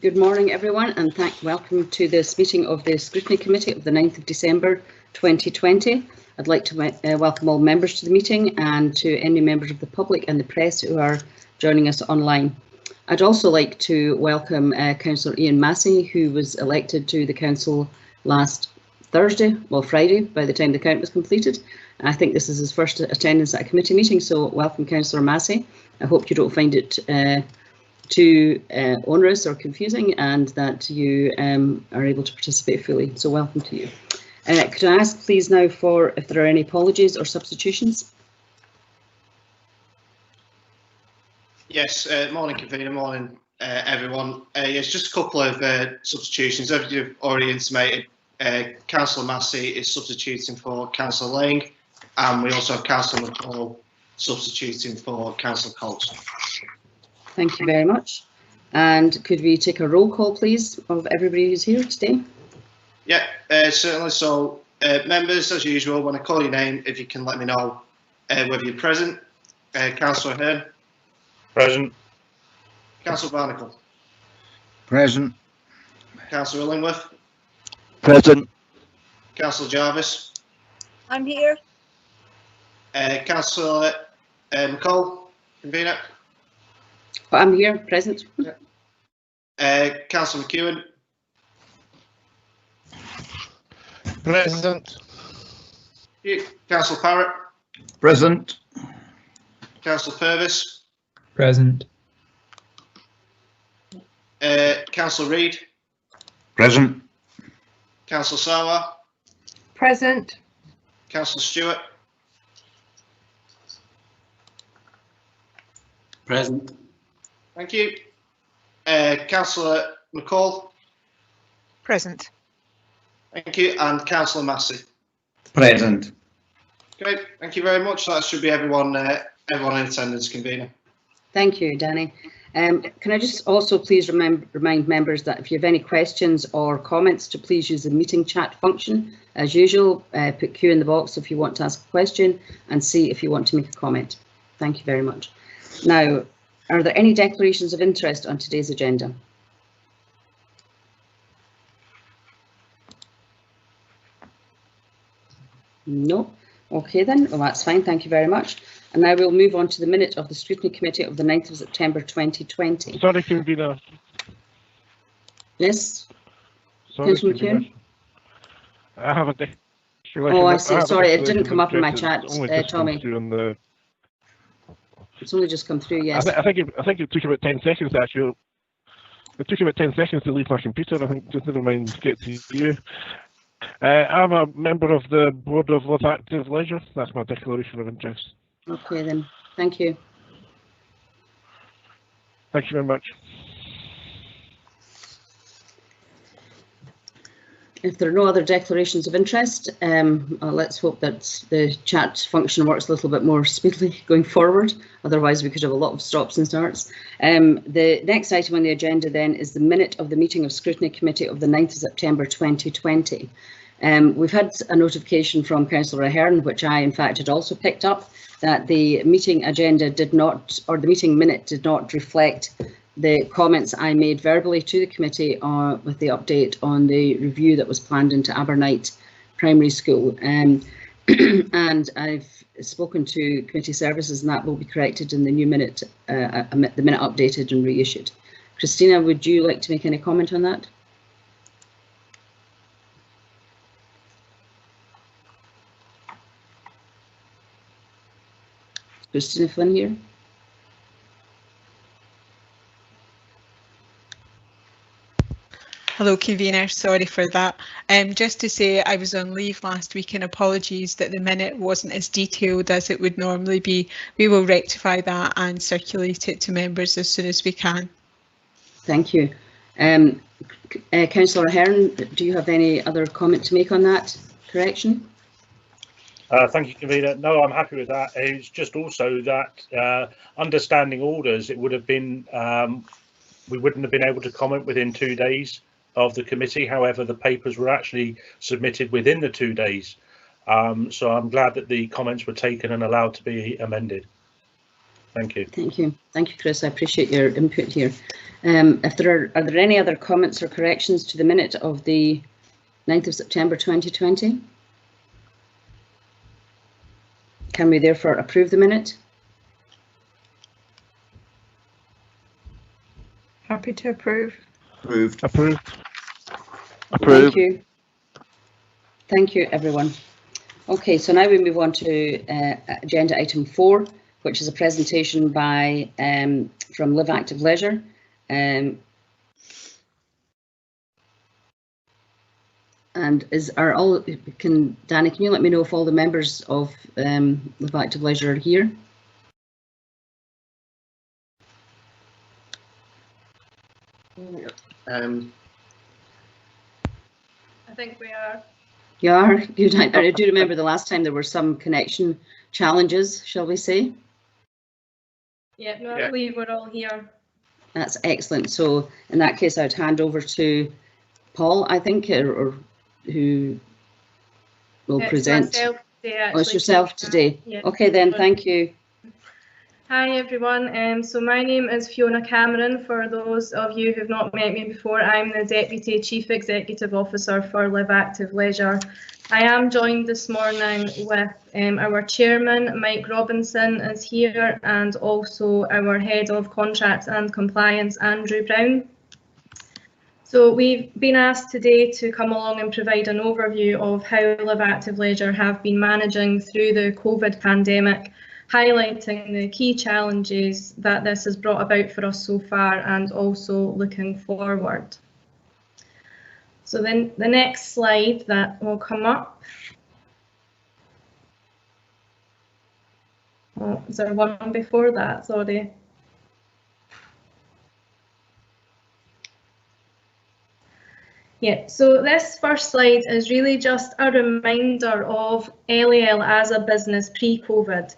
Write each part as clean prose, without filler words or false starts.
Good morning, everyone, and welcome to this meeting of the Scrutiny Committee of the 9th of December 2020. I'd like to welcome all members to the meeting and to any members of the public and the press who are joining us online. I'd also like to welcome Councillor Ian Massey, who was elected to the Council last Friday, by the time the count was completed. I think this is his first attendance at a committee meeting, so welcome, Councillor Massey. I hope you don't find it too onerous or confusing, and that you are able to participate fully. So welcome to you. Could I ask please now for if there are any apologies or substitutions? Yes, morning convener, morning everyone. Yes, just a couple of substitutions. As you've already intimated, Councillor Massey is substituting for Councillor Lang, and we also have Councillor McCall substituting for Councillor Coates. Thank you very much. And could we take a roll call, please, of everybody who's here today? Yeah, certainly. So, members, as usual, when I call your name, if you can let me know whether you're present. Councillor Hearn. Present. Councillor Barnacle. Present. Councillor Illingworth. Present. Councillor Jarvis. I'm here. Councillor McCall, convener. I'm here, present. Councillor McEwen. Present. Councillor Parrott. Present. Councillor Purvis. Present. Councillor Reid. Present. Councillor Sarwar. Present. Councillor Stewart. Present. Thank you. Councillor McCall. Present. Thank you. And Councillor Massey. Present. Great. Thank you very much. That should be everyone in attendance, convener. Thank you, Danny. Can I just also please remind members that if you have any questions or comments, to please use the meeting chat function. As usual, put Q in the box if you want to ask a question, and C if you want to make a comment. Thank you very much. Now, are there any declarations of interest on today's agenda? No. Okay then, well that's fine, thank you very much. And now we'll move on to the minute of the Scrutiny Committee of the 9th of September 2020. Sorry, convener. Yes? Sorry, Councillor convener. McEwen? I have a declaration. Oh, I see. Sorry, it didn't declaration come up in my of chat, interest. It's only just come Tommy. through on the- It's only just come through, yes. I think it took about 10 seconds actually. It took about 10 seconds to leave my computer. I think just never mind to get to you. I'm a member of the Board of Love Active Leisure. That's my declaration of interest. Okay then, thank you. Thank you very much. If there are no other declarations of interest, let's hope that the chat function works a little bit more speedily going forward. Otherwise, we could have a lot of stops and starts. The next item on the agenda then is the minute of the meeting of Scrutiny Committee of the 9th of September 2020. We've had a notification from Councillor Ahern, which I in fact had also picked up, that the meeting agenda did not, or the meeting minute did not reflect the comments I made verbally to the committee with the update on the review that was planned into Abernight Primary School. And I've spoken to committee services, and that will be corrected in the new minute, the minute updated and reissued. Christina, would you like to make any comment on that? Christina Flynn here. Hello, convener. Sorry for that. Just to say I was on leave last week, and apologies that the minute wasn't as detailed as it would normally be. We will rectify that and circulate it to members as soon as we can. Thank you. Councillor Ahern, do you have any other comment to make on that correction? Thank you, convener. No, I'm happy with that. It's just also that understanding orders, it would have been, we wouldn't have been able to comment within 2 days of the committee. However, the papers were actually submitted within the 2 days. So I'm glad that the comments were taken and allowed to be amended. Thank you. Thank you. Thank you, Chris. I appreciate your input here. If there are there any other comments or corrections to the minute of the 9th of September 2020? Can we therefore approve the minute? Happy to approve. Approved. Approved. Thank you. Thank you, everyone. Okay, so now we move on to agenda item 4, which is a presentation by from Live Active Leisure. And Danny, can you let me know if all the members of Live Active Leisure are here? Um, I think we are. You are? Good. I do remember the last time there were some connection challenges, shall we say? Yeah, no, Yeah. I believe we're all here. That's excellent. So in that case, I'd hand over to Paul, I think, or who will present. Myself today, Oh, it's actually. yourself today. Yeah. Okay, then, thank you. Hi everyone, so my name is Fiona Cameron. For those of you who've not met me before, I'm the Deputy Chief Executive Officer for Live Active Leisure. I am joined this morning with our Chairman, Mike Robinson is here, and also our Head of Contracts and Compliance, Andrew Brown. So we've been asked today to come along and provide an overview of how Live Active Leisure have been managing through the COVID pandemic, highlighting the key challenges that this has brought about for us so far and also looking forward. So then the next slide that will come up. Oh, is there one before that? Sorry. Yeah, so this first slide is really just a reminder of LAL as a business pre-COVID.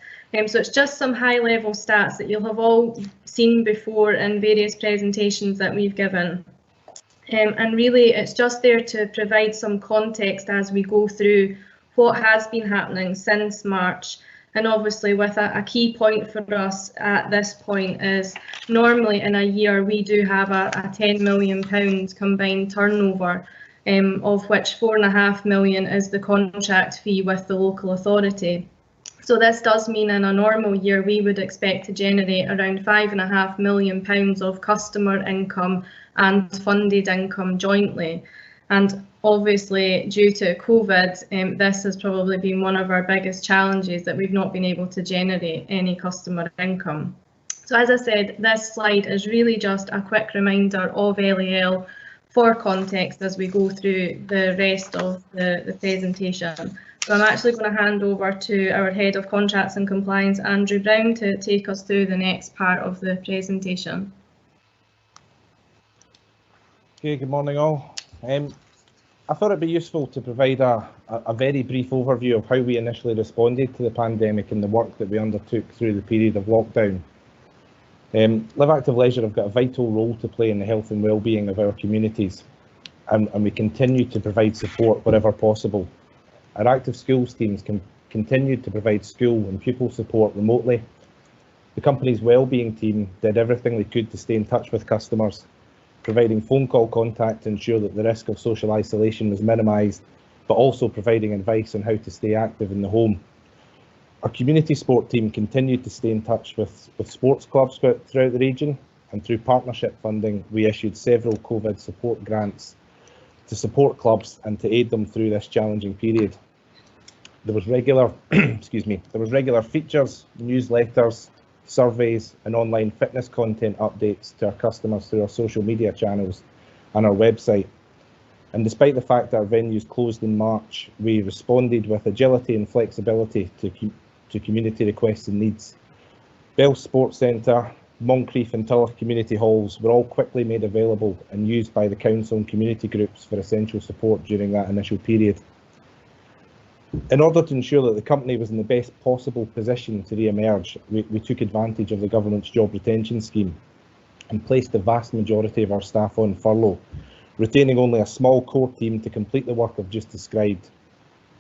So it's just some high-level stats that you'll have all seen before in various presentations that we've given. And really, it's just there to provide some context as we go through what has been happening since March. And obviously, with a key point for us at this point is normally in a year we do have a £10 million combined turnover, of which £4.5 million is the contract fee with the local authority. So this does mean in a normal year we would expect to generate around £5.5 million of customer income and funded income jointly. And obviously, due to COVID, this has probably been one of our biggest challenges, that we've not been able to generate any customer income. So as I said, this slide is really just a quick reminder of LAL for context as we go through the rest of the presentation. So I'm actually going to hand over to our Head of Contracts and Compliance, Andrew Brown, to take us through the next part of the presentation. Okay, good morning all. I thought it'd be useful to provide a very brief overview of how we initially responded to the pandemic and the work that we undertook through the period of lockdown. Live Active Leisure have got a vital role to play in the health and well-being of our communities, and we continue to provide support wherever possible. Our active schools teams continued to provide school and pupil support remotely. The company's well-being team did everything they could to stay in touch with customers, providing phone call contact to ensure that the risk of social isolation was minimised, but also providing advice on how to stay active in the home. Our community sport team continued to stay in touch with sports clubs throughout the region, and through partnership funding, we issued several COVID support grants to support clubs and to aid them through this challenging period. There was regular, there was regular features, newsletters, surveys and online fitness content updates to our customers through our social media channels and our website. And despite the fact that our venues closed in March, we responded with agility and flexibility to community requests and needs. Bell Sports Centre, Moncrief and Tulloch community halls were all quickly made available and used by the council and community groups for essential support during that initial period. In order to ensure that the company was in the best possible position to re-emerge, we took advantage of the government's job retention scheme and placed the vast majority of our staff on furlough, retaining only a small core team to complete the work I've just described,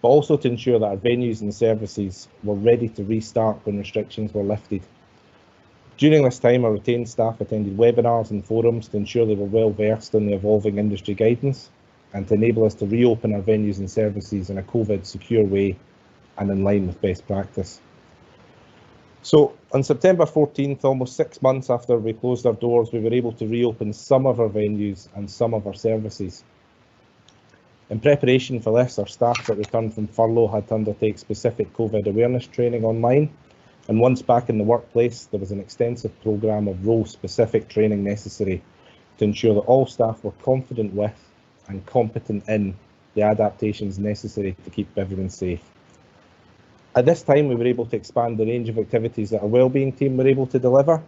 but also to ensure that our venues and services were ready to restart when restrictions were lifted. During this time, our retained staff attended webinars and forums to ensure they were well versed in the evolving industry guidance and to enable us to reopen our venues and services in a COVID secure way and in line with best practice. So on September 14th, almost 6 months after we closed our doors, we were able to reopen some of our venues and some of our services. In preparation for this, our staff that returned from furlough had to undertake specific COVID awareness training online. And once back in the workplace, there was an extensive programme of role-specific training necessary to ensure that all staff were confident with and competent in the adaptations necessary to keep everyone safe. At this time, we were able to expand the range of activities that our wellbeing team were able to deliver,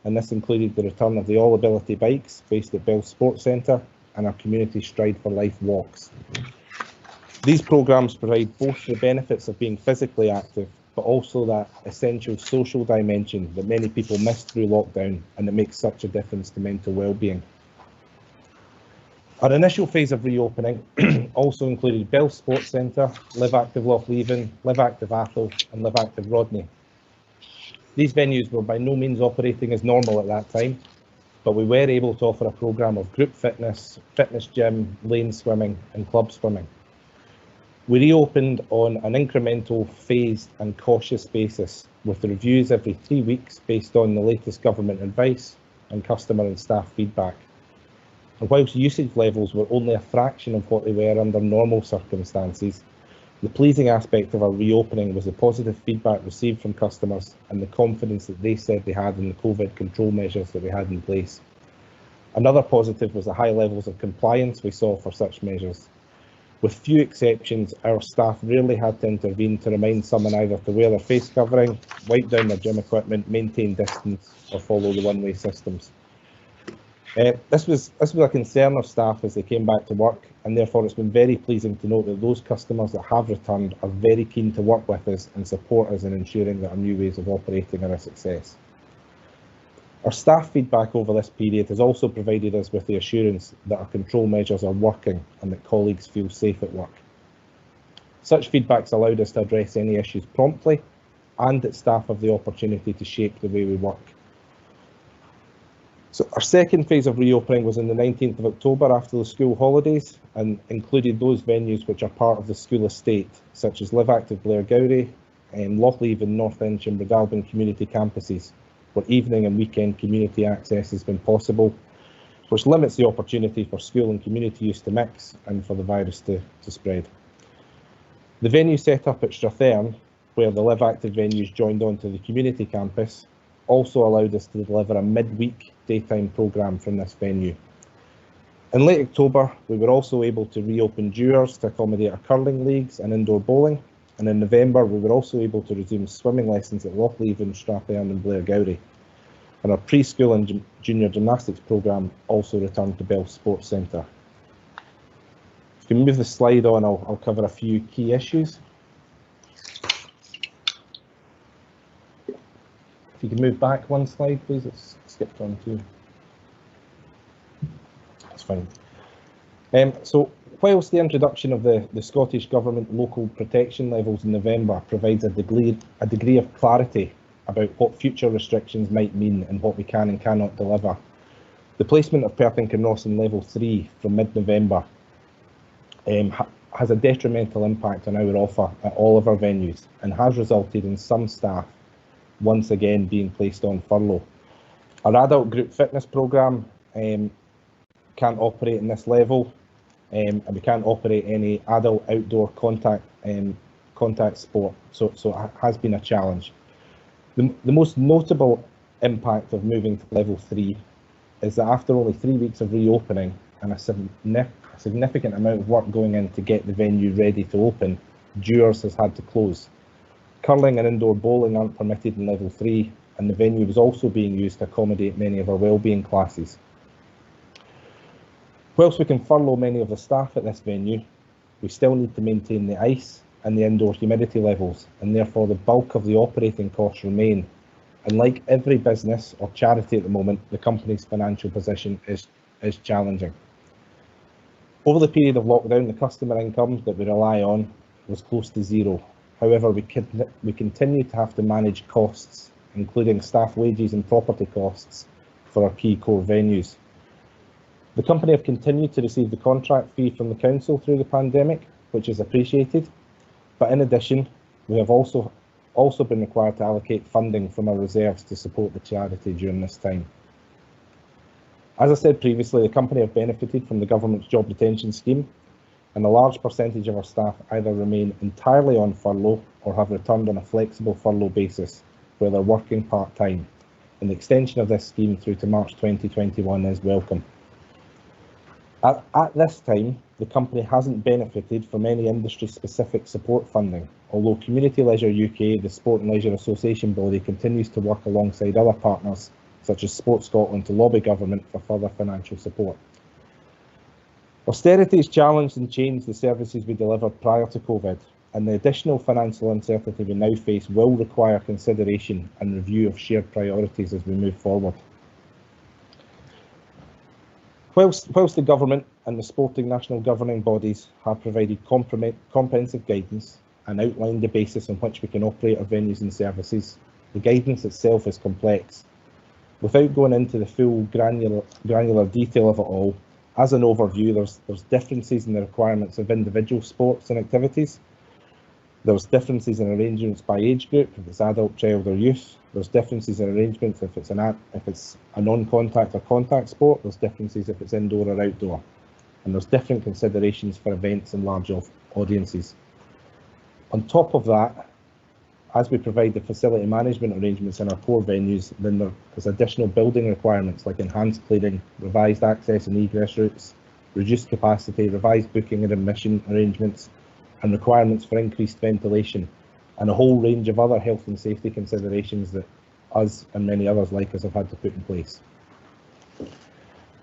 and this included the return of the All Ability bikes based at Bell Sports Centre and our community Stride for Life walks. These programmes provide both the benefits of being physically active, but also that essential social dimension that many people missed through lockdown and that makes such a difference to mental well-being. Our initial phase of reopening also included Bell Sports Centre, Live Active Lochleven, Live Active Athol and Live Active Rodney. These venues were by no means operating as normal at that time, but we were able to offer a programme of group fitness, fitness gym, lane swimming and club swimming. We reopened on an incremental, phased and cautious basis with reviews every 3 weeks based on the latest government advice and customer and staff feedback. And whilst usage levels were only a fraction of what they were under normal circumstances, the pleasing aspect of our reopening was the positive feedback received from customers and the confidence that they said they had in the COVID control measures that we had in place. Another positive was the high levels of compliance we saw for such measures. With few exceptions, our staff rarely had to intervene to remind someone either to wear their face covering, wipe down their gym equipment, maintain distance or follow the one-way systems. This was a concern of staff as they came back to work, and therefore it's been very pleasing to note that those customers that have returned are very keen to work with us and support us in ensuring that our new ways of operating are a success. Our staff feedback over this period has also provided us with the assurance that our control measures are working and that colleagues feel safe at work. Such feedback's allowed us to address any issues promptly and that staff have the opportunity to shape the way we work. So our second phase of reopening was on the 19th of October after the school holidays and included those venues which are part of the school estate, such as Live Active Blairgowrie, Lochleven, North End, Inveralben community campuses, where evening and weekend community access has been possible, which limits the opportunity for school and community use to mix and for the virus to spread. The venue set up at Strathearn, where the Live Active venues joined onto the community campus, also allowed us to deliver a midweek daytime programme from this venue. In late October, we were also able to reopen Dewars to accommodate our curling leagues and indoor bowling, and in November we were also able to resume swimming lessons at Lochleven, Strathearn and Blairgowrie. And our preschool and junior gymnastics programme also returned to Bell Sports Centre. If you can move the slide on, I'll cover a few key issues. If you can move back one slide, please. It's skipped on too. That's fine. So whilst the introduction of the Scottish Government local protection levels in November provides a degree of clarity about what future restrictions might mean and what we can and cannot deliver, the placement of Perth Kinross in level 3 from mid-November has a detrimental impact on our offer at all of our venues and has resulted in some staff once again being placed on furlough. Our adult group fitness programme can't operate in this level, and we can't operate any adult outdoor contact sport, so it has been a challenge. The most notable impact of moving to level 3 is that after only 3 weeks of reopening and a significant amount of work going in to get the venue ready to open, Dewars has had to close. Curling and indoor bowling aren't permitted in level 3, and the venue was also being used to accommodate many of our wellbeing classes. Whilst we can furlough many of the staff at this venue, we still need to maintain the ice and the indoor humidity levels, and therefore the bulk of the operating costs remain. And like every business or charity at the moment, the company's financial position is challenging. Over the period of lockdown, the customer income that we rely on was close to zero. However, we continue to have to manage costs including staff wages and property costs for our key core venues. The company have continued to receive the contract fee from the council through the pandemic, which is appreciated, but in addition, we have also been required to allocate funding from our reserves to support the charity during this time. As I said previously, the company have benefited from the government's job retention scheme, and a large percentage of our staff either remain entirely on furlough or have returned on a flexible furlough basis where they're working part-time, and the extension of this scheme through to March 2021 is welcome. At this time, the company hasn't benefited from any industry-specific support funding, although Community Leisure UK, the Sport and Leisure Association body, continues to work alongside other partners, such as Sport Scotland, to lobby government for further financial support. Austerity has challenged and changed the services we delivered prior to COVID, and the additional financial uncertainty we now face will require consideration and review of shared priorities as we move forward. Whilst the government and the sporting national governing bodies have provided comprehensive guidance and outlined the basis on which we can operate our venues and services, the guidance itself is complex. Without going into the full granular detail of it all, as an overview, there's differences in the requirements of individual sports and activities. There's differences in arrangements by age group, if it's adult, child or youth. There's differences in arrangements if it's a non-contact or contact sport. There's differences if it's indoor or outdoor. And there's different considerations for events and large audiences. On top of that, as we provide the facility management arrangements in our core venues, then there's additional building requirements like enhanced cleaning, revised access and egress routes, reduced capacity, revised booking and admission arrangements, and requirements for increased ventilation, and a whole range of other health and safety considerations that us and many others like us have had to put in place.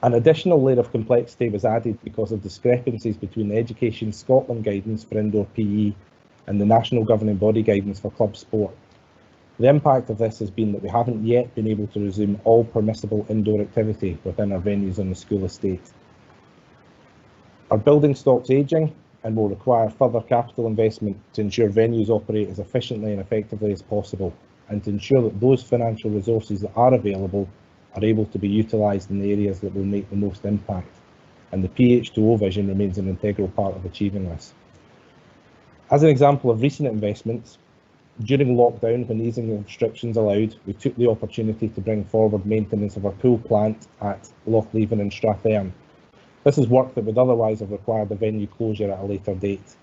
An additional layer of complexity was added because of discrepancies between the Education Scotland guidance for indoor PE and the national governing body guidance for club sport. The impact of this has been that we haven't yet been able to resume all permissible indoor activity within our venues on the school estate. Our building stock's ageing and will require further capital investment to ensure venues operate as efficiently and effectively as possible, and to ensure that those financial resources that are available are able to be utilised in the areas that will make the most impact. And the PH2O vision remains an integral part of achieving this. As an example of recent investments, during lockdown, when easing of restrictions allowed, we took the opportunity to bring forward maintenance of our pool plant at Lochleven and Strathearn. This is work that would otherwise have required a venue closure at a later date.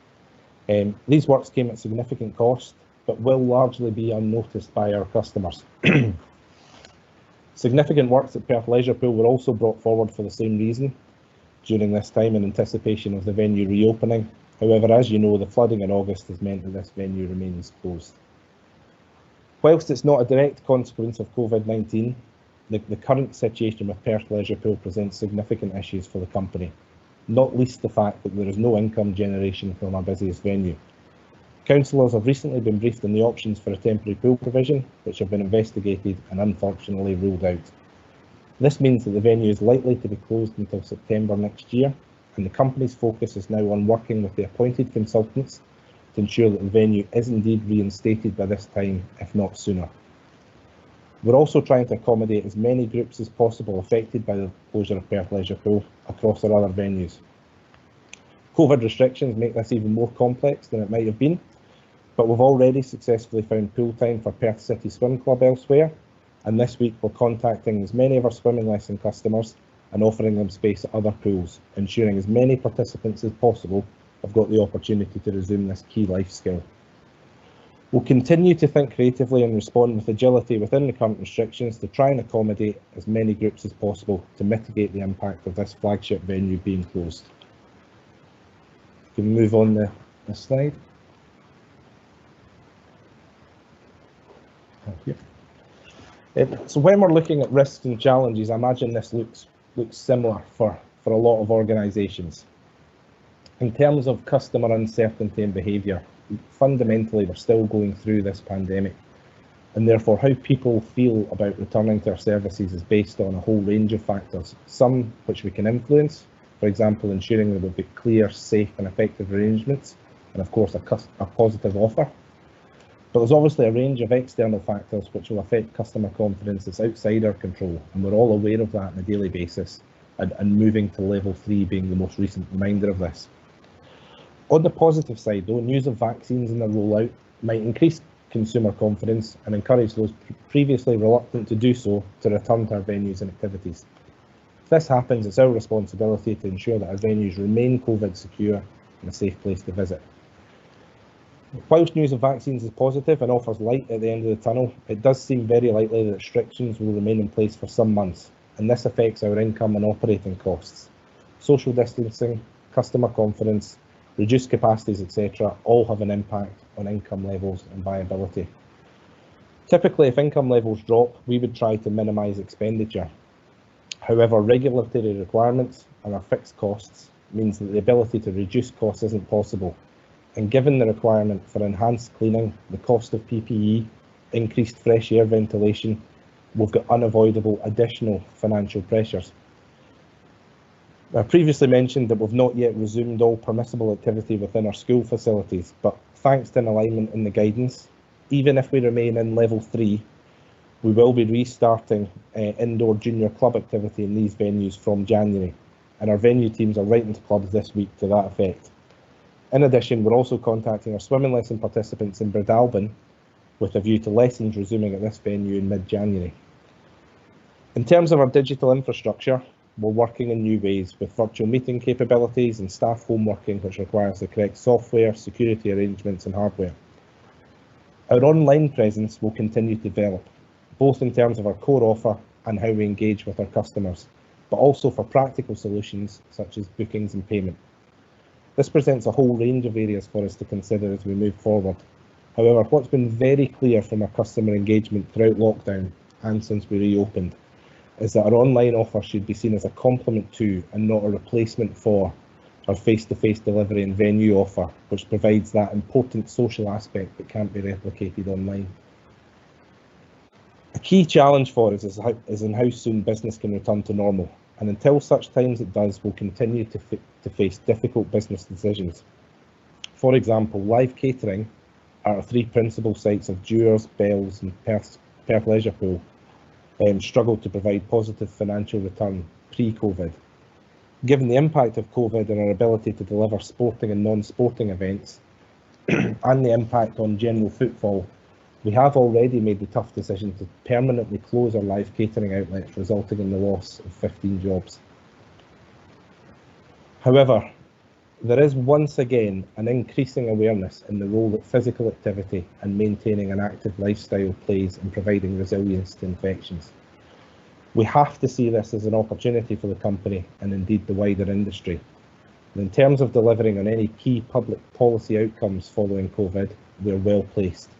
These works came at significant cost, but will largely be unnoticed by our customers. Significant works at Perth Leisure Pool were also brought forward for the same reason during this time in anticipation of the venue reopening. However, as you know, the flooding in August has meant that this venue remains closed. Whilst it's not a direct consequence of COVID-19, the current situation with Perth Leisure Pool presents significant issues for the company, not least the fact that there is no income generation from our busiest venue. Councillors have recently been briefed on the options for a temporary pool provision, which have been investigated and unfortunately ruled out. This means that the venue is likely to be closed until September next year, and the company's focus is now on working with the appointed consultants to ensure that the venue is indeed reinstated by this time, if not sooner. We're also trying to accommodate as many groups as possible affected by the closure of Perth Leisure Pool across our other venues. COVID restrictions make this even more complex than it might have been, but we've already successfully found pool time for Perth City Swim Club elsewhere, and this week we're contacting as many of our swimming lesson customers and offering them space at other pools, ensuring as many participants as possible have got the opportunity to resume this key life skill. We'll continue to think creatively and respond with agility within the current restrictions to try and accommodate as many groups as possible to mitigate the impact of this flagship venue being closed. Can we move on the slide? Thank you. So when we're looking at risks and challenges, I imagine this looks similar for a lot of organisations. In terms of customer uncertainty and behaviour, fundamentally we're still going through this pandemic, and therefore how people feel about returning to our services is based on a whole range of factors, some which we can influence, for example ensuring there will be clear, safe and effective arrangements, and of course a positive offer. But there's obviously a range of external factors which will affect customer confidence that's outside our control, and we're all aware of that on a daily basis, and moving to level 3 being the most recent reminder of this. On the positive side though, news of vaccines and their rollout might increase consumer confidence and encourage those previously reluctant to do so to return to our venues and activities. If this happens, it's our responsibility to ensure that our venues remain COVID secure and a safe place to visit. Whilst news of vaccines is positive and offers light at the end of the tunnel, it does seem very likely that restrictions will remain in place for some months, and this affects our income and operating costs. Social distancing, customer confidence, reduced capacities, etc. all have an impact on income levels and viability. Typically, if income levels drop, we would try to minimise expenditure. However, regulatory requirements and our fixed costs means that the ability to reduce costs isn't possible. And given the requirement for enhanced cleaning, the cost of PPE, increased fresh air ventilation, we've got unavoidable additional financial pressures. I previously mentioned that we've not yet resumed all permissible activity within our school facilities, but thanks to an alignment in the guidance, even if we remain in level 3, we will be restarting indoor junior club activity in these venues from January, and our venue teams are writing to clubs this week to that effect. In addition, we're also contacting our swimming lesson participants in Bridalbin with a view to lessons resuming at this venue in mid-January. In terms of our digital infrastructure, we're working in new ways with virtual meeting capabilities and staff home working, which requires the correct software, security arrangements and hardware. Our online presence will continue to develop, both in terms of our core offer and how we engage with our customers, but also for practical solutions such as bookings and payment. This presents a whole range of areas for us to consider as we move forward. However, what's been very clear from our customer engagement throughout lockdown and since we reopened is that our online offer should be seen as a complement to and not a replacement for our face-to-face delivery and venue offer, which provides that important social aspect that can't be replicated online. A key challenge for us is in how soon business can return to normal, and until such times it does, we'll continue to face difficult business decisions. For example, live catering at our 3 principal sites of Dewars, Bells and Perth Leisure Pool struggled to provide positive financial return pre-COVID. Given the impact of COVID on our ability to deliver sporting and non-sporting events and the impact on general footfall, we have already made the tough decision to permanently close our live catering outlets, resulting in the loss of 15 jobs. However, there is once again an increasing awareness in the role that physical activity and maintaining an active lifestyle plays in providing resilience to infections. We have to see this as an opportunity for the company and indeed the wider industry. And in terms of delivering on any key public policy outcomes following COVID, we're well placed.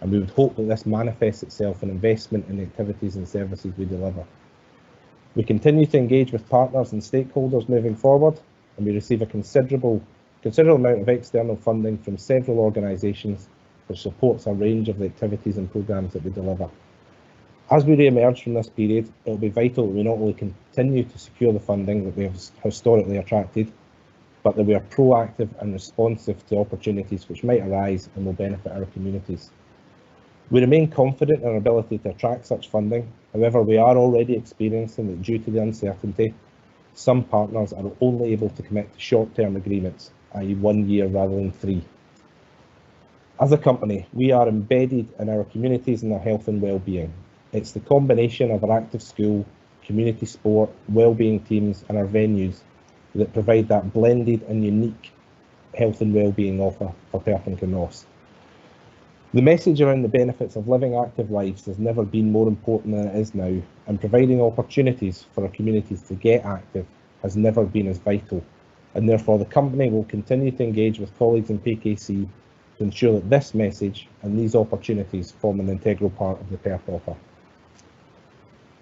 And we would hope that this manifests itself in investment in the activities and services we deliver. We continue to engage with partners and stakeholders moving forward, and we receive a considerable amount of external funding from several organisations which supports a range of the activities and programmes that we deliver. As we re-emerge from this period, it will be vital that we not only continue to secure the funding that we have historically attracted, but that we are proactive and responsive to opportunities which might arise and will benefit our communities. We remain confident in our ability to attract such funding. However, we are already experiencing that due to the uncertainty, some partners are only able to commit to short-term agreements, i.e. 1 year rather than 3. As a company, we are embedded in our communities and their health and well-being. It's the combination of our active school, community sport, well-being teams and our venues that provide that blended and unique health and well-being offer for Perth Kinross. The message around the benefits of living active lives has never been more important than it is now, and providing opportunities for our communities to get active has never been as vital, and therefore the company will continue to engage with colleagues in PKC to ensure that this message and these opportunities form an integral part of the Perth offer.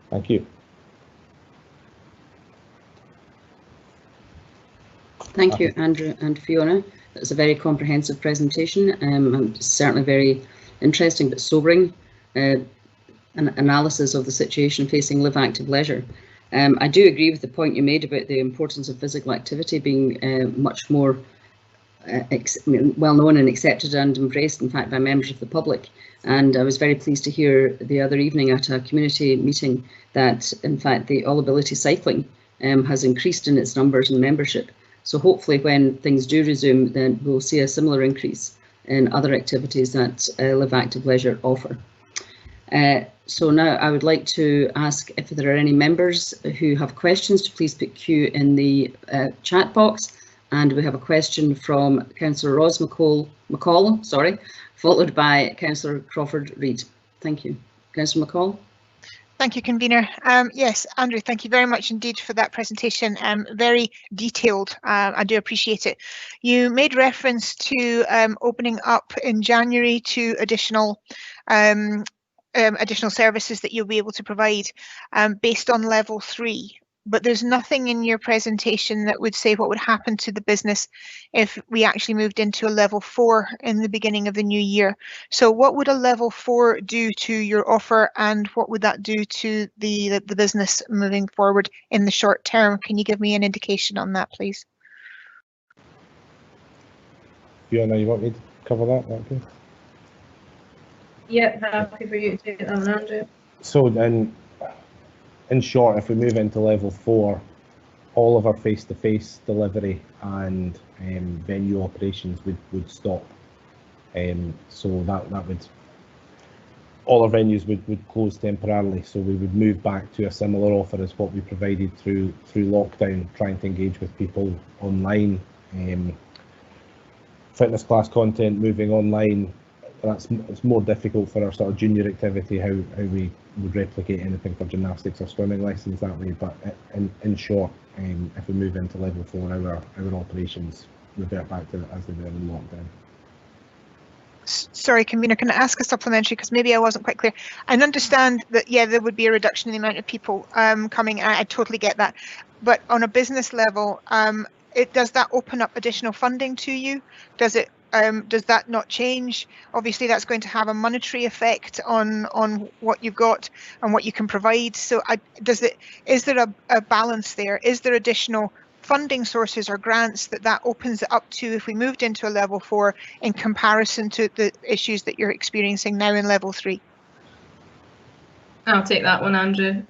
Thank you. Thank you, Andrew and Fiona. That's a very comprehensive presentation, and certainly very interesting but sobering an analysis of the situation facing Live Active Leisure. I do agree with the point you made about the importance of physical activity being much more well known and accepted and embraced, in fact, by members of the public. And I was very pleased to hear the other evening at a community meeting that, in fact, the all ability cycling has increased in its numbers and membership. So hopefully when things do resume, then we'll see a similar increase in other activities that Live Active Leisure offer. So now I would like to ask if there are any members who have questions to please put Q in the chat box. And we have a question from Councillor Ros McCall, sorry, followed by Councillor Crawford Reid. Thank you. Councillor McCall. Thank you, convener. Yes, Andrew, thank you very much indeed for that presentation. Very detailed. I do appreciate it. You made reference to opening up in January to additional services that you'll be able to provide based on level 3. But there's nothing in your presentation that would say what would happen to the business if we actually moved into a level 4 in the beginning of the new year. So what would a level 4 do to your offer, and what would that do to the business moving forward in the short term? Can you give me an indication on that, please? Fiona, you want me to cover that? Okay. Yep, happy for you to take that one, Andrew. So in short, if we move into level 4, all of our face-to-face delivery and venue operations would stop. So that would, all our venues would close temporarily. So we would move back to a similar offer as what we provided through lockdown, trying to engage with people online. Fitness class content moving online. It's more difficult for our sort of junior activity, how we would replicate anything for gymnastics or swimming lessons that way. But in short, if we move into level 4, our operations revert back to as they were in lockdown. Sorry, convener, can I ask a supplementary, because maybe I wasn't quite clear? I understand that, yeah, there would be a reduction in the amount of people coming. I totally get that. But on a business level, does that open up additional funding to you? Does that not change? Obviously, that's going to have a monetary effect on what you've got and what you can provide. So, is there a balance there? Is there additional funding sources or grants that opens it up to if we moved into a level 4 in comparison to the issues that you're experiencing now in level 3? I'll take that one, Andrew.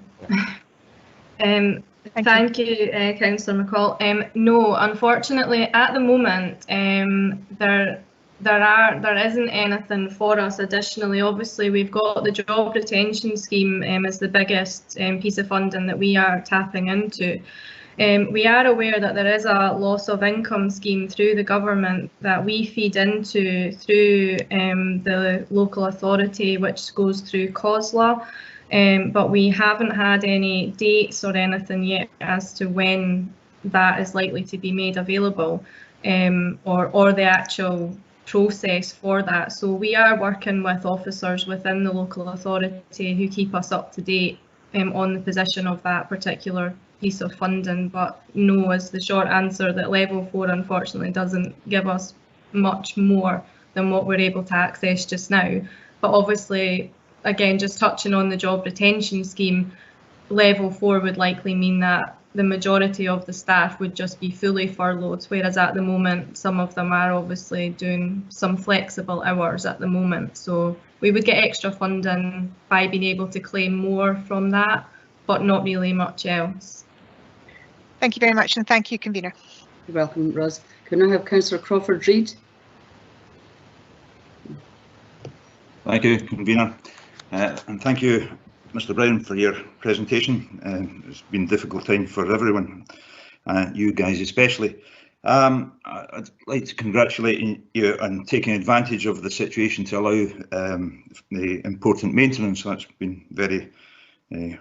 Thank you, Councillor McCall. No, unfortunately, at the moment, there isn't anything for us additionally. Obviously, we've got the job retention scheme as the biggest piece of funding that we are tapping into. We are aware that there is a loss of income scheme through the government that we feed into through the local authority, which goes through COSLA. But we haven't had any dates or anything yet as to when that is likely to be made available, or the actual process for that. So we are working with officers within the local authority who keep us up to date on the position of that particular piece of funding. But no is the short answer, that level 4 unfortunately doesn't give us much more than what we're able to access just now. But obviously, again, just touching on the job retention scheme, level 4 would likely mean that the majority of the staff would just be fully furloughed, whereas at the moment some of them are obviously doing some flexible hours at the moment. So we would get extra funding by being able to claim more from that, but not really much else. Thank you very much, and thank you, convener. You're welcome, Ros. Can I have Councillor Crawford Reid? Thank you, convener. And thank you, Mr. Brown, for your presentation. It's been a difficult time for everyone, you guys especially. I'd like to congratulate you on taking advantage of the situation to allow the important maintenance. That's been very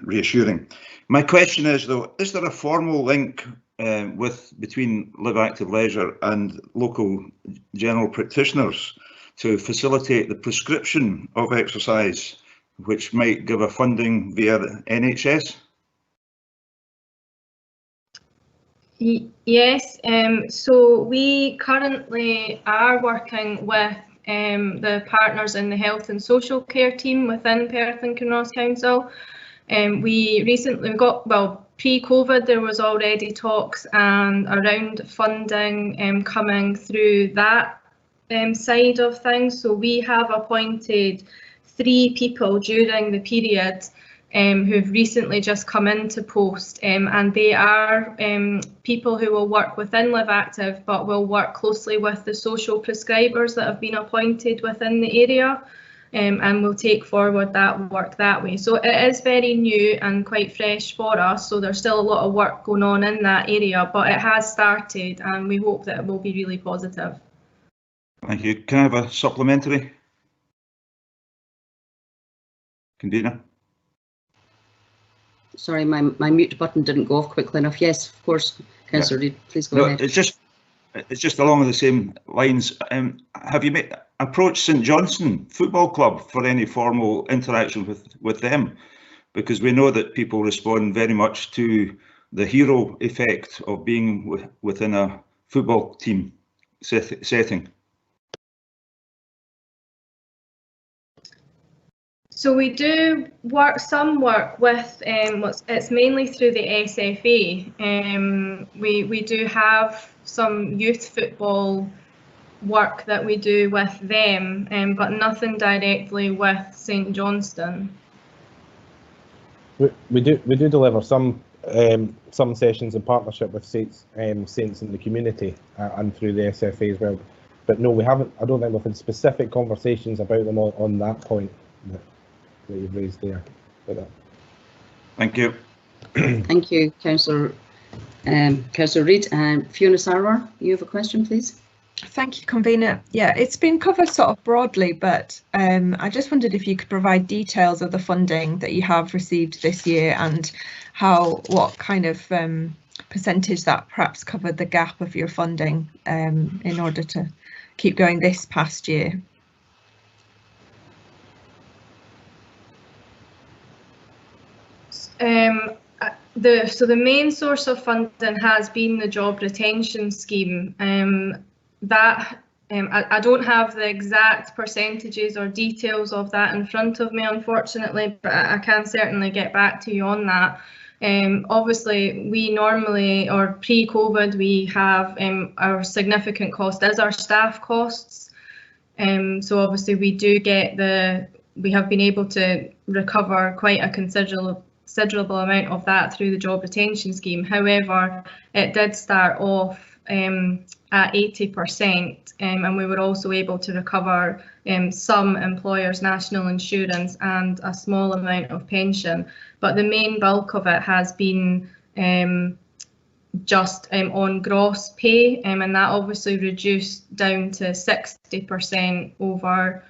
reassuring. My question is, though, is there a formal link between Live Active Leisure and local general practitioners to facilitate the prescription of exercise, which might give a funding via the NHS? Yes, so we currently are working with the partners in the health and social care team within Perth and Kinross Council. We recently got, well, pre-COVID, there was already talks and around funding coming through that side of things. So we have appointed 3 people during the period who've recently just come into post, and they are people who will work within Live Active, but will work closely with the social prescribers that have been appointed within the area, and will take forward that work that way. So it is very new and quite fresh for us, so there's still a lot of work going on in that area, but it has started and we hope that it will be really positive. Thank you. Can I have a supplementary? Convener? Sorry, my mute button didn't go off quickly enough. Yes, of course, Councillor Reid, please go ahead. It's just along the same lines. Have you approached St Johnstone Football Club for any formal interaction with them? Because we know that people respond very much to the hero effect of being within a football team setting. So we do some work with, it's mainly through the SFA. We do have some youth football work that we do with them, but nothing directly with St Johnstone. We do deliver some sessions in partnership with Saints in the community and through the SFA as well. But no, we haven't. I don't think we've had specific conversations about them on that point that you've raised there. Thank you. Thank you, Councillor Reid. And Fiona Sarwar, you have a question, please. Thank you, Convener. Yeah, it's been covered sort of broadly, but I just wondered if you could provide details of the funding that you have received this year and what kind of percentage that perhaps covered the gap of your funding in order to keep going this past year. So the main source of funding has been the job retention scheme. I don't have the exact percentages or details of that in front of me, unfortunately, but I can certainly get back to you on that. Obviously, we normally, or pre-COVID, we have our significant cost is our staff costs. So obviously we have been able to recover quite a considerable amount of that through the job retention scheme. However, it did start off at 80%, and we were also able to recover some employers' national insurance and a small amount of pension. But the main bulk of it has been just on gross pay, and that obviously reduced down to 60% over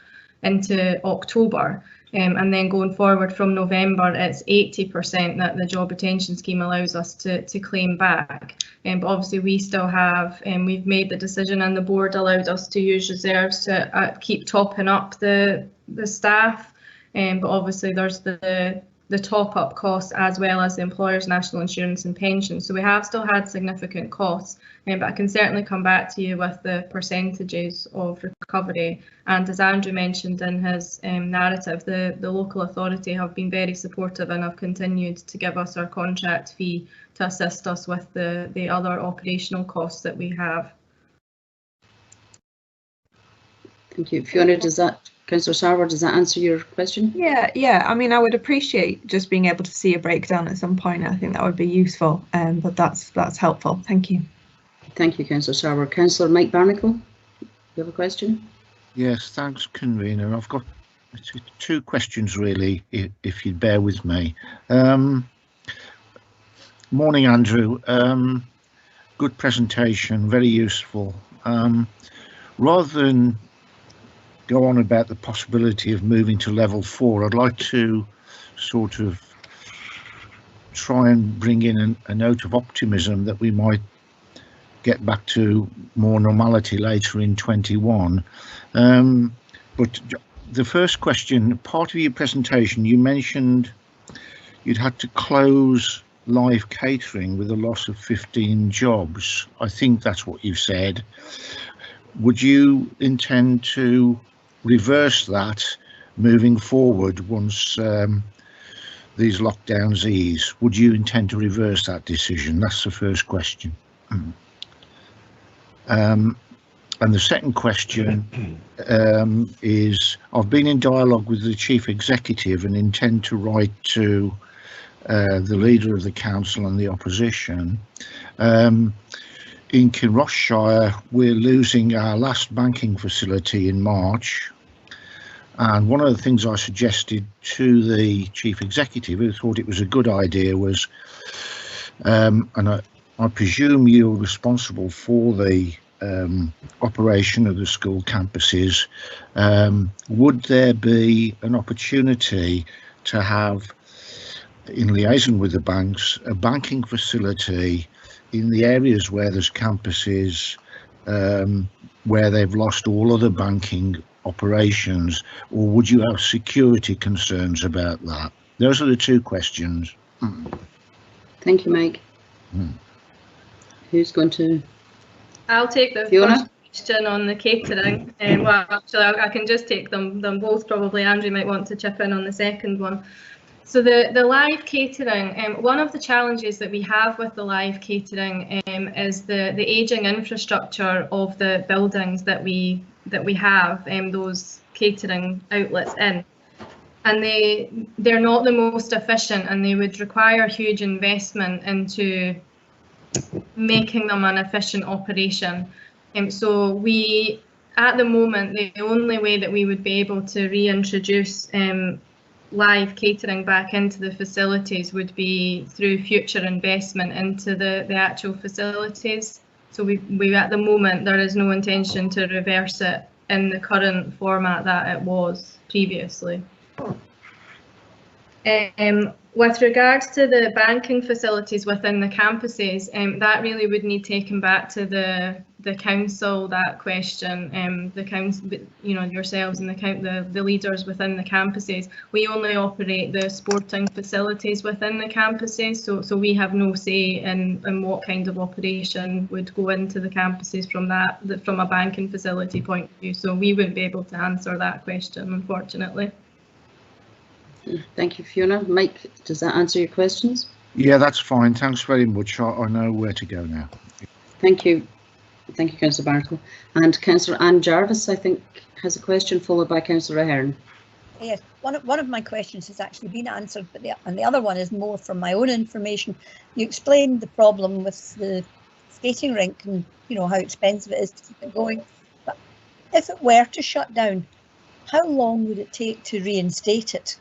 into October. And then going forward from November, it's 80% that the job retention scheme allows us to claim back. But obviously we still have, we've made the decision and the board allowed us to use reserves to keep topping up the staff. But obviously there's the top-up costs as well as the employer's national insurance and pension. So we have still had significant costs, but I can certainly come back to you with the percentages of recovery. And as Andrew mentioned in his narrative, the local authority have been very supportive and have continued to give us our contract fee to assist us with the other operational costs that we have. Thank you. Fiona, Councillor Sarwar, does that answer your question? Yeah. I mean, I would appreciate just being able to see a breakdown at some point. I think that would be useful, but that's helpful. Thank you. Thank you, Councillor Sarwar. Councillor Mike Barnacle, you have a question? Yes, thanks, Convener. I've got 2 questions really, if you'd bear with me. Morning, Andrew. Good presentation, very useful. Rather than go on about the possibility of moving to level 4, I'd like to sort of try and bring in a note of optimism that we might get back to more normality later in 21. But the first question, part of your presentation, you mentioned you'd had to close live catering with a loss of 15 jobs. I think that's what you said. Would you intend to reverse that moving forward once these lockdowns ease, would you intend to reverse that decision? That's the first question. And the second question is, I've been in dialogue with the Chief Executive and intend to write to the Leader of the Council and the Opposition. In Kinross, we're losing our last banking facility in March. And one of the things I suggested to the Chief Executive, who thought it was a good idea, was, and I presume you're responsible for the operation of the school campuses, would there be an opportunity to have, in liaison with the banks, a banking facility in the areas where there's campuses where they've lost all other banking operations, or would you have security concerns about that? Those are the two questions. Thank you, Mike. Who's going to? I'll take the Fiona? first question on the catering. Well, actually, I can just take them both. Probably Andrew might want to chip in on the second one. So the live catering, one of the challenges that we have with the live catering is the ageing infrastructure of the buildings that we have those catering outlets in, and they're not the most efficient, and they would require huge investment into making them an efficient operation. So we, at the moment, the only way that we would be able to reintroduce live catering back into the facilities would be through future investment into the actual facilities. So we at the moment, there is no intention to reverse it in the current format that it was previously. With regards to the banking facilities within the campuses, that really would need taken back to the council, that question, the council, you know, yourselves and the leaders within the campuses. We only operate the sporting facilities within the campuses, so we have no say in what kind of operation would go into the campuses from a banking facility point of view. So we wouldn't be able to answer that question, unfortunately. Thank you, Fiona. Mike, does that answer your questions? Yeah, that's fine. Thanks very much. I know where to go now. Thank you. Thank you, Councillor Bartle. And Councillor Anne Jarvis, I think, has a question, followed by Councillor Ahern. Yes, one of my questions has actually been answered, but the other one is more from my own information. You explained the problem with the skating rink and, you know, how expensive it is to keep it going. But if it were to shut down, how long would it take to reinstate it?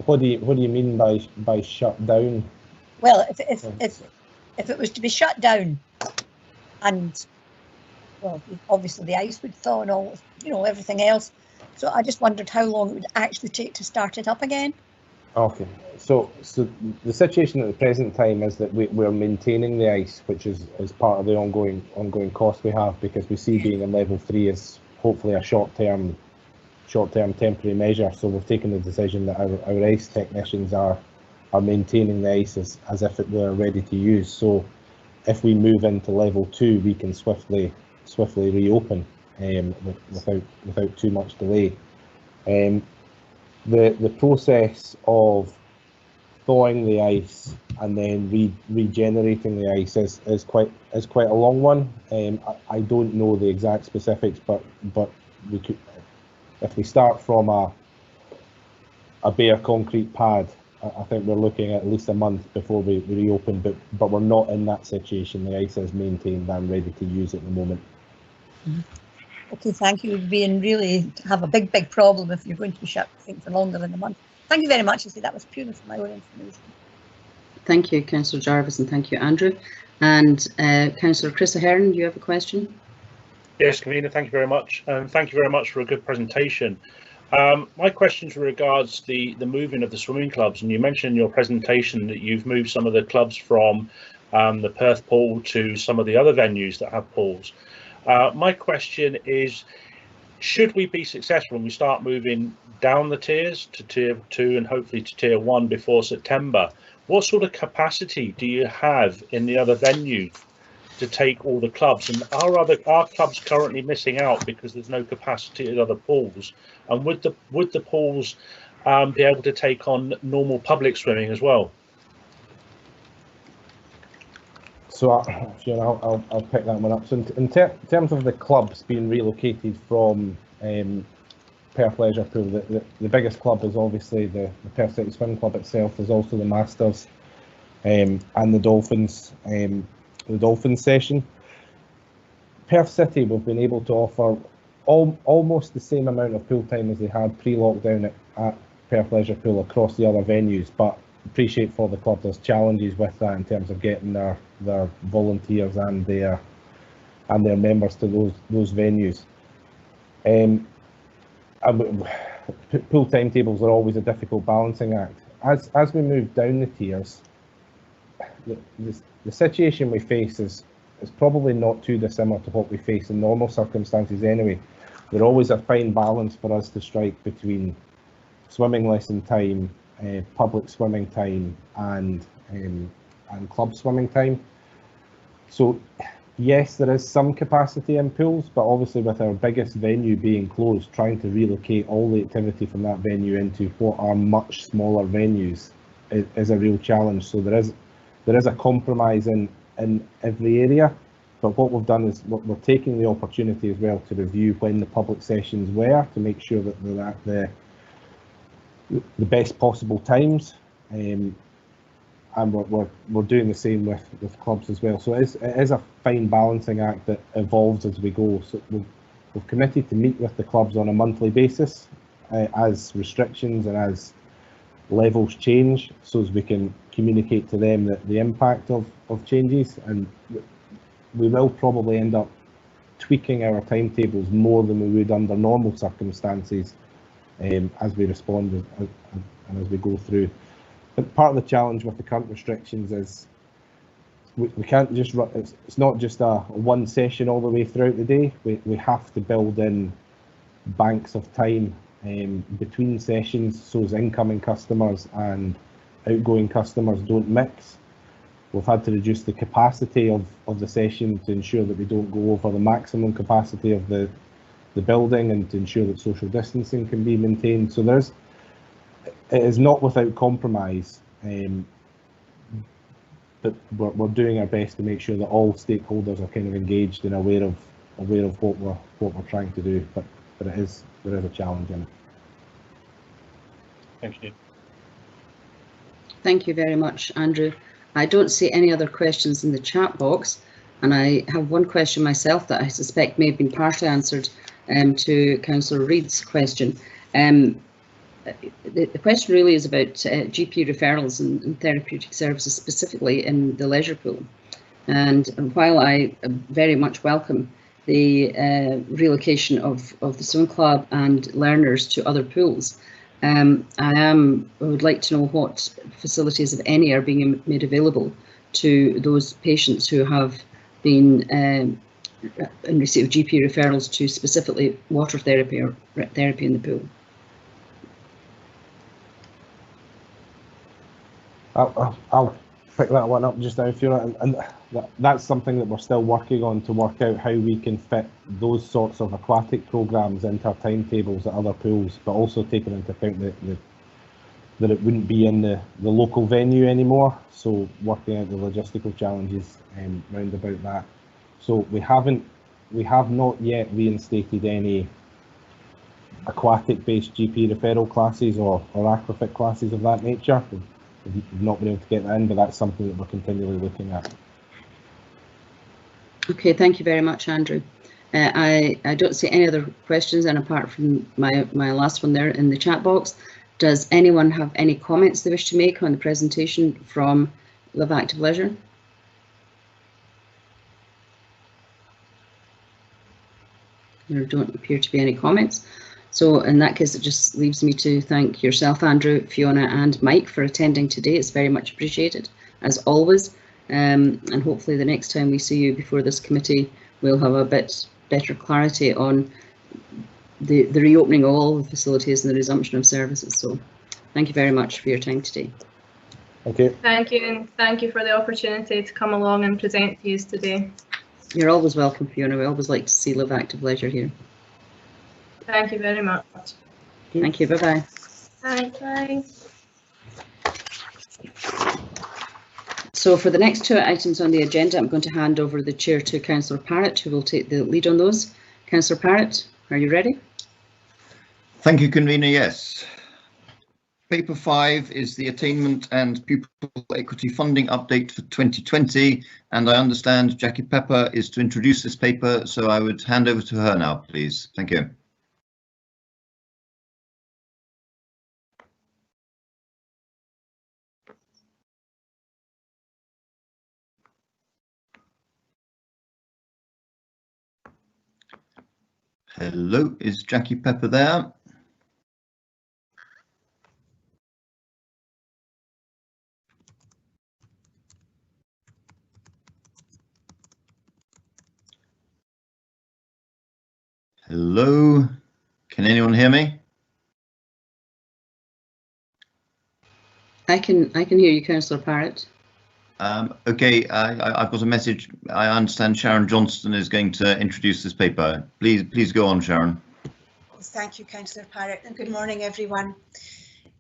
What do you mean by shut down? Well, if it was to be shut down, and well, obviously the ice would thaw and all, you know, everything else. So I just wondered how long it would actually take to start it up again. Okay, so the situation at the present time is that we're maintaining the ice, which is part of the ongoing cost we have, because we see being in level 3 is hopefully a short-term temporary measure. So we've taken the decision that our ice technicians are maintaining the ice as if it were ready to use. So if we move into level 2, we can swiftly reopen without too much delay. The process of thawing the ice and then regenerating the ice is quite a long one. I don't know the exact specifics, but we could, if we start from a bare concrete pad, I think we're looking at least a month before we reopen, but we're not in that situation. The ice is maintained and ready to use at the moment. Okay, thank you. It would be really have a big problem if you're going to be shut, I think, for longer than a month. Thank you very much. I say that was purely for my own information. Thank you, Councillor Jarvis, and thank you, Andrew. And Councillor Chris Ahern, do you have a question? Yes, Convener, thank you very much. Thank you very much for a good presentation. My questions regards the moving of the swimming clubs, and you mentioned in your presentation that you've moved some of the clubs from the Perth pool to some of the other venues that have pools. My question is, should we be successful and we start moving down the tiers to tier 2 and hopefully to tier 1 before September, what sort of capacity do you have in the other venues to take all the clubs, and are clubs currently missing out because there's no capacity at other pools? And would the pools be able to take on normal public swimming as well? So I'll pick that one up. So in terms of the clubs being relocated from Perth Leisure Pool, the biggest club is obviously the Perth City Swim Club itself. There's also the Masters and the Dolphins session. Perth City, we've been able to offer almost the same amount of pool time as they had pre-lockdown at Perth Leisure Pool across the other venues, but appreciate for the club there's challenges with that in terms of getting their volunteers and their members to those venues. And pool timetables are always a difficult balancing act. As we move down the tiers, the situation we face is probably not too dissimilar to what we face in normal circumstances anyway. There's always a fine balance for us to strike between swimming lesson time, public swimming time, and club swimming time. So yes, there is some capacity in pools, but obviously with our biggest venue being closed, trying to relocate all the activity from that venue into what are much smaller venues is a real challenge. So there is a compromise in every area, but what we've done is we're taking the opportunity as well to review when the public sessions were, to make sure that they're at the best possible times, and we're doing the same with clubs as well. So it is a fine balancing act that evolves as we go. So we've committed to meet with the clubs on a monthly basis as restrictions and as levels change, so as we can communicate to them the impact of changes, and we will probably end up tweaking our timetables more than we would under normal circumstances as we respond and as we go through. But part of the challenge with the current restrictions is we can't just run, it's not just a one session all the way throughout the day. We have to build in banks of time between sessions so as incoming customers and outgoing customers don't mix. We've had to reduce the capacity of the session to ensure that we don't go over the maximum capacity of the building, and to ensure that social distancing can be maintained. So it is not without compromise, but we're doing our best to make sure that all stakeholders are kind of engaged and aware of what we're trying to do. But there is a challenge in it. Thank you. Thank you very much, Andrew. I don't see any other questions in the chat box, and I have one question myself that I suspect may have been partially answered to Councillor Reid's question. The question really is about GP referrals and therapeutic services, specifically in the leisure pool. And while I very much welcome the relocation of the swim club and learners to other pools, I would like to know what facilities, if any, are being made available to those patients who have been in receipt of GP referrals to specifically water therapy or therapy in the pool. I'll pick that one up just now, Fiona, and that's something that we're still working on, to work out how we can fit those sorts of aquatic programs into our timetables at other pools, but also taking into account that it wouldn't be in the local venue anymore. So working out the logistical challenges round about that. So we have not yet reinstated any aquatic-based GP referral classes or aquafit classes of that nature. We've not been able to get that in, but that's something that we're continually looking at. Okay, thank you very much, Andrew. I don't see any other questions, and apart from my last one there in the chat box, does anyone have any comments they wish to make on the presentation from Live Active Leisure? There don't appear to be any comments. So in that case, it just leaves me to thank yourself, Andrew, Fiona and Mike for attending today. It's very much appreciated, as always. And hopefully the next time we see you before this committee, we'll have a bit better clarity on the reopening of all the facilities and the resumption of services. So thank you very much for your time today. Okay. Thank you, and thank you for the opportunity to come along and present to you today. You're always welcome, Fiona. We always like to see Live Active Leisure here. Thank you very much. Thank you. Bye-bye. Bye. So for the next two items on the agenda, I'm going to hand over the chair to Councillor Parrott, who will take the lead on those. Councillor Parrott, are you ready? Thank you, Convener. Yes. Paper 5 is the Attainment and Pupil Equity Funding Update for 2020, and I understand Jackie Pepper is to introduce this paper, so I would hand over to her now, please. Thank you. Hello, is Jackie Pepper there? Hello, can anyone hear me? I can hear you, Councillor Parrott. Okay, I've got a message. I understand Sharon Johnston is going to introduce this paper. Please go on, Sharon. Thank you, Councillor Parrott, and good morning, everyone.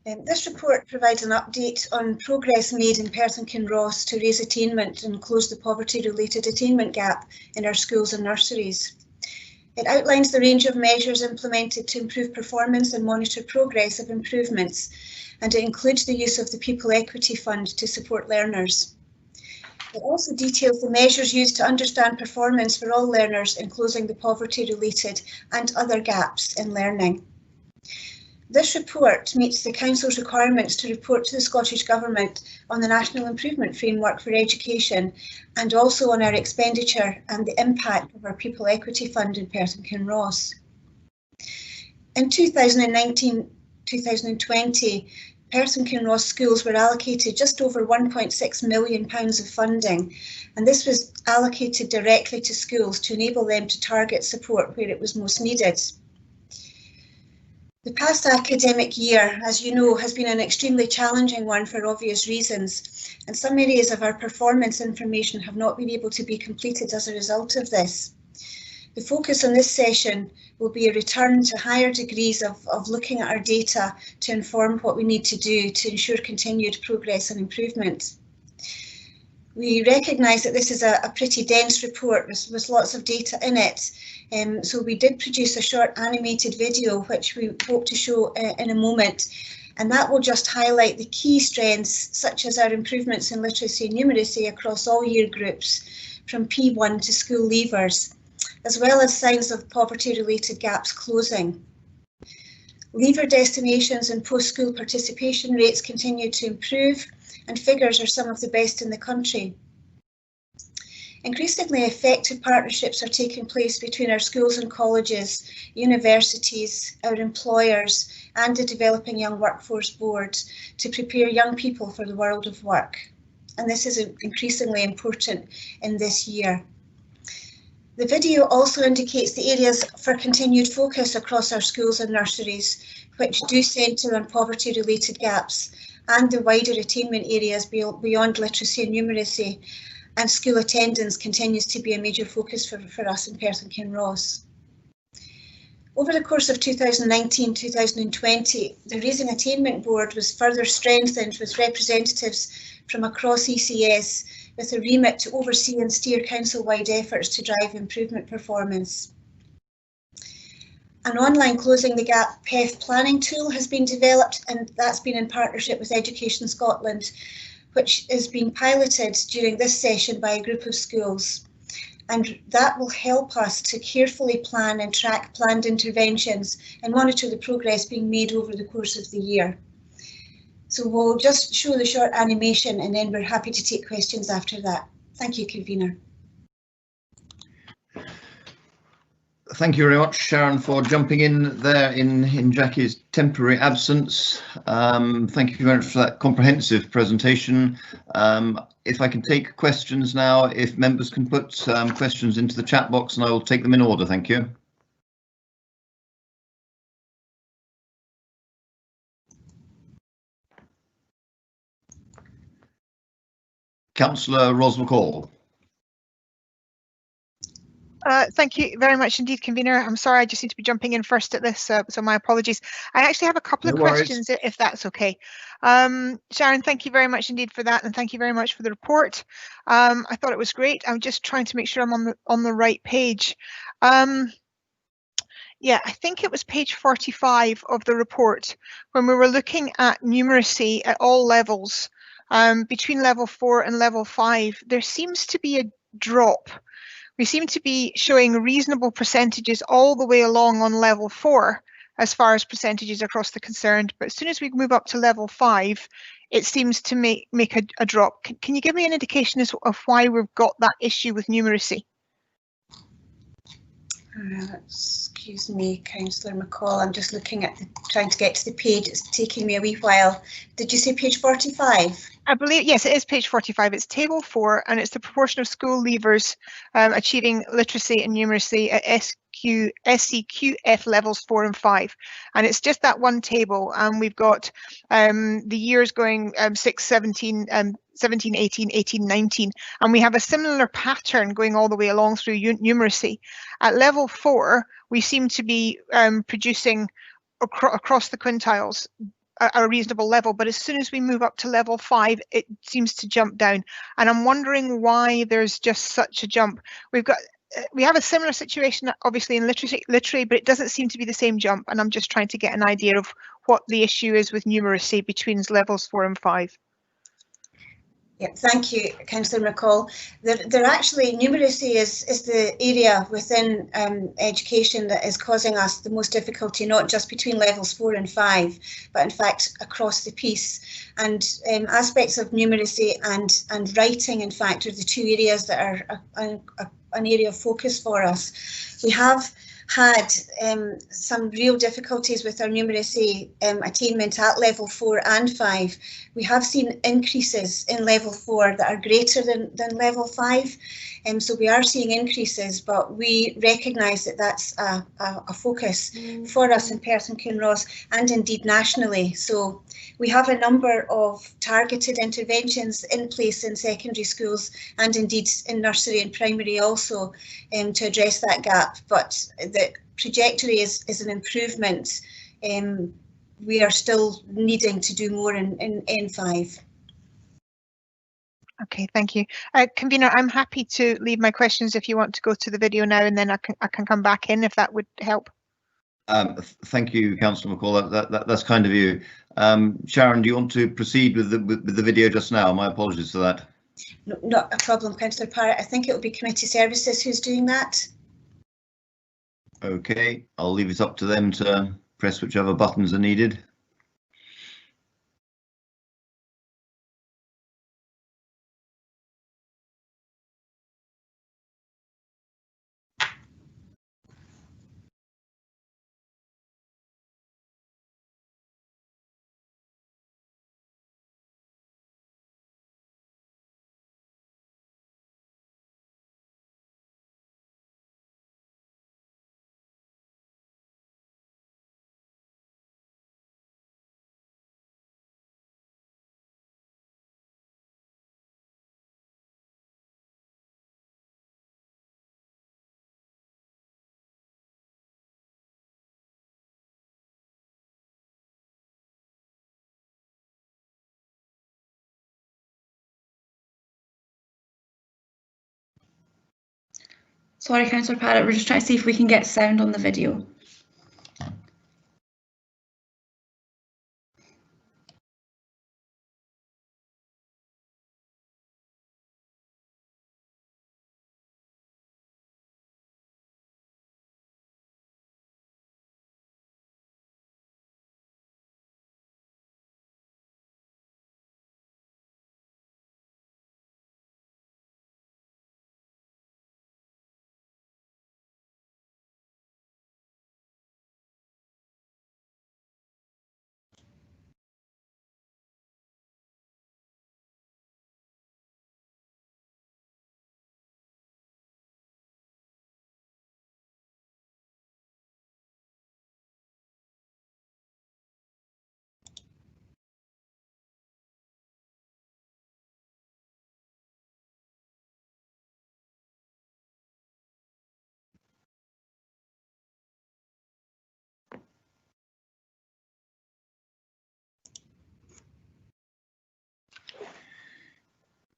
This report provides an update on progress made in Perth Kinross to raise attainment and close the poverty-related attainment gap in our schools and nurseries. It outlines the range of measures implemented to improve performance and monitor progress of improvements, and it includes the use of the Pupil Equity Fund to support learners. It also details the measures used to understand performance for all learners in closing the poverty-related and other gaps in learning. This report meets the Council's requirements to report to the Scottish Government on the National Improvement Framework for Education and also on our expenditure and the impact of our Pupil Equity Fund in Perth Kinross. In 2019-2020, Perth Kinross schools were allocated just over £1.6 million of funding, and this was allocated directly to schools to enable them to target support where it was most needed. The past academic year, as you know, has been an extremely challenging one for obvious reasons, and some areas of our performance information have not been able to be completed as a result of this. The focus on this session will be a return to higher degrees of looking at our data to inform what we need to do to ensure continued progress and improvement. We recognise that this is a pretty dense report with lots of data in it, so we did produce a short animated video which we hope to show in a moment, and that will just highlight the key strengths such as our improvements in literacy and numeracy across all year groups from P1 to school leavers, as well as signs of poverty-related gaps closing. Leaver destinations and post-school participation rates continue to improve, and figures are some of the best in the country. Increasingly effective partnerships are taking place between our schools and colleges, universities, our employers, and the Developing Young Workforce Board to prepare young people for the world of work. And this is increasingly important in this year. The video also indicates the areas for continued focus across our schools and nurseries, which do centre on poverty-related gaps and the wider attainment areas beyond literacy and numeracy, and school attendance continues to be a major focus for us in Perth Kinross. Over the course of 2019-2020, the Raising Attainment Board was further strengthened with representatives from across ECS with a remit to oversee and steer council-wide efforts to drive improvement performance. An online Closing the Gap PEF planning tool has been developed, and that's been in partnership with Education Scotland, which is being piloted during this session by a group of schools. And that will help us to carefully plan and track planned interventions and monitor the progress being made over the course of the year. So we'll just show the short animation and then we're happy to take questions after that. Thank you, Convener. Thank you very much, Sharon, for jumping in there in Jackie's temporary absence. Thank you very much for that comprehensive presentation. If I can take questions now, if members can put questions into the chat box, and I will take them in order. Thank you. Councillor Ros McCall. Thank you very much indeed, convener. I'm sorry, I just need to be jumping in first at this, so my apologies. I actually have a couple of questions, if that's okay. Sharon, thank you very much indeed for that, and thank you very much for the report. I thought it was great. I'm just trying to make sure I'm on the right page. Yeah, I think it was page 45 of the report when we were looking at numeracy at all levels, between level 4 and level 5. There seems to be a drop. We seem to be showing reasonable percentages all the way along on level 4 as far as percentages across the concerned, but as soon as we move up to level 5, it seems to make a drop. Can you give me an indication of why we've got that issue with numeracy? Excuse me, Councillor McCall, I'm just looking at trying to get to the page. It's taking me a wee while. Did you say page 45? I believe, yes, it is page 45. It's table 4, and it's the proportion of school leavers achieving literacy and numeracy at SEQF levels 4 and 5. And it's just that one table, and we've got the years going 6, 17, 17, 18, 18, 19, and we have a similar pattern going all the way along through numeracy. At level 4, we seem to be producing across the quintiles a reasonable level, but as soon as we move up to level 5, it seems to jump down, and I'm wondering why there's just such a jump. We have a similar situation obviously in literary, but it doesn't seem to be the same jump, and I'm just trying to get an idea of what the issue is with numeracy between levels 4 and 5. Yeah, thank you, Councillor McCall. There actually, numeracy is the area within education that is causing us the most difficulty, not just between levels 4 and 5, but in fact across the piece. And aspects of numeracy and writing, in fact, are the two areas that are an area of focus for us. We have had some real difficulties with our numeracy attainment at level 4 and 5. We have seen increases in level 4 that are greater than level 5. So we are seeing increases, but we recognise that that's a focus for us in Perth and Kinross, and indeed nationally. So we have a number of targeted interventions in place in secondary schools, and indeed in nursery and primary also, to address that gap. But the trajectory is an improvement. We are still needing to do more in N5. Okay, thank you. Convener, I'm happy to leave my questions if you want to go to the video now, and then I can come back in if that would help. Thank you, Councillor McCall. That's kind of you. Sharon, do you want to proceed with the video just now? My apologies for that. No, not a problem, Councillor Parrott. I think it will be Committee Services who's doing that. Okay, I'll leave it up to them to press whichever buttons are needed. Sorry, Councillor Parrott, we're just trying to see if we can get sound on the video.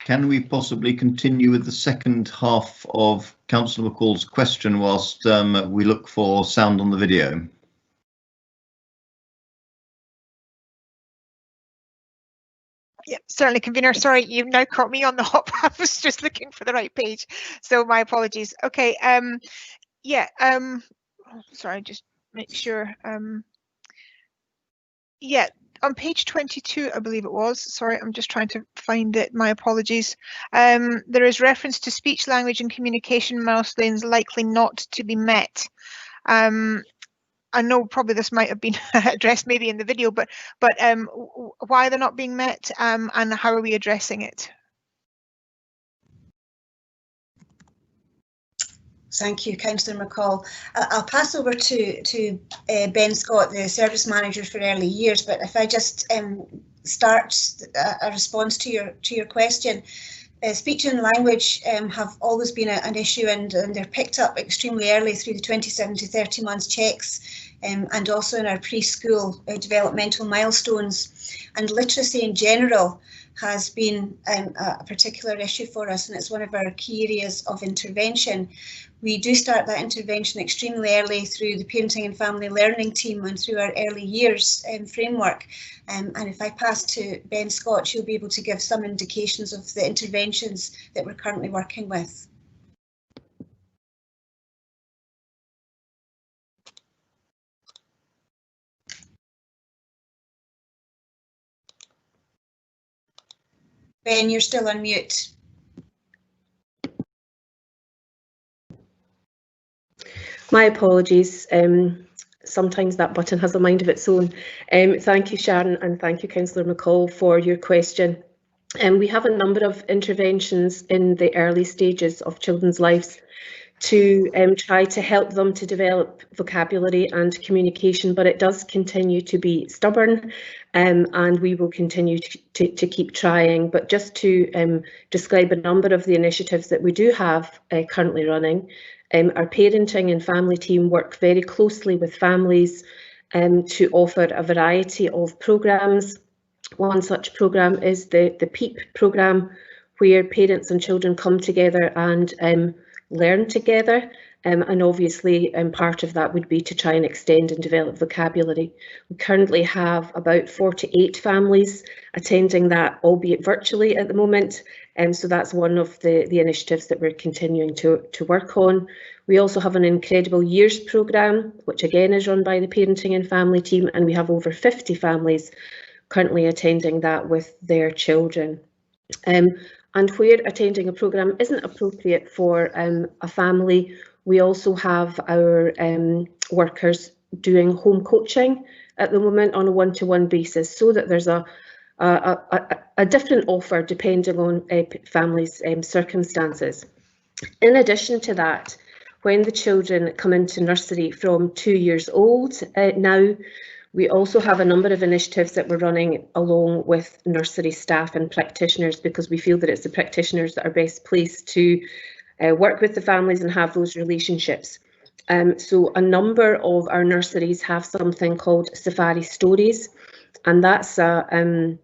can we possibly continue with the second half of Councillor McCall's question whilst we look for sound on the video? Yeah, certainly, convener. Sorry, you've now caught me on the hop. I was just looking for the right page, so my apologies. Okay. Yeah. Sorry, just make sure. Yeah, on page 22, I believe it was. Sorry, I'm just trying to find it. My apologies. There is reference to speech, language, and communication milestones likely not to be met. I know probably this might have been addressed maybe in the video, but why they're not being met, and how are we addressing it? Thank you, Councillor McCall. I'll pass over to Ben Scott, the Service Manager for Early Years, but if I just start a response to your question. Speech and language have always been an issue, and they're picked up extremely early through the 27 to 30 months checks, and also in our preschool developmental milestones. And literacy in general has been a particular issue for us, and it's one of our key areas of intervention. We do start that intervention extremely early through the Parenting and Family Learning team and through our early years framework. And if I pass to Ben Scott, she'll be able to give some indications of the interventions that we're currently working with. Ben, you're still on mute. My apologies. Sometimes that button has a mind of its own. Thank you, Sharon, and thank you, Councillor McCall, for your question. We have a number of interventions in the early stages of children's lives to try to help them to develop vocabulary and communication, but it does continue to be stubborn, and we will continue to keep trying. But just to describe a number of the initiatives that we do have currently running, our parenting and family team work very closely with families to offer a variety of programmes. One such programme is the PEEP programme, where parents and children come together and learn together, and obviously part of that would be to try and extend and develop vocabulary. We currently have about 48 families attending that, albeit virtually at the moment, so that's one of the initiatives that we're continuing to work on. We also have an Incredible Years programme, which again is run by the Parenting and Family team, and we have over 50 families currently attending that with their children. And where attending a programme isn't appropriate for a family, we also have our workers doing home coaching at the moment on a one-to-one basis, so that there's a different offer depending on families' circumstances. In addition to that, when the children come into nursery from 2 years old now, we also have a number of initiatives that we're running along with nursery staff and practitioners, because we feel that it's the practitioners that are best placed to work with the families and have those relationships. So a number of our nurseries have something called Safari Stories, and that's an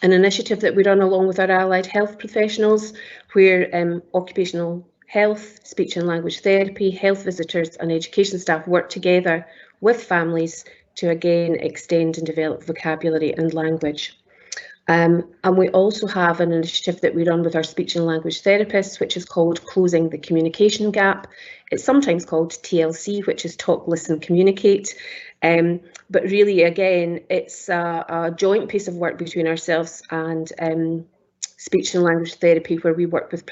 initiative that we run along with our allied health professionals, where occupational health, speech and language therapy, health visitors and education staff work together with families to again extend and develop vocabulary and language. And we also have an initiative that we run with our speech and language therapists, which is called Closing the Communication Gap. It's sometimes called TLC, which is Talk, Listen, Communicate. But really, again, it's a joint piece of work between ourselves and speech and language therapy, where we work with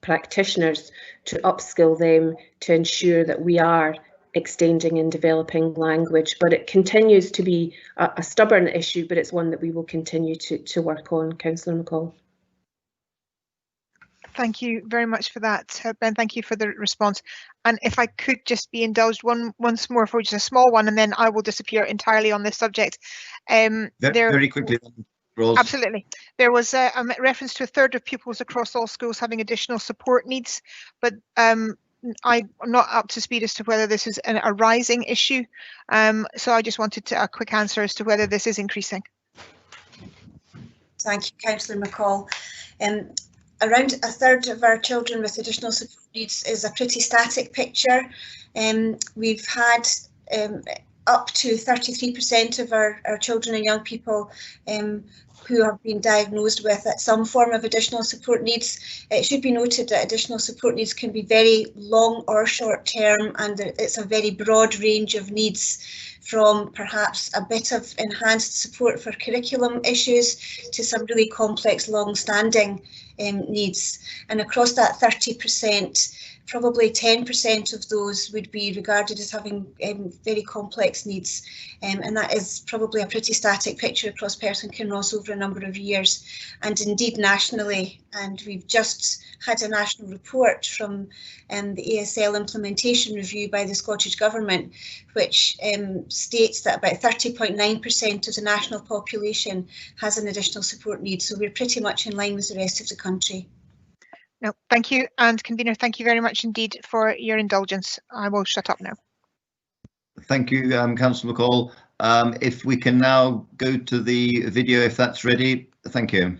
practitioners to upskill them to ensure that we are extending and developing language. But it continues to be a stubborn issue, but it's one that we will continue to work on. Councillor McCall. Thank you very much for that, Ben. Thank you for the response. And if I could just be indulged once more for just a small one, and then I will disappear entirely on this subject. Very quickly, Rose. Absolutely. There was a reference to a third of pupils across all schools having additional support needs, but I'm not up to speed as to whether this is a rising issue. So I just wanted a quick answer as to whether this is increasing. Thank you, Councillor McCall. around a third of our children with additional support needs is a pretty static picture. We've had up to 33% of our children and young people who have been diagnosed with some form of additional support needs. It should be noted that additional support needs can be very long or short term, and it's a very broad range of needs, from perhaps a bit of enhanced support for curriculum issues to some really complex long-standing needs. And across that 30%, probably 10% of those would be regarded as having very complex needs, and that is probably a pretty static picture across Perth and Kinross over a number of years, and indeed nationally. And we've just had a national report from the ASL implementation review by the Scottish Government, which states that about 30.9% of the national population has an additional support need. So we're pretty much in line with the rest of the country. No, thank you. And convener, thank you very much indeed for your indulgence. I will shut up now. Thank you, Councillor McCall. If we can now go to the video, if that's ready. Thank you.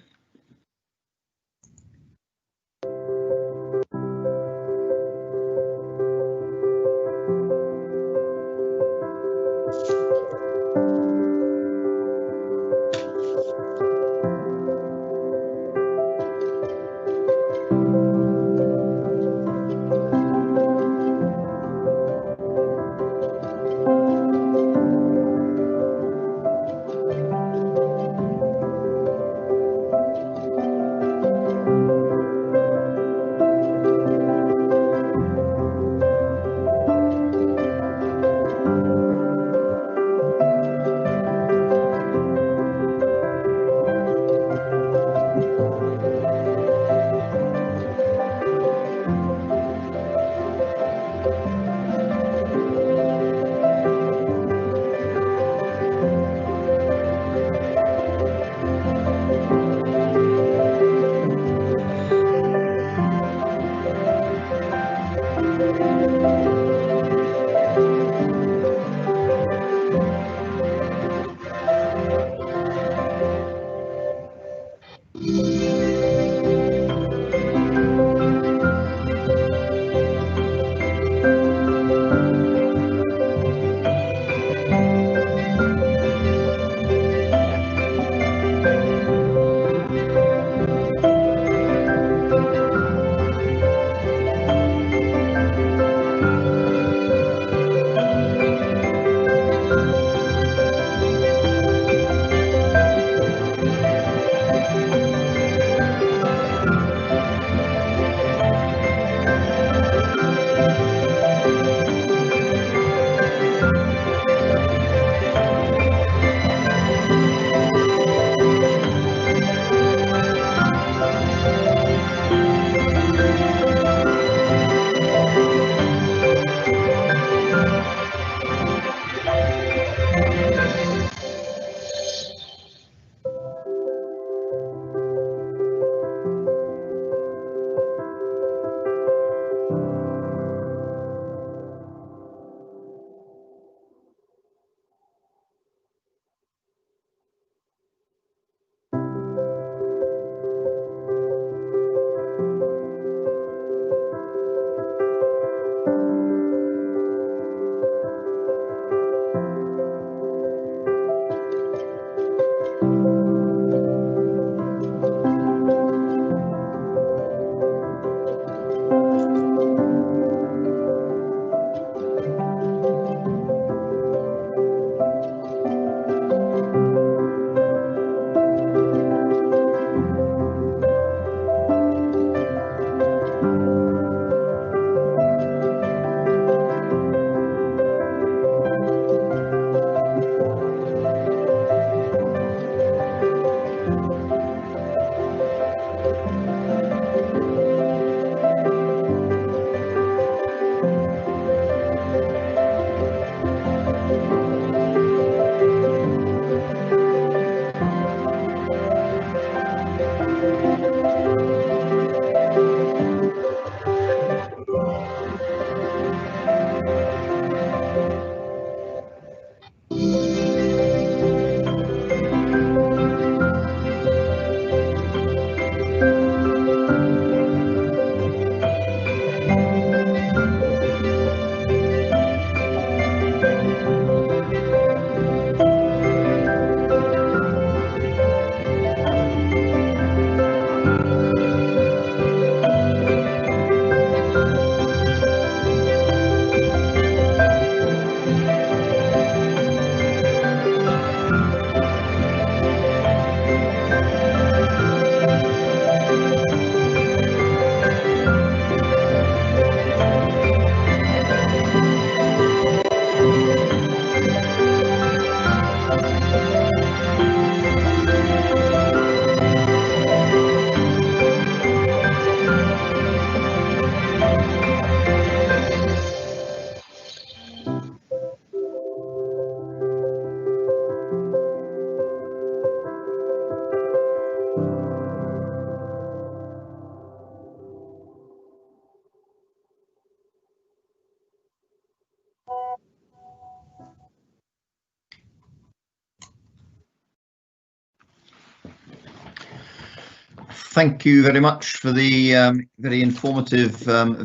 Thank you very much for the very informative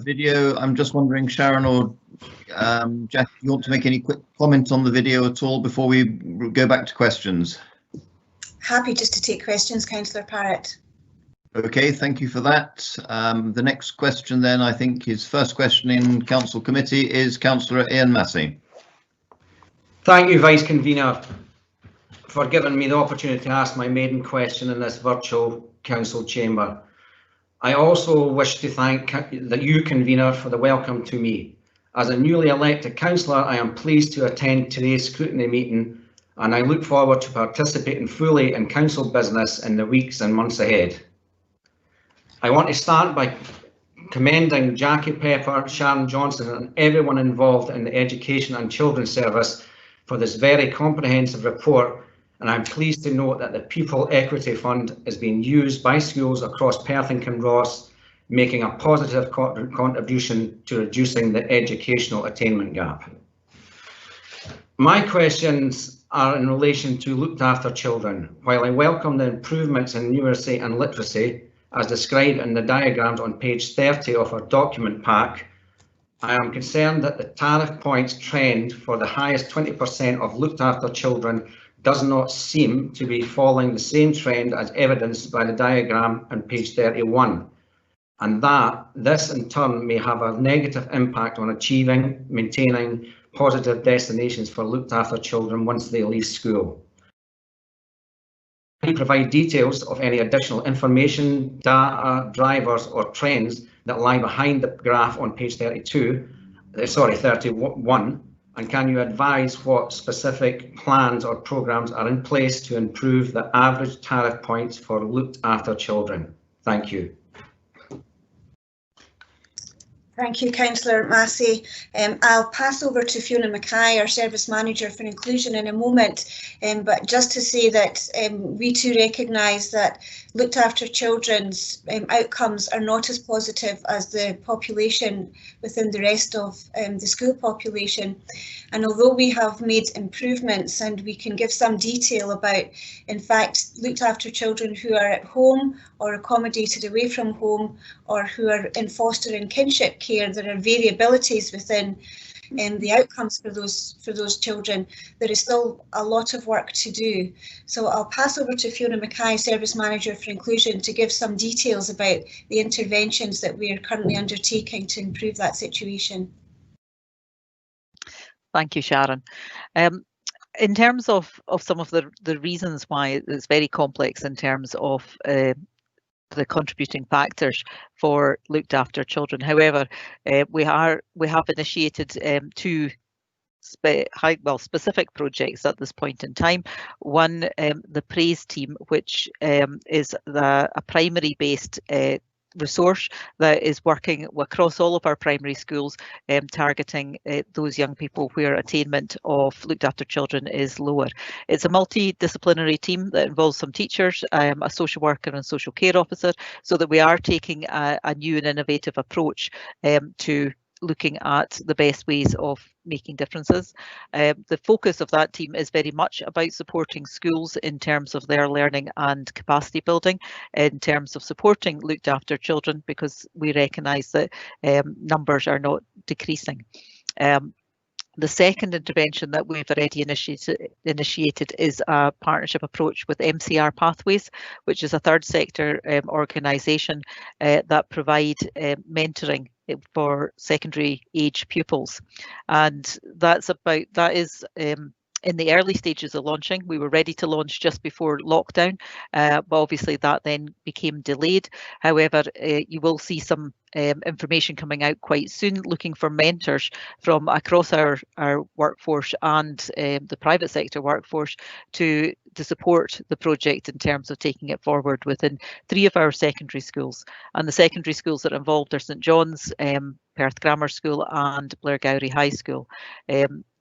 video. I'm just wondering, Sharon or Jack, you want to make any quick comment on the video at all before we go back to questions? Happy just to take questions, Councillor Parrott. Okay, thank you for that. The next question then, I think his first question in Council Committee is Councillor Ian Massey. Thank you, Vice Convener, for giving me the opportunity to ask my maiden question in this virtual Council chamber. I also wish to thank you, Convener, for the welcome to me. As a newly elected councillor, I am pleased to attend today's scrutiny meeting, and I look forward to participating fully in council business in the weeks and months ahead. I want to start by commending Jackie Pepper, Sharon Johnson and everyone involved in the Education and Children's Service for this very comprehensive report, and I'm pleased to note that the Pupil Equity Fund is being used by schools across Perth and Kinross, making a positive contribution to reducing the educational attainment gap. My questions are in relation to looked after children. While I welcome the improvements in numeracy and literacy, as described in the diagrams on page 30 of our document pack, I am concerned that the tariff points trend for the highest 20% of looked after children does not seem to be following the same trend as evidenced by the diagram on page 31, and that this in turn may have a negative impact on achieving, maintaining positive destinations for looked after children once they leave school. Can you provide details of any additional information, data, drivers or trends that lie behind the graph on page 31, and can you advise what specific plans or programmes are in place to improve the average tariff points for looked after children? Thank you. Thank you, Councillor Massey. I'll pass over to Fiona Mackay, our Service Manager for Inclusion, in a moment, but just to say that we too recognise that looked after children's outcomes are not as positive as the population within the rest of the school population. And although we have made improvements and we can give some detail about, in fact, looked after children who are at home or accommodated away from home or who are in foster and kinship care, there are variabilities within the outcomes for those children. There is still a lot of work to do. So I'll pass over to Fiona Mackay, Service Manager for Inclusion, to give some details about the interventions that we are currently undertaking to improve that situation. Thank you, Sharon. In terms of some of the reasons why it's very complex in terms of the contributing factors for looked after children. However, we have initiated two specific projects at this point in time. One, the Praise team, which is a primary based resource that is working across all of our primary schools, targeting those young people where attainment of looked after children is lower. It's a multidisciplinary team that involves some teachers, a social worker and social care officer, so that we are taking a new and innovative approach to looking at the best ways of making differences. The focus of that team is very much about supporting schools in terms of their learning and capacity building, in terms of supporting looked after children, because we recognise that numbers are not decreasing. The second intervention that we've already initiated is a partnership approach with MCR Pathways, which is a third sector organisation that provide mentoring for secondary age pupils, and that is in the early stages of launching. We were ready to launch just before lockdown, but obviously that then became delayed. However, you will see some information coming out quite soon, looking for mentors from across our workforce and the private sector workforce to support the project in terms of taking it forward within 3 of our secondary schools. And the secondary schools that are involved are St John's, Perth Grammar School and Blairgowrie High School.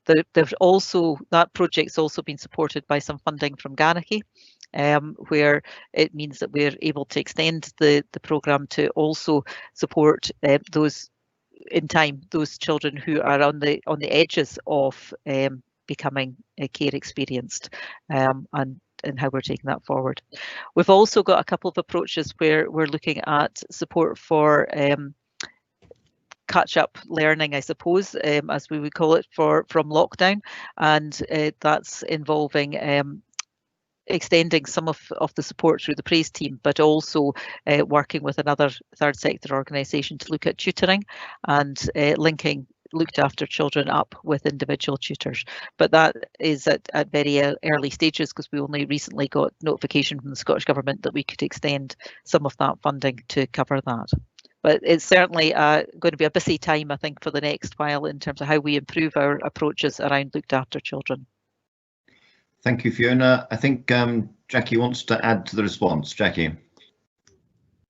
That project's also been supported by some funding from Ganachie, where it means that we're able to extend the programme to also support those children who are on the edges of becoming care experienced, and in how we're taking that forward. We've also got a couple of approaches where we're looking at support for catch-up learning, I suppose, as we would call it, from lockdown, and that's involving extending some of the support through the praise team, but also working with another third sector organisation to look at tutoring and linking looked after children up with individual tutors. But that is at very early stages, because we only recently got notification from the Scottish Government that we could extend some of that funding to cover that. But it's certainly going to be a busy time, I think, for the next while in terms of how we improve our approaches around looked after children. Thank you, Fiona. I think Jackie wants to add to the response. Jackie.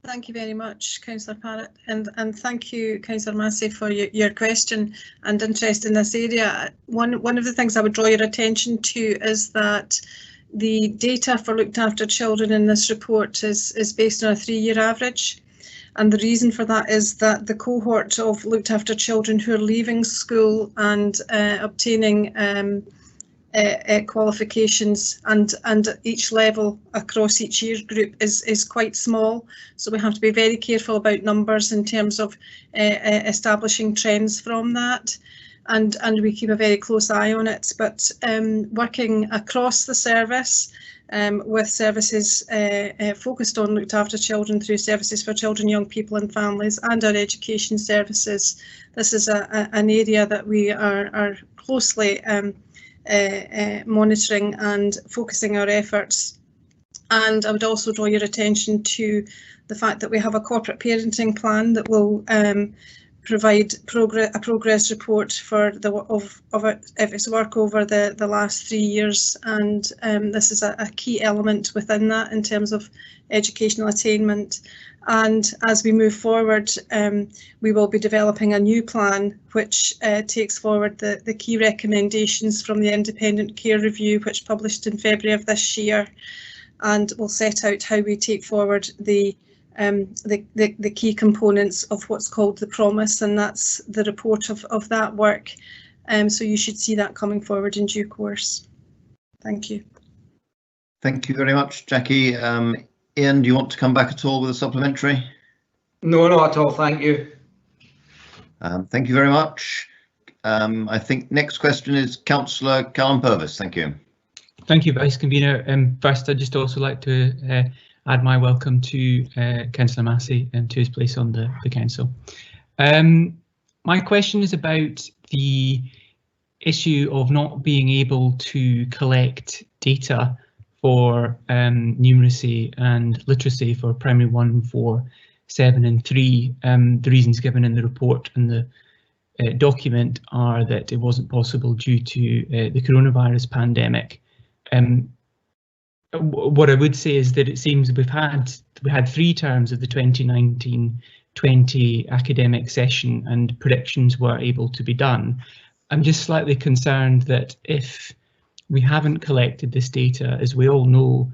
Thank you very much, Councillor Parrott, and thank you, Councillor Massey, for your question and interest in this area. One of the things I would draw your attention to is that the data for looked after children in this report is based on a 3-year average. And the reason for that is that the cohort of looked after children who are leaving school and obtaining qualifications and each level across each year group is quite small, so we have to be very careful about numbers in terms of establishing trends from that, and we keep a very close eye on it. But working across the service with services focused on looked after children through services for children, young people and families, and our education services, this is an area that we are closely monitoring and focusing our efforts. And I would also draw your attention to the fact that we have a corporate parenting plan that will provide a progress report for its work over the last 3 years, and this is a key element within that in terms of educational attainment. And as we move forward, we will be developing a new plan which takes forward the key recommendations from the Independent Care Review, which published in February of this year, and will set out how we take forward the key components of what's called the promise, and that's the report of that work. So you should see that coming forward in due course. Thank you. Thank you very much, Jackie. Ian, do you want to come back at all with a supplementary? No, not at all, thank you. Thank you very much. I think next question is Councillor Callum Purvis. Thank you. Thank you, Vice Convener. First, I'd just also like to add my welcome to Councillor Massey and to his place on the council. My question is about the issue of not being able to collect data for numeracy and literacy for primary 1, 4, 7 and 3. The reasons given in the report and the document are that it wasn't possible due to the coronavirus pandemic. What I would say is that it seems we had 3 terms of the 2019-20 academic session and predictions were able to be done. I'm just slightly concerned that if we haven't collected this data, as we all know,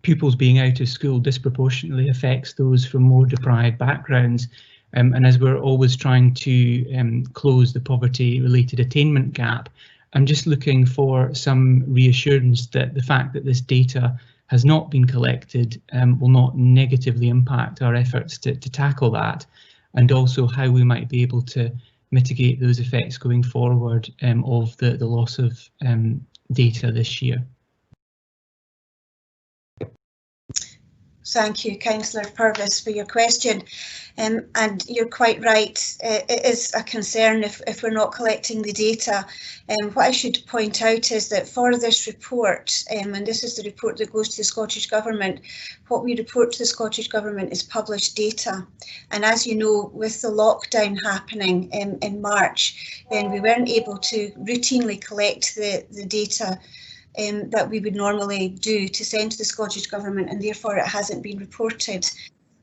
pupils being out of school disproportionately affects those from more deprived backgrounds. And as we're always trying to close the poverty-related attainment gap, I'm just looking for some reassurance that the fact that this data has not been collected will not negatively impact our efforts to tackle that, and also how we might be able to mitigate those effects going forward of the loss of data this year. Thank you, Councillor Purvis, for your question. And you're quite right, it is a concern if we're not collecting the data. What I should point out is that for this report, and this is the report that goes to the Scottish Government, what we report to the Scottish Government is published data. And as you know, with the lockdown happening in March, then we weren't able to routinely collect the data that we would normally do to send to the Scottish Government, and therefore it hasn't been reported.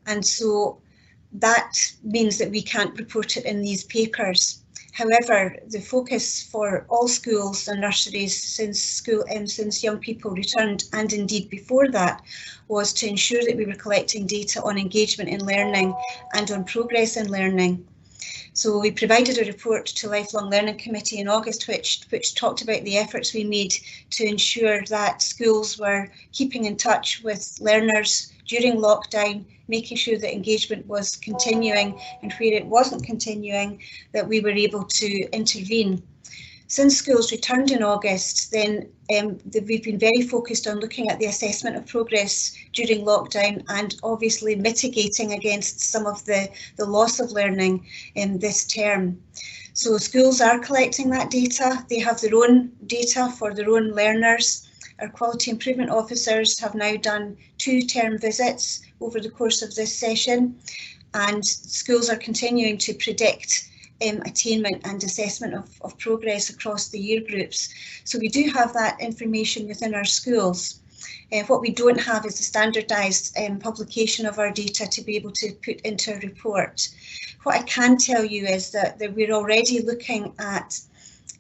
And so that means that we can't report it in these papers. However, the focus for all schools and nurseries since young people returned, and indeed before that, was to ensure that we were collecting data on engagement in learning and on progress in learning. So we provided a report to Lifelong Learning Committee in August which talked about the efforts we made to ensure that schools were keeping in touch with learners during lockdown, making sure that engagement was continuing, and where it wasn't continuing, that we were able to intervene. Since schools returned in August, then we've been very focused on looking at the assessment of progress during lockdown and obviously mitigating against some of the loss of learning in this term. So schools are collecting that data. They have their own data for their own learners. Our quality improvement officers have now done 2 term visits over the course of this session, and schools are continuing to predict attainment and assessment of progress across the year groups. So we do have that information within our schools. What we don't have is the standardised publication of our data to be able to put into a report. What I can tell you is that we're already looking at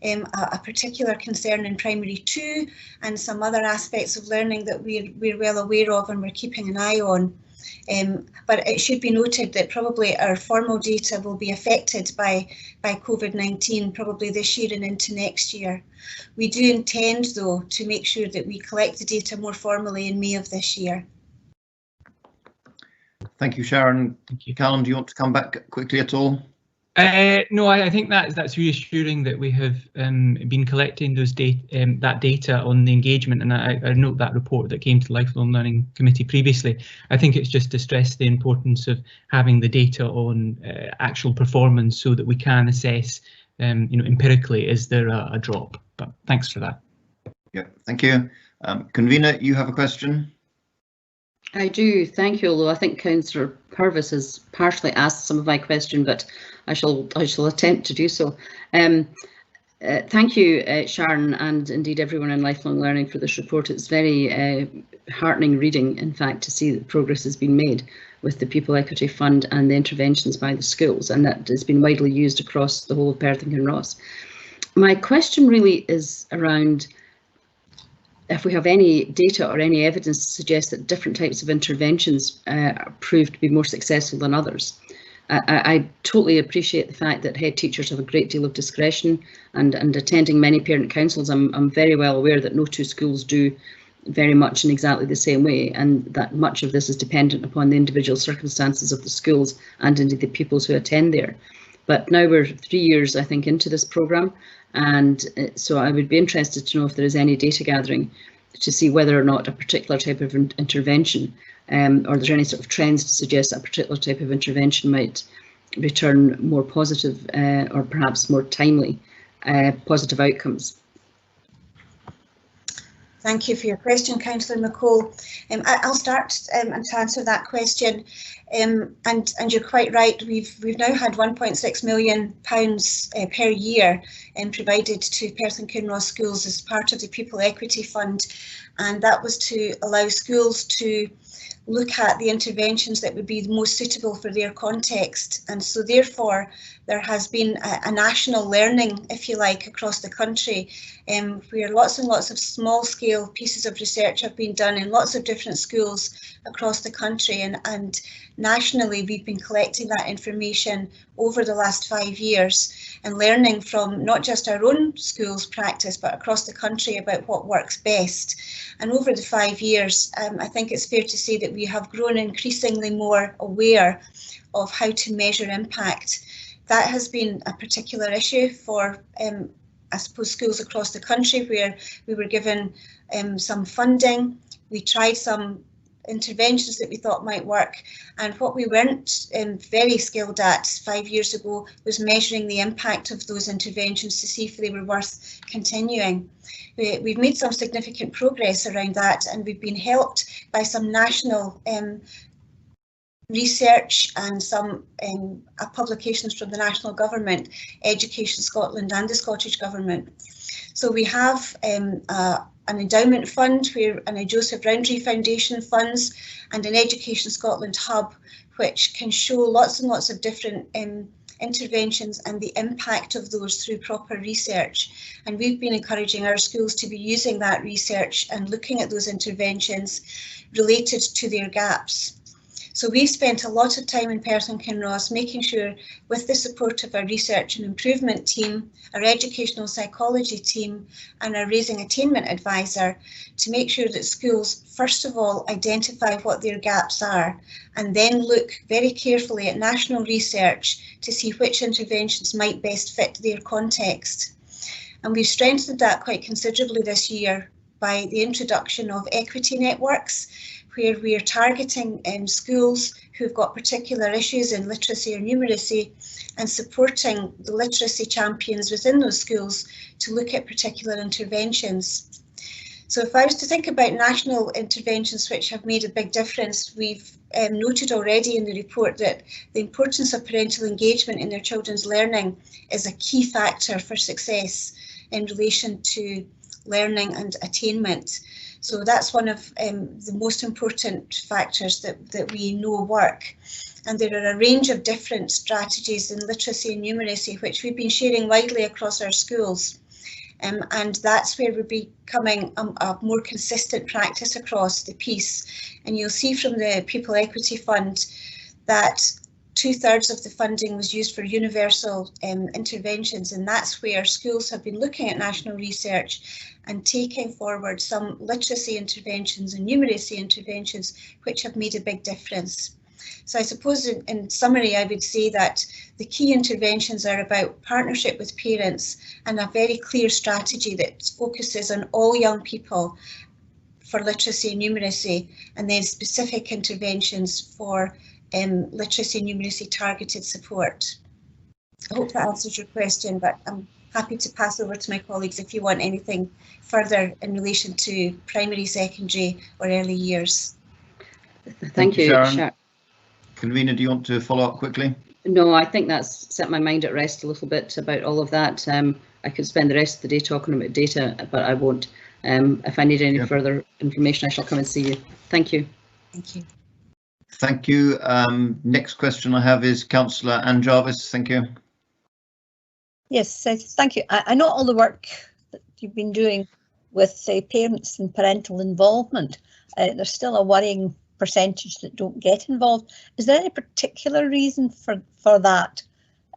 a particular concern in primary 2 and some other aspects of learning that we're well aware of and we're keeping an eye on. But it should be noted that probably our formal data will be affected by COVID-19 probably this year and into next year. We do intend though to make sure that we collect the data more formally in May of this year. Thank you, Sharon. Thank you. Callum, do you want to come back quickly at all? No, I think that's reassuring that we have been collecting those that data on the engagement, and I note that report that came to the Lifelong Learning Committee previously. I think it's just to stress the importance of having the data on actual performance so that we can assess, empirically, is there a drop? But thanks for that. Yeah, thank you. Convener, you have a question? I do, thank you, although I think Councillor Purvis has partially asked some of my question, but I shall attempt to do so. Thank you, Sharon, and indeed everyone in Lifelong Learning for this report. It's very heartening reading, in fact, to see that progress has been made with the People Equity Fund and the interventions by the schools, and that has been widely used across the whole of Perth and Kinross. My question really is around if we have any data or any evidence to suggest that different types of interventions prove to be more successful than others. I totally appreciate the fact that head teachers have a great deal of discretion, and attending many parent councils, I'm very well aware that no 2 schools do very much in exactly the same way, and that much of this is dependent upon the individual circumstances of the schools and indeed the pupils who attend there. But now we're 3 years, I think, into this programme, and so I would be interested to know if there is any data gathering to see whether or not a particular type of intervention or there's any sort of trends to suggest that a particular type of intervention might return more positive or perhaps more timely positive outcomes. Thank you for your question, Councillor McCall. I'll start to answer that question. And you're quite right. We've now had £1.6 million per year provided to Perth and Kinross schools as part of the People Equity Fund, and that was to allow schools to look at the interventions that would be most suitable for their context. And so therefore there has been a national learning, if you like, across the country, where lots and lots of small scale pieces of research have been done in lots of different schools across the country, and nationally we've been collecting that information over the last 5 years and learning from not just our own schools practice but across the country about what works best. And over the 5 years, I think it's fair to say that we have grown increasingly more aware of how to measure impact. That has been a particular issue for I suppose schools across the country, where we were given some funding. We tried some interventions that we thought might work, and what we weren't very skilled at 5 years ago was measuring the impact of those interventions to see if they were worth continuing. We've made some significant progress around that, and we've been helped by some national research and some publications from the national government, Education Scotland and the Scottish Government. So we have an endowment fund and a Joseph Rowntree Foundation funds and an Education Scotland hub, which can show lots and lots of different interventions and the impact of those through proper research. And we've been encouraging our schools to be using that research and looking at those interventions related to their gaps. So we've spent a lot of time in Perth Kinross making sure, with the support of our research and improvement team, our educational psychology team and our Raising Attainment advisor, to make sure that schools first of all identify what their gaps are and then look very carefully at national research to see which interventions might best fit their context. And we've strengthened that quite considerably this year by the introduction of equity networks, where we are targeting schools who've got particular issues in literacy or numeracy and supporting the literacy champions within those schools to look at particular interventions. So if I was to think about national interventions which have made a big difference, we've noted already in the report that the importance of parental engagement in their children's learning is a key factor for success in relation to learning and attainment. So that's one of the most important factors that we know work. And there are a range of different strategies in literacy and numeracy which we've been sharing widely across our schools. And that's where we're becoming a more consistent practice across the piece. And you'll see from the People Equity Fund that 2/3 of the funding was used for universal interventions, and that's where schools have been looking at national research and taking forward some literacy interventions and numeracy interventions which have made a big difference. So I suppose in summary I would say that the key interventions are about partnership with parents and a very clear strategy that focuses on all young people for literacy and numeracy, and then specific interventions for literacy and numeracy targeted support. I hope that answers your question, but I'm happy to pass over to my colleagues if you want anything further in relation to primary, secondary or early years. Thank you, Sharon. Convener, do you want to follow up quickly? No, I think that's set my mind at rest a little bit about all of that. I could spend the rest of the day talking about data, but I won't. If I need any further information, I shall come and see you. Thank you. Thank you. Thank you. Next question I have is Councillor Anne Jarvis. Thank you. Yes, thank you. I know all the work that you've been doing with parents and parental involvement. There's still a worrying percentage that don't get involved. Is there any particular reason for that?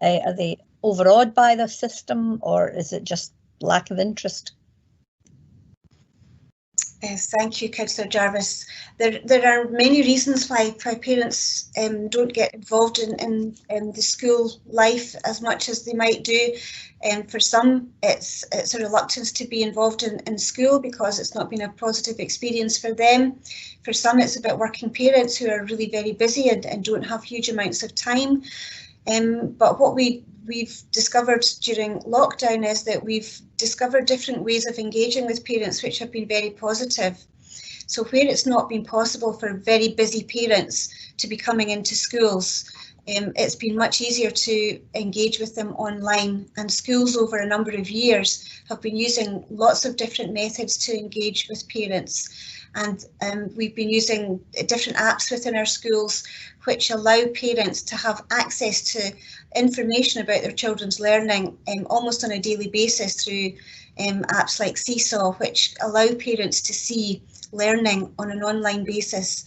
Are they overawed by the system, or is it just lack of interest? Thank you, Councillor Jarvis. There are many reasons why parents don't get involved in the school life as much as they might do. For some, it's a reluctance to be involved in school because it's not been a positive experience for them. For some, it's about working parents who are really very busy and don't have huge amounts of time. But what we've discovered during lockdown is that we've discovered different ways of engaging with parents which have been very positive. So where it's not been possible for very busy parents to be coming into schools, it's been much easier to engage with them online, and schools over a number of years have been using lots of different methods to engage with parents. And we've been using different apps within our schools which allow parents to have access to information about their children's learning almost on a daily basis through apps like Seesaw, which allow parents to see learning on an online basis.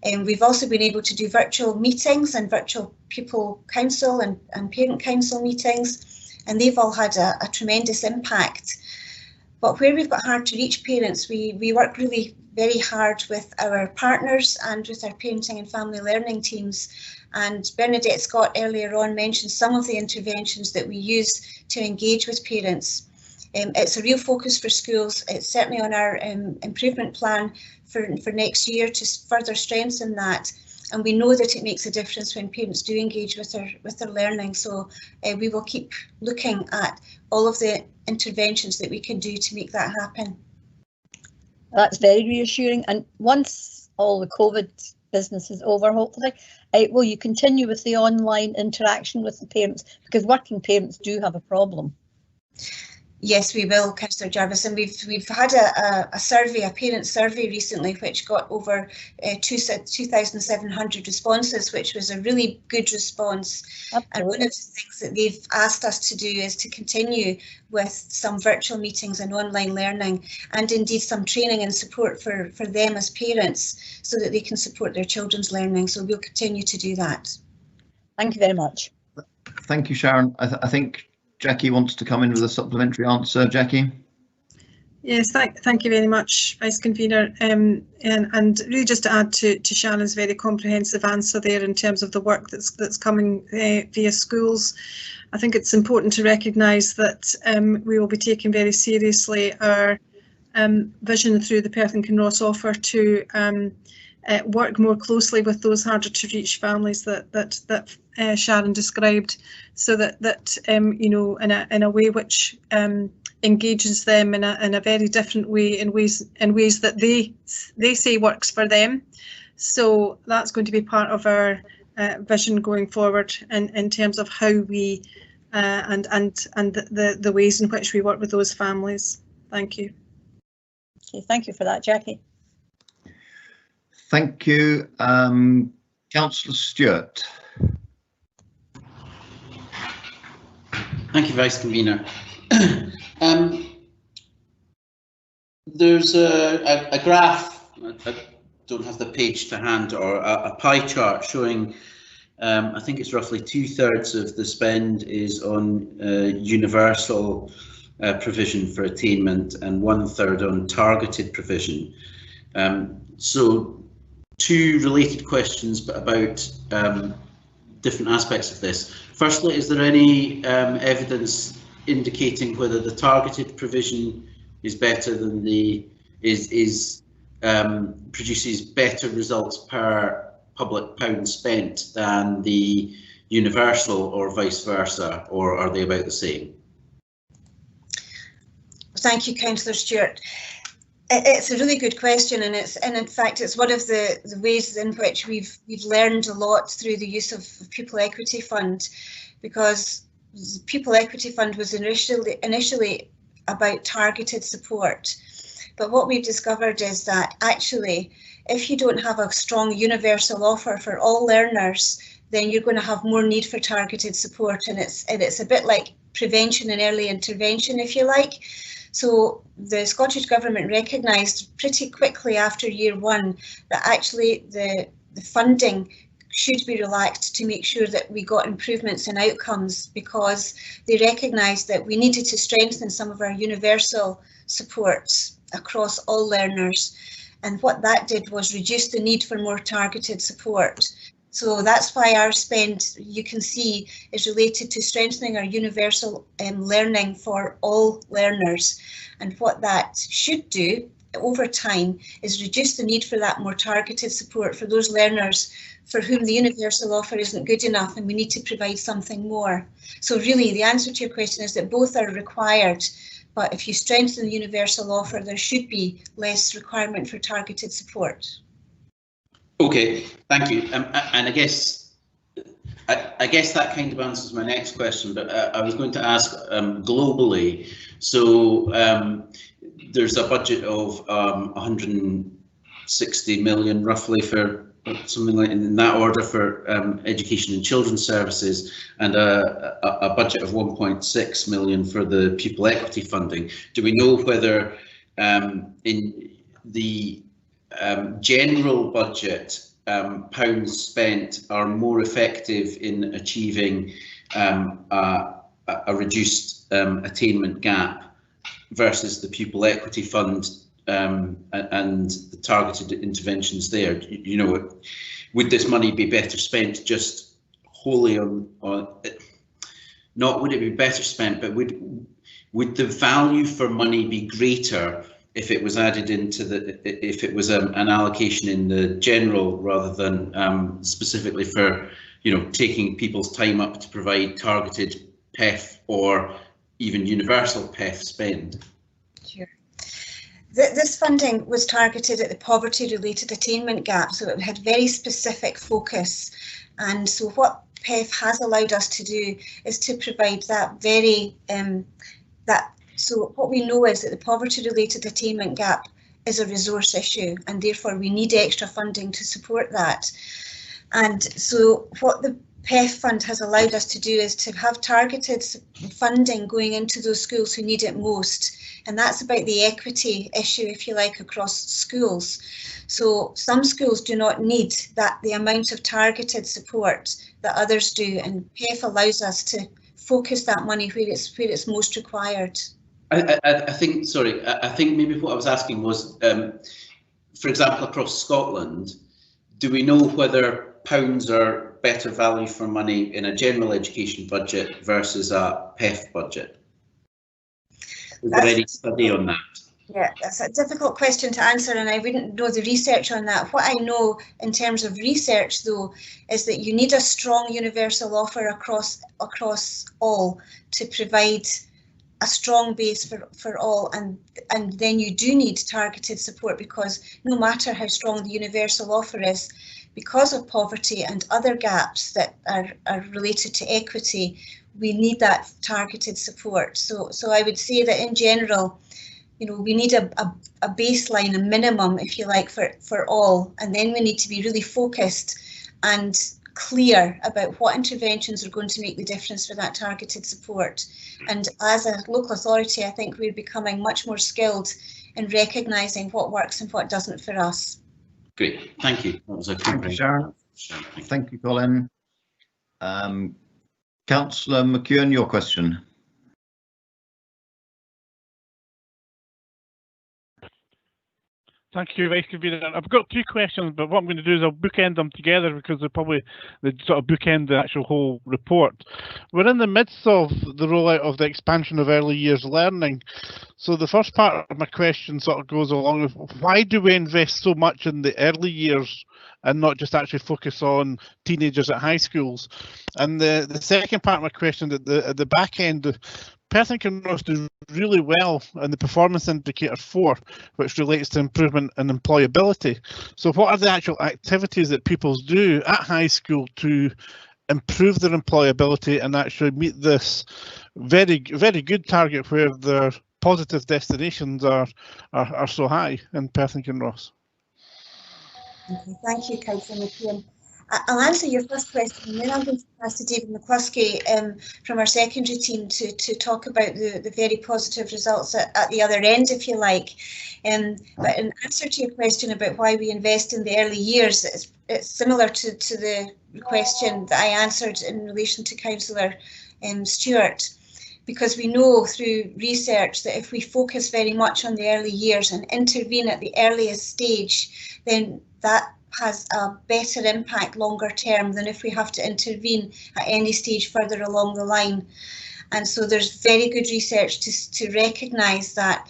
We've also been able to do virtual meetings and virtual pupil council and parent council meetings, and they've all had a tremendous impact. But where we've got hard to reach parents, we work really very hard with our partners and with our parenting and family learning teams. And Bernadette Scott earlier on mentioned some of the interventions that we use to engage with parents. It's a real focus for schools. It's certainly on our improvement plan for next year to further strengthen that. And we know that it makes a difference when parents do engage with their learning. So we will keep looking at all of the interventions that we can do to make that happen. That's very reassuring. And once all the COVID business is over, hopefully, will you continue with the online interaction with the parents? Because working parents do have a problem. Yes, we will, Councillor Jarvis, and we've had a survey, a parent survey recently, which got over 2,700 responses, which was a really good response. Absolutely. And one of the things that they've asked us to do is to continue with some virtual meetings and online learning, and indeed some training and support for them as parents, so that they can support their children's learning. So we'll continue to do that. Thank you very much. Thank you, Sharon. I think Jackie wants to come in with a supplementary answer. Jackie? Yes, thank you very much, Vice Convener. And really just to add to Sharon's very comprehensive answer there in terms of the work that's coming via schools, I think it's important to recognise that we will be taking very seriously our vision through the Perth Kinross offer to work more closely with those harder to reach families that Sharon described, so that you know, in a way which engages them in a very different way, in ways that they say works for them. So that's going to be part of our vision going forward in terms of how we and the ways in which we work with those families. Thank you. Okay, thank you for that, Jackie. Thank you. Councillor Stewart. Thank you, Vice Convener. There's a graph, I don't have the page to hand, or a pie chart showing, I think it's roughly 2/3 of the spend is on universal provision for attainment and 1/3 on targeted provision. So two related questions, but about different aspects of this. Firstly, is there any evidence indicating whether the targeted provision is better than produces better results per public pound spent than the universal, or vice versa, or are they about the same? Thank you, Councillor Stewart. It's a really good question, and in fact it's one of the ways in which we've learned a lot through the use of People Equity Fund, because the People Equity Fund was initially about targeted support, but what we've discovered is that actually if you don't have a strong universal offer for all learners, then you're going to have more need for targeted support, and it's a bit like prevention and early intervention, if you like. So the Scottish Government recognised pretty quickly after year one that actually the funding should be relaxed to make sure that we got improvements in outcomes, because they recognised that we needed to strengthen some of our universal supports across all learners. And what that did was reduce the need for more targeted support. So that's why our spend, you can see, is related to strengthening our universal learning for all learners. And what that should do over time is reduce the need for that more targeted support for those learners for whom the universal offer isn't good enough and we need to provide something more. So really the answer to your question is that both are required, but if you strengthen the universal offer, there should be less requirement for targeted support. Okay, thank you. And I guess that kind of answers my next question, but I was going to ask globally. So there's a budget of 160 million roughly for something like in that order for education and children's services, and a budget of 1.6 million for the pupil equity funding. Do we know whether in the general budget pounds spent are more effective in achieving a reduced attainment gap versus the pupil equity fund and the targeted interventions there? You know, would this money be better spent just wholly on not would it be better spent, but would the value for money be greater if it was added into if it was an allocation in the general rather than specifically for, you know, taking people's time up to provide targeted PEF or even universal PEF spend? Sure. This funding was targeted at the poverty-related attainment gap, so it had very specific focus. And so what PEF has allowed us to do is to provide that very that So what we know is that the poverty-related attainment gap is a resource issue, and therefore we need extra funding to support that. And so what the PEF fund has allowed us to do is to have targeted funding going into those schools who need it most. And that's about the equity issue, if you like, across schools. So some schools do not need the amount of targeted support that others do, and PEF allows us to focus that money where it's most required. I think, sorry, I think maybe what I was asking was, for example, across Scotland, do we know whether pounds are better value for money in a general education budget versus a PEF budget? Is there any study on that? Yeah, that's a difficult question to answer, and I wouldn't know the research on that. What I know in terms of research, though, is that you need a strong universal offer across all to provide a strong base for all, and then you do need targeted support, because no matter how strong the universal offer is, because of poverty and other gaps that are related to equity, we need that targeted support. So I would say that in general, you know, we need a baseline, a minimum, if you like, for all, and then we need to be really focused and clear about what interventions are going to make the difference for that targeted support. And as a local authority, I think we're becoming much more skilled in recognising what works and what doesn't for us. Great, thank you. That was a Thank you, Sharon. Thank you, Colin. Councillor McEwen, your question. Thank you, Vice Convener. I've got two questions, but what I'm going to do is I'll bookend them together because they sort of bookend the actual whole report. We're in the midst of the rollout of the expansion of early years learning. So the first part of my question sort of goes along with, why do we invest so much in the early years and not just actually focus on teenagers at high schools? And the second part of my question, at the back end, Perth Kinross does really well in the performance indicator 4, which relates to improvement in employability. So what are the actual activities that pupils do at high school to improve their employability and actually meet this very good target where their positive destinations are so high in Perth Kinross? Okay, thank you, Councillor McEwen. I'll answer your first question, and then I'm going to pass to David McCluskey from our secondary team to talk about the very positive results at the other end, if you like. But in answer to your question about why we invest in the early years, it's similar to the question that I answered in relation to Councillor Stewart, because we know through research that if we focus very much on the early years and intervene at the earliest stage, then that has a better impact longer term than if we have to intervene at any stage further along the line. And so there's very good research to recognise that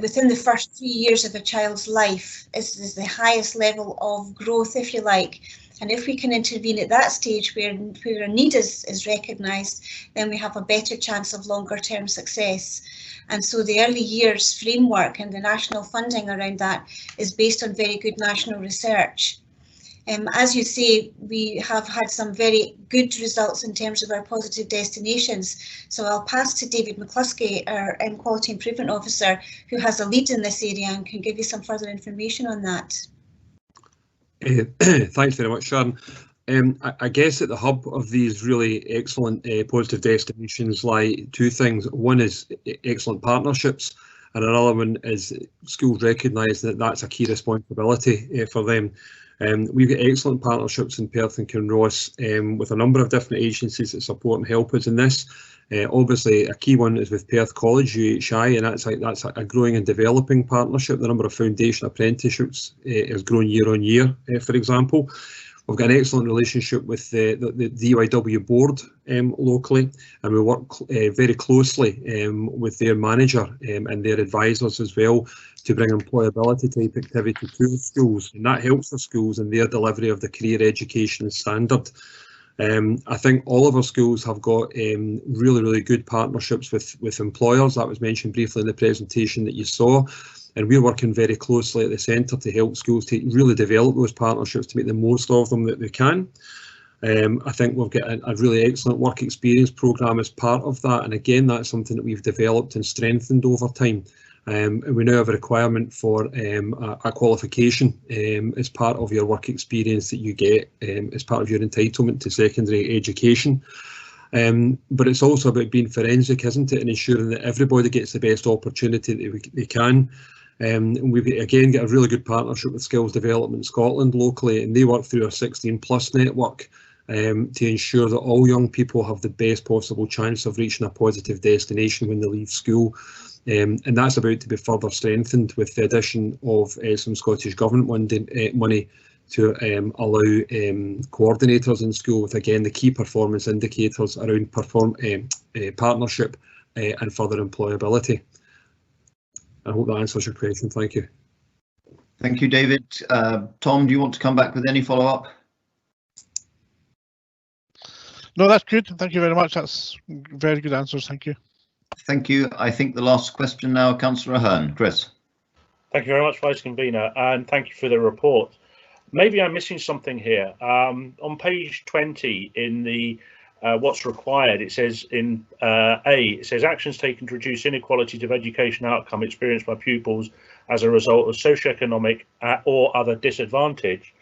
within the first 3 years of a child's life is the highest level of growth, if you like. And if we can intervene at that stage where a need is recognised, then we have a better chance of longer term success. And so the early years framework and the national funding around that is based on very good national research. As you say, we have had some very good results in terms of our positive destinations. So I'll pass to David McCluskey, our Quality Improvement Officer, who has a lead in this area and can give you some further information on that. Thanks very much, Sharon. I guess at the hub of these really excellent positive destinations lie two things. One is excellent partnerships, and another one is schools recognise that that's a key responsibility for them. We've got excellent partnerships in Perth and Kinross with a number of different agencies that support and help us in this. Obviously, a key one is with Perth College, UHI, and that's a growing and developing partnership. The number of foundation apprenticeships has grown year on year, for example. We've got an excellent relationship with the DYW board locally, and we work very closely with their manager and their advisors as well to bring employability type activity to the schools, and that helps the schools in their delivery of the career education standard. I think all of our schools have got really good partnerships with employers. That was mentioned briefly in the presentation that you saw. And we're working very closely at the centre to help schools to really develop those partnerships to make the most of them that they can. I think we've got a really excellent work experience programme as part of that, and again that's something that we've developed and strengthened over time. And we now have a requirement for a qualification as part of your work experience that you get as part of your entitlement to secondary education. But it's also about being forensic, isn't it, and ensuring that everybody gets the best opportunity that they can. We've again got a really good partnership with Skills Development Scotland locally, and they work through our 16+ network to ensure that all young people have the best possible chance of reaching a positive destination when they leave school. And that's about to be further strengthened with the addition of some Scottish Government money to allow coordinators in school with, again, the key performance indicators around partnership and further employability. I hope that answers your question. Thank you. Thank you, David. Tom, do you want to come back with any follow-up? No, that's good. Thank you very much. That's very good answers. Thank you. Thank you. I think the last question now, Councillor Ahern. Chris. Thank you very much, Vice Convener, and thank you for the report. Maybe I'm missing something here. On page 20 in the what's required, it says in A, it says actions taken to reduce inequalities of education outcome experienced by pupils as a result of socioeconomic or other disadvantage.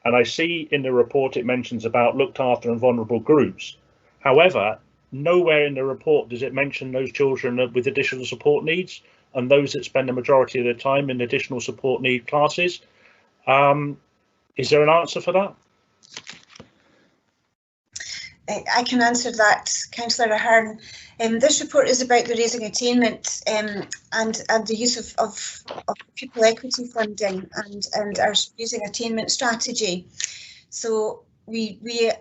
And I see in the report it mentions about looked after and vulnerable groups. However, nowhere in the report does it mention those children with additional support needs and those that spend the majority of their time in additional support need classes. Is there an answer for that? I can answer that, Councillor Ahern. This report is about the raising attainment and the use of pupil equity funding and our raising attainment strategy. So we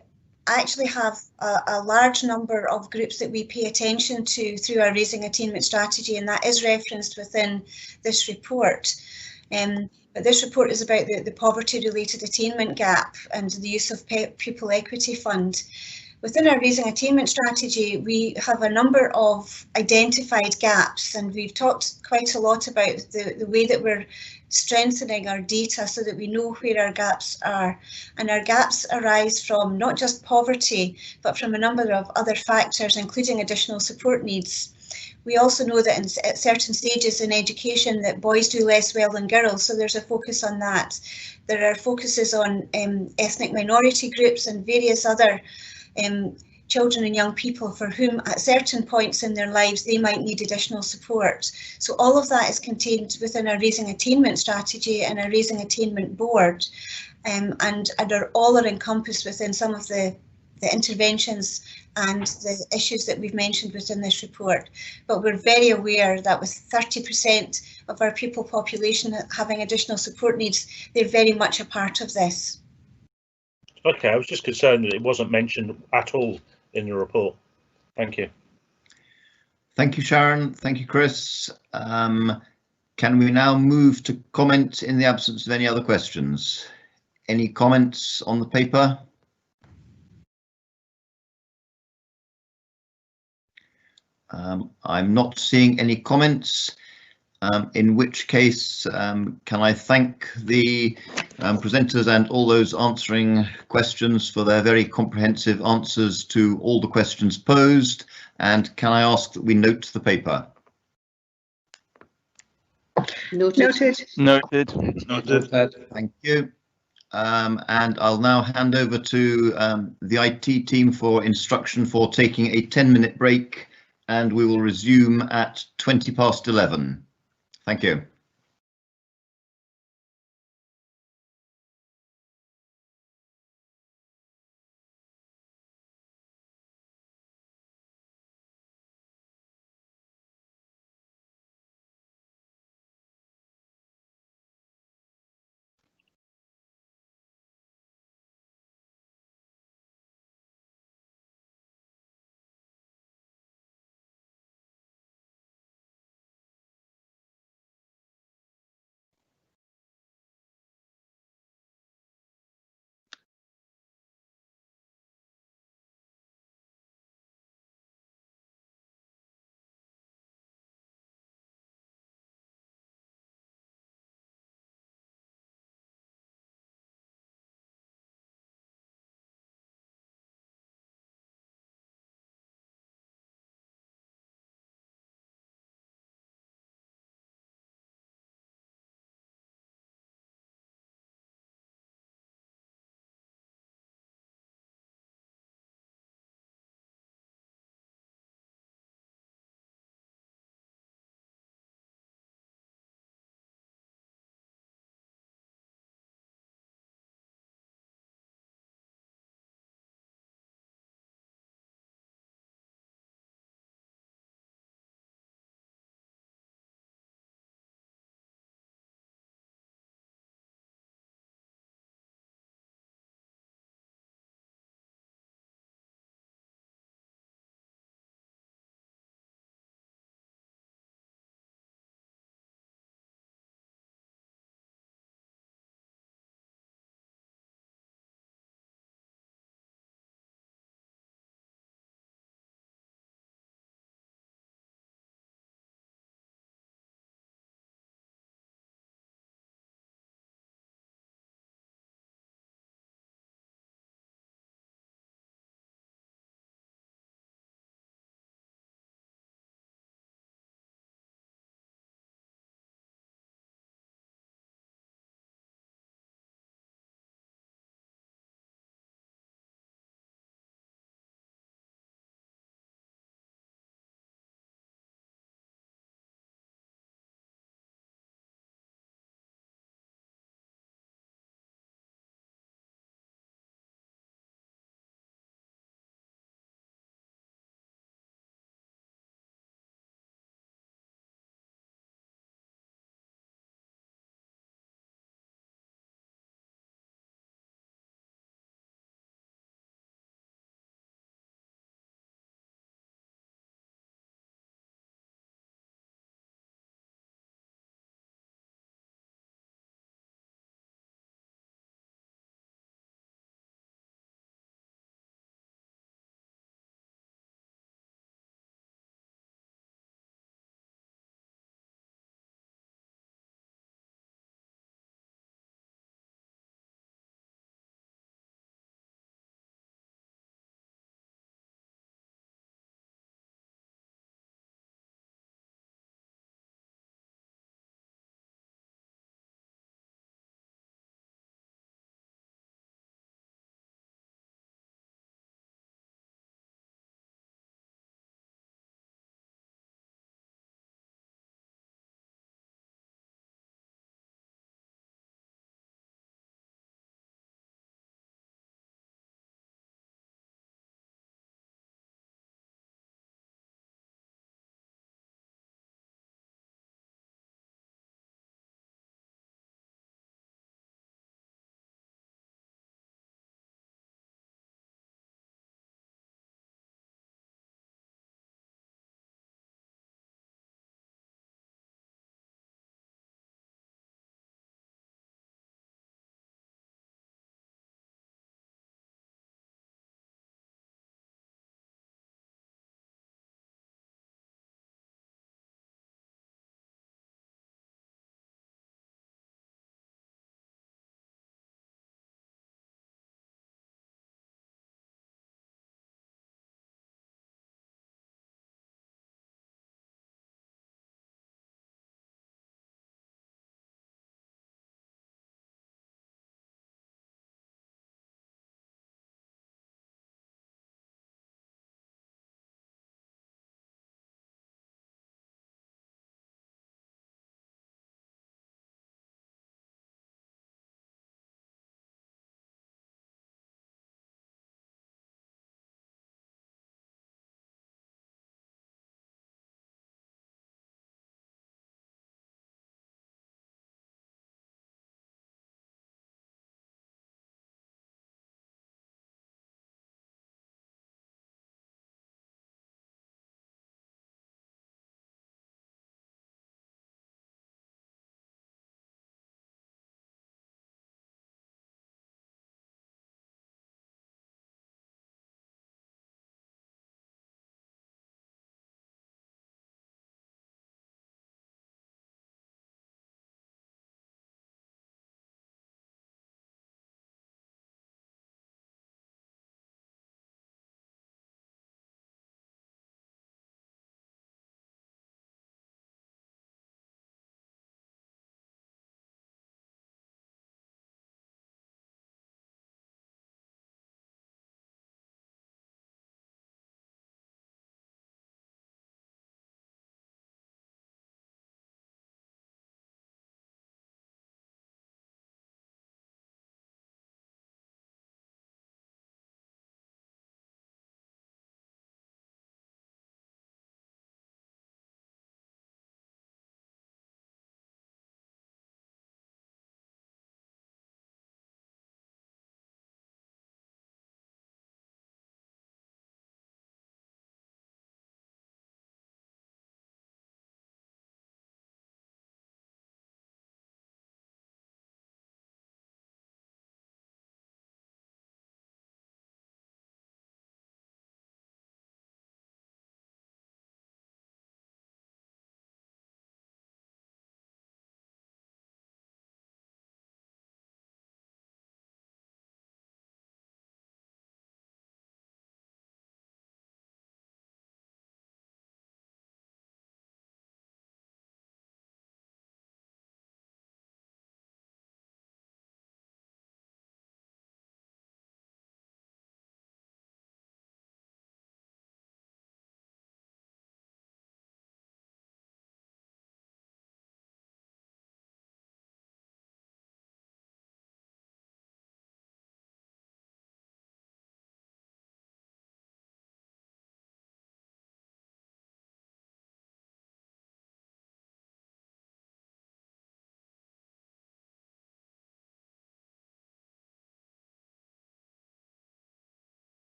actually have a large number of groups that we pay attention to through our raising attainment strategy, and that is referenced within this report. But this report is about the poverty-related attainment gap and the use of pupil equity fund. Within our raising attainment strategy, we have a number of identified gaps, and we've talked quite a lot about the way that we're strengthening our data so that we know where our gaps are. And our gaps arise from not just poverty, but from a number of other factors, including additional support needs. We also know that at certain stages in education that boys do less well than girls, so there's a focus on that. There are focuses on ethnic minority groups and various other children and young people for whom at certain points in their lives they might need additional support. So all of that is contained within our raising attainment strategy and our raising attainment board, and all are encompassed within some of the interventions and the issues that we've mentioned within this report. But we're very aware that with 30% of our pupil population having additional support needs, they're very much a part of this. Okay, I was just concerned that it wasn't mentioned at all in the report. Thank you. Thank you, Sharon. Thank you, Chris. Can we now move to comment in the absence of any other questions? Any comments on the paper? I'm not seeing any comments, in which case can I thank the presenters and all those answering questions for their very comprehensive answers to all the questions posed, and can I ask that we note the paper? Noted. Noted. Noted. Thank you. And I'll now hand over to the IT team for instruction for taking a 10-minute break, and we will resume at 11:20. Thank you.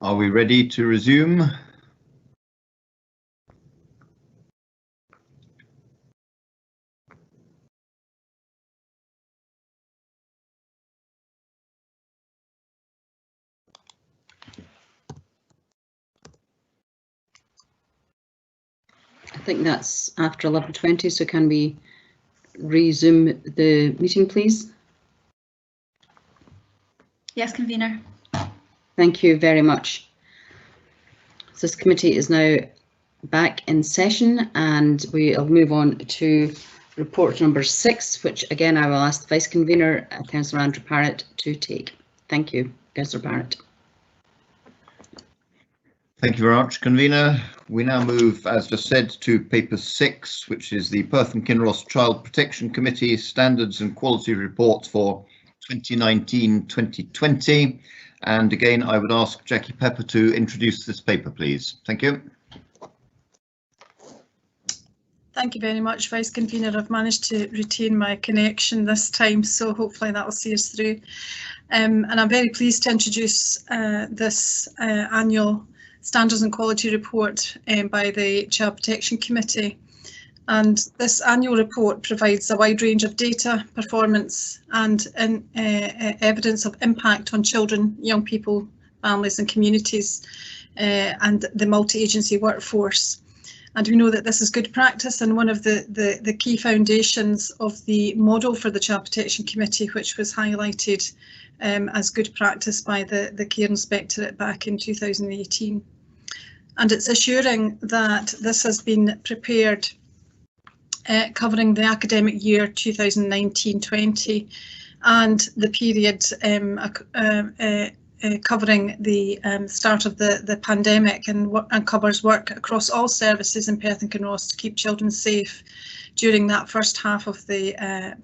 Are we ready to resume? I think that's after 11:20, so can we resume the meeting, please? Yes, convener. Thank you very much. So this committee is now back in session, and we'll move on to report number 6, which again I will ask the Vice Convener, Councillor Andrew Parrott, to take. Thank you, Councillor Parrott. Thank you very much, Convener. We now move, as just said, to paper 6, which is the Perth Kinross Child Protection Committee Standards and Quality Report for 2019-2020. And again, I would ask Jackie Pepper to introduce this paper, please. Thank you. Thank you very much, Vice Convener. I've managed to retain my connection this time, so hopefully that will see us through. And I'm very pleased to introduce this annual Standards and Quality Report by the Child Protection Committee. And this annual report provides a wide range of data, performance and evidence of impact on children, young people, families and communities and the multi-agency workforce. And we know that this is good practice and one of the key foundations of the model for the Child Protection Committee, which was highlighted as good practice by the Care Inspectorate back in 2018. And it's assuring that this has been prepared covering the academic year 2019-20 and the period covering the start of the pandemic, and covers work across all services in Perth and Kinross to keep children safe during that first half of the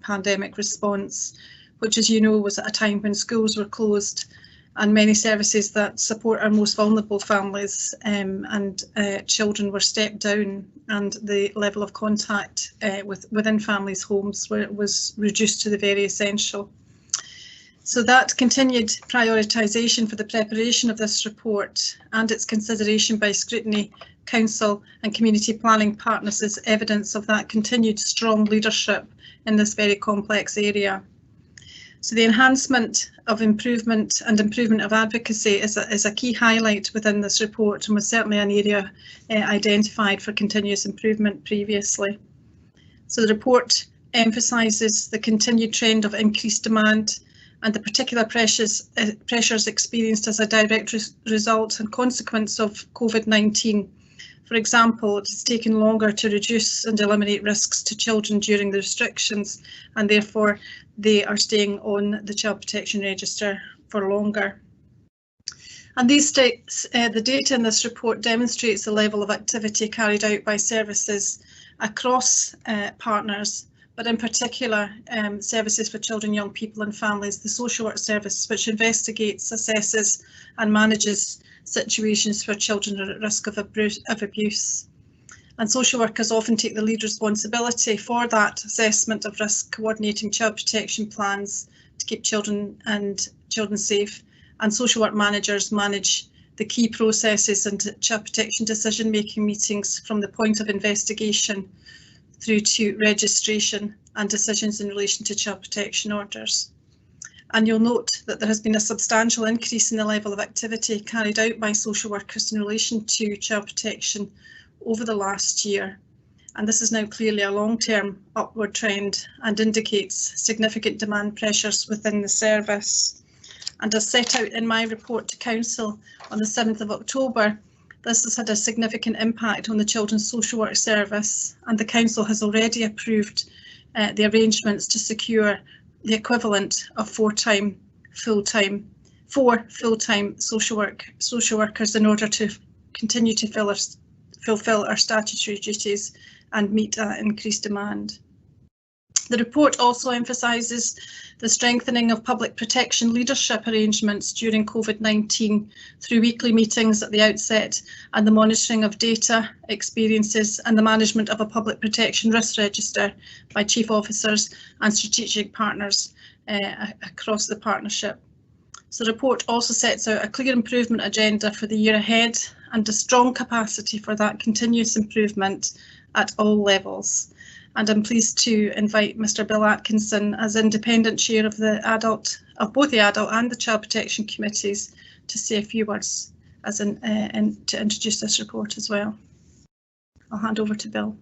pandemic response, which, as you know, was at a time when schools were closed and many services that support our most vulnerable families and children were stepped down, and the level of contact within families' homes was reduced to the very essential. So that continued prioritisation for the preparation of this report and its consideration by Scrutiny, Council and community planning partners is evidence of that continued strong leadership in this very complex area. So the enhancement of improvement of advocacy is a key highlight within this report, and was certainly an area identified for continuous improvement previously. So the report emphasises the continued trend of increased demand and the particular pressures experienced as a direct result and consequence of COVID-19. For example, it has taken longer to reduce and eliminate risks to children during the restrictions, and therefore they are staying on the Child Protection Register for longer. And these the data in this report demonstrates the level of activity carried out by services across partners, but in particular services for children, young people and families, the social work service, which investigates, assesses and manages situations where children are at risk of abuse. And social workers often take the lead responsibility for that assessment of risk, coordinating child protection plans to keep children safe, and social work managers manage the key processes and child protection decision making meetings from the point of investigation through to registration and decisions in relation to child protection orders. And you'll note that there has been a substantial increase in the level of activity carried out by social workers in relation to child protection over the last year. And this is now clearly a long-term upward trend and indicates significant demand pressures within the service. And as set out in my report to Council on the 7th of October, this has had a significant impact on the Children's Social Work Service, and the Council has already approved the arrangements to secure the equivalent of 4 full-time social workers in order to continue to fulfil our statutory duties and meet increased demand. The report also emphasises the strengthening of public protection leadership arrangements during COVID-19 through weekly meetings at the outset and the monitoring of data, experiences and the management of a public protection risk register by chief officers and strategic partners across the partnership. So the report also sets out a clear improvement agenda for the year ahead and a strong capacity for that continuous improvement at all levels. And I'm pleased to invite Mr. Bill Atkinson as independent chair of both the adult and the child protection committees to say a few words to introduce this report as well. I'll hand over to Bill.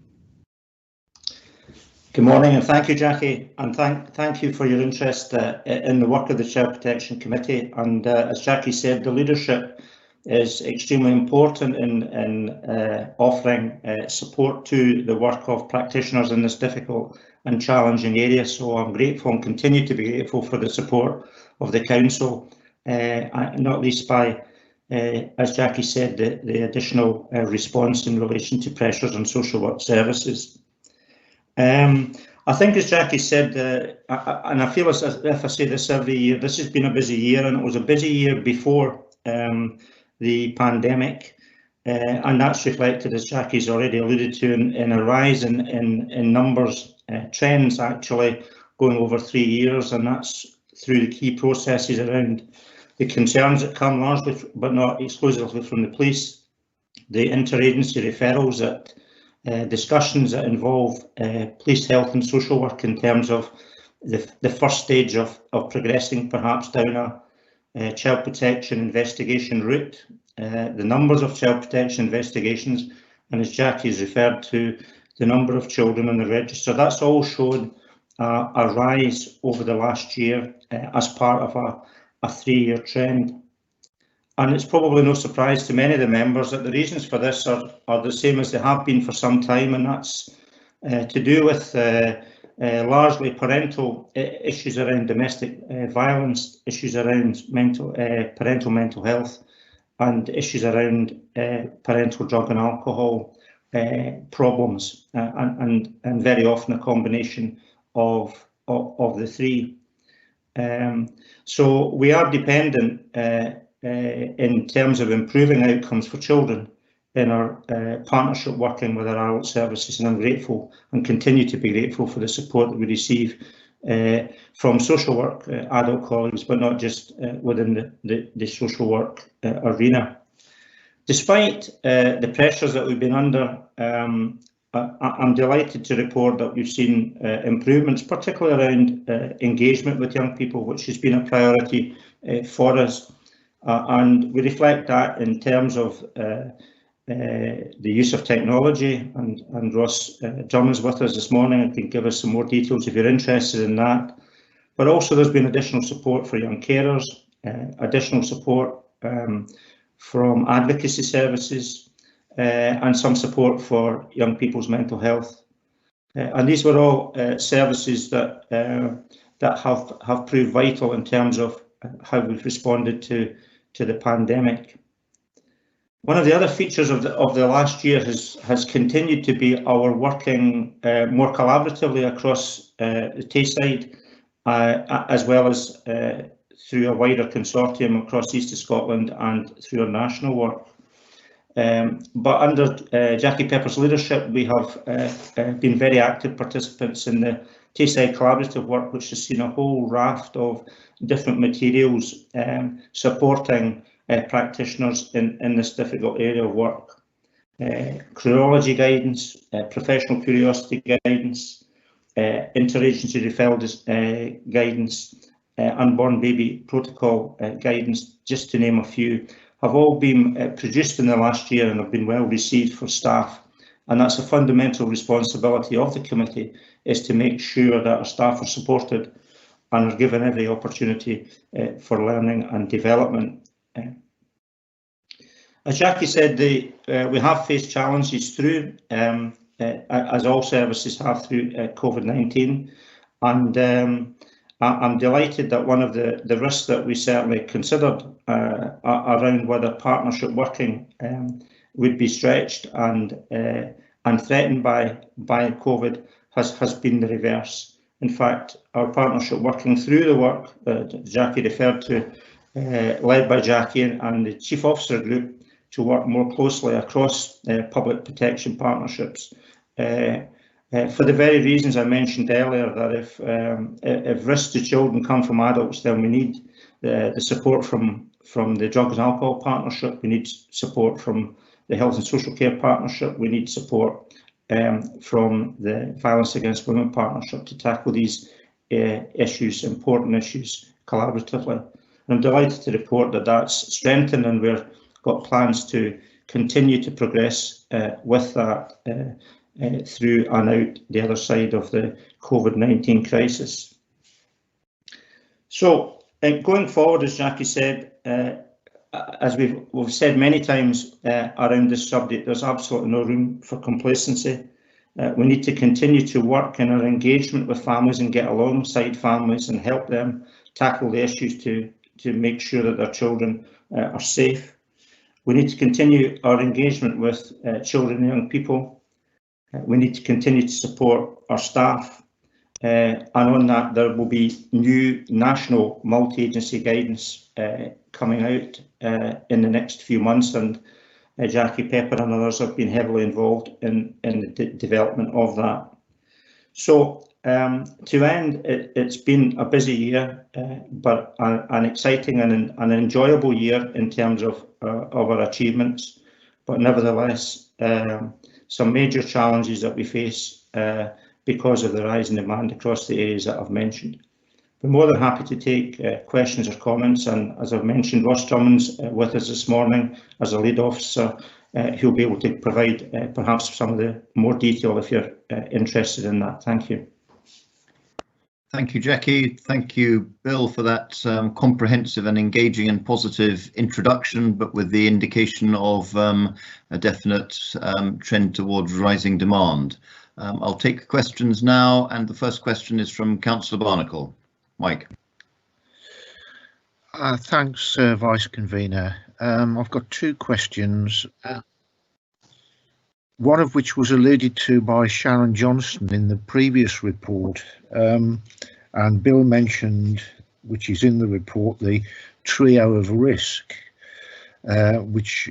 Good morning, and thank you, Jackie, and thank you for your interest in the work of the Child Protection Committee. And as Jackie said, the leadership is extremely important in offering support to the work of practitioners in this difficult and challenging area. So I'm grateful and continue to be grateful for the support of the Council, not least by, as Jackie said, the additional response in relation to pressures on social work services. I think, as Jackie said, and I feel as if I say this every year, this has been a busy year, and it was a busy year before the pandemic, and that's reflected, as Jackie's already alluded to, in a rise in numbers, trends actually going over 3 years, and that's through the key processes around the concerns that come largely, but not exclusively, from the police, the interagency referrals that discussions that involve police, health and social work in terms of the first stage of progressing perhaps down a child protection investigation route, the numbers of child protection investigations, and as Jackie has referred to, the number of children on the register. That's all shown a rise over the last year as part of a 3-year trend. And it's probably no surprise to many of the members that the reasons for this are the same as they have been for some time, and that's to do with largely parental issues around domestic violence, issues around parental mental health, and issues around parental drug and alcohol problems, and very often a combination of the three. So we are dependent in terms of improving outcomes for children in our partnership working with our adult services, and I'm grateful and continue to be grateful for the support that we receive from social work adult colleagues, but not just within the social work arena. Despite the pressures that we've been under, I'm delighted to report that we've seen improvements, particularly around engagement with young people, which has been a priority for us. And we reflect that in terms of the use of technology, and Ross Drum is with us this morning and can give us some more details if you're interested in that. But also there's been additional support for young carers, additional support from advocacy services, and some support for young people's mental health. And these were all services that have proved vital in terms of how we've responded to the pandemic. One of the other features of the last year has continued to be our working more collaboratively across the Tayside, as well as through a wider consortium across East of Scotland and through our national work. But under Jackie Pepper's leadership, we have been very active participants in the Tayside collaborative work, which has seen a whole raft of different materials supporting practitioners in this difficult area of work. Chronology guidance, professional curiosity guidance, interagency referral guidance, unborn baby protocol guidance, just to name a few, have all been produced in the last year and have been well received for staff. And that's a fundamental responsibility of the committee, is to make sure that our staff are supported and are given every opportunity for learning and development. As Jackie said, we have faced challenges through, as all services have through COVID-19, and I'm delighted that one of the risks that we certainly considered around whether partnership working would be stretched and threatened by COVID has been the reverse. In fact, our partnership working through the work that Jackie referred to, led by Jackie and the Chief Officer Group, to work more closely across public protection partnerships, for the very reasons I mentioned earlier, that if risks to children come from adults, then we need the support from the Drugs and Alcohol Partnership, we need support from the Health and Social Care Partnership, we need support from the Violence Against Women Partnership to tackle these issues, important issues, collaboratively. And I'm delighted to report that that's strengthened, and we've got plans to continue to progress with that through and out the other side of the COVID-19 crisis. So going forward, as Jackie said, as we've said many times around this subject, there's absolutely no room for complacency. We need to continue to work in our engagement with families and get alongside families and help them tackle the issues to make sure that their children are safe. We need to continue our engagement with children and young people. We need to continue to support our staff. And on that, there will be new national multi-agency guidance coming out in the next few months, and Jackie Pepper and others have been heavily involved in the development of that. So to end, it's been a busy year, but an exciting and an enjoyable year in terms of our achievements, but nevertheless some major challenges that we face because of the rise in demand across the areas that I've mentioned. We're more than happy to take questions or comments, and as I've mentioned, Ross Drummond's with us this morning as a lead officer, who'll be able to provide perhaps some of the more detail if you're interested in that. Thank you. Thank you, Jackie. Thank you, Bill, for that comprehensive and engaging and positive introduction, but with the indication of a definite trend towards rising demand. I'll take questions now, and the first question is from Councillor Barnacle. Mike. Thanks, Vice Convener. I've got two questions, one of which was alluded to by Sharon Johnston in the previous report, and Bill mentioned, which is in the report, the trio of risk, which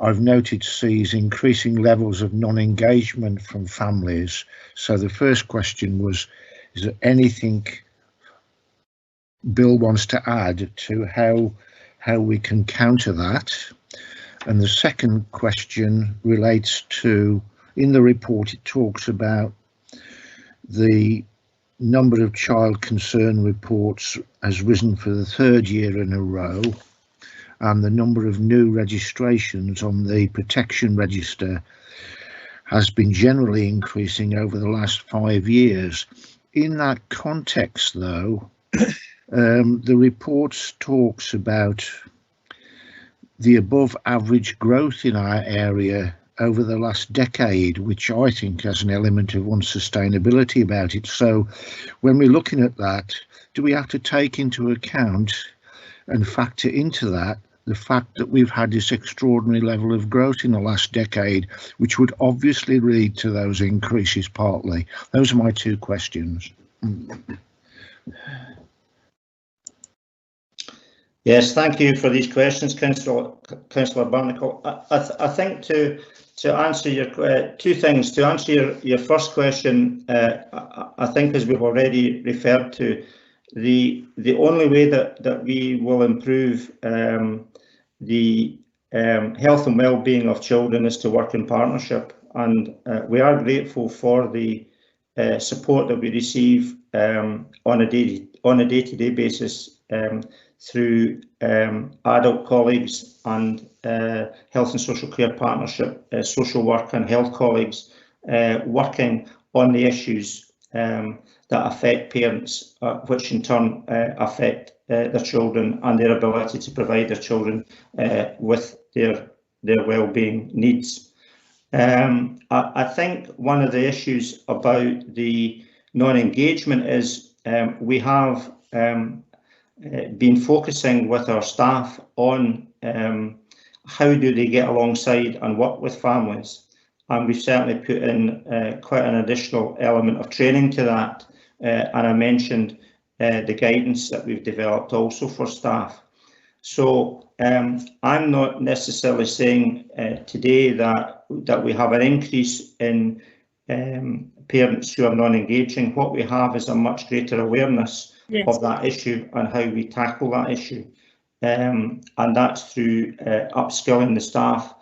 I've noted sees increasing levels of non-engagement from families. So the first question was, is there anything Bill wants to add to how we can counter that? And the second question relates to, in the report it talks about the number of child concern reports has risen for the third year in a row, and the number of new registrations on the protection register has been generally increasing over the last 5 years. In that context, though, the report talks about the above average growth in our area over the last decade, which I think has an element of unsustainability about it. So when we're looking at that, do we have to take into account and factor into that the fact that we've had this extraordinary level of growth in the last decade, which would obviously lead to those increases partly? Those are my two questions. Yes, thank you for these questions, Councillor Barnacle. I think to answer your two things, to answer your first question, I think, as we've already referred to, the only way that we will improve the health and well-being of children is to work in partnership, and we are grateful for the support that we receive on a day-to-day basis through adult colleagues and Health and Social Care Partnership, social work and health colleagues working on the issues that affect parents, which in turn affect their children and their ability to provide their children with their well-being needs. I think one of the issues about the non-engagement is we have been focusing with our staff on how do they get alongside and work with families, and we've certainly put in quite an additional element of training to that, and I mentioned the guidance that we've developed also for staff. So I'm not necessarily saying today that we have an increase in parents who are non-engaging. What we have is a much greater awareness Yes. of that issue and how we tackle that issue. And that's through upskilling the staff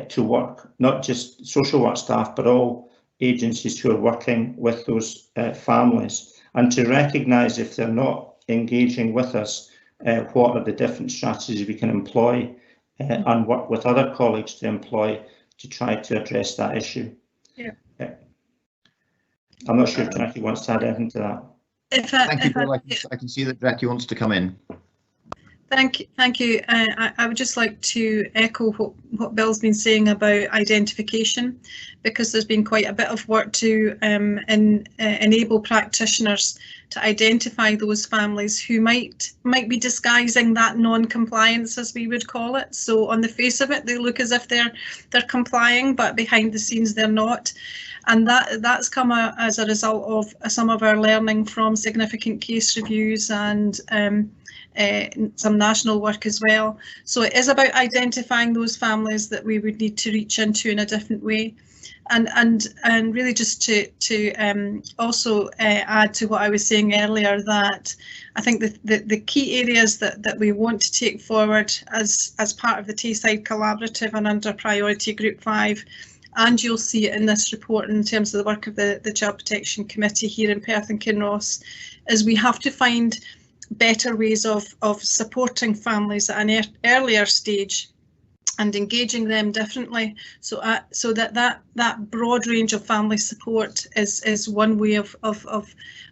to work, not just social work staff, but all agencies who are working with those families, and to recognise if they're not engaging with us, what are the different strategies we can employ and work with other colleagues to employ to try to address that issue. Yeah. I'm not sure if Jackie wants to add anything to that. Thank you, Bill. I can see that Jackie wants to come in. Thank you. I would just like to echo what Bill's been saying about identification, because there's been quite a bit of work to enable practitioners to identify those families who might be disguising that non-compliance, as we would call it. So on the face of it, they look as if they're complying, but behind the scenes they're not. And that's come as a result of some of our learning from significant case reviews and some national work as well. So it is about identifying those families that we would need to reach into in a different way. And really just to also add to what I was saying earlier, that I think the key areas that we want to take forward as part of the Tayside Collaborative and under Priority Group 5, and you'll see it in this report in terms of the work of the Child Protection Committee here in Perth and Kinross, is we have to find better ways of supporting families at an earlier stage and engaging them differently, so that broad range of family support is one way of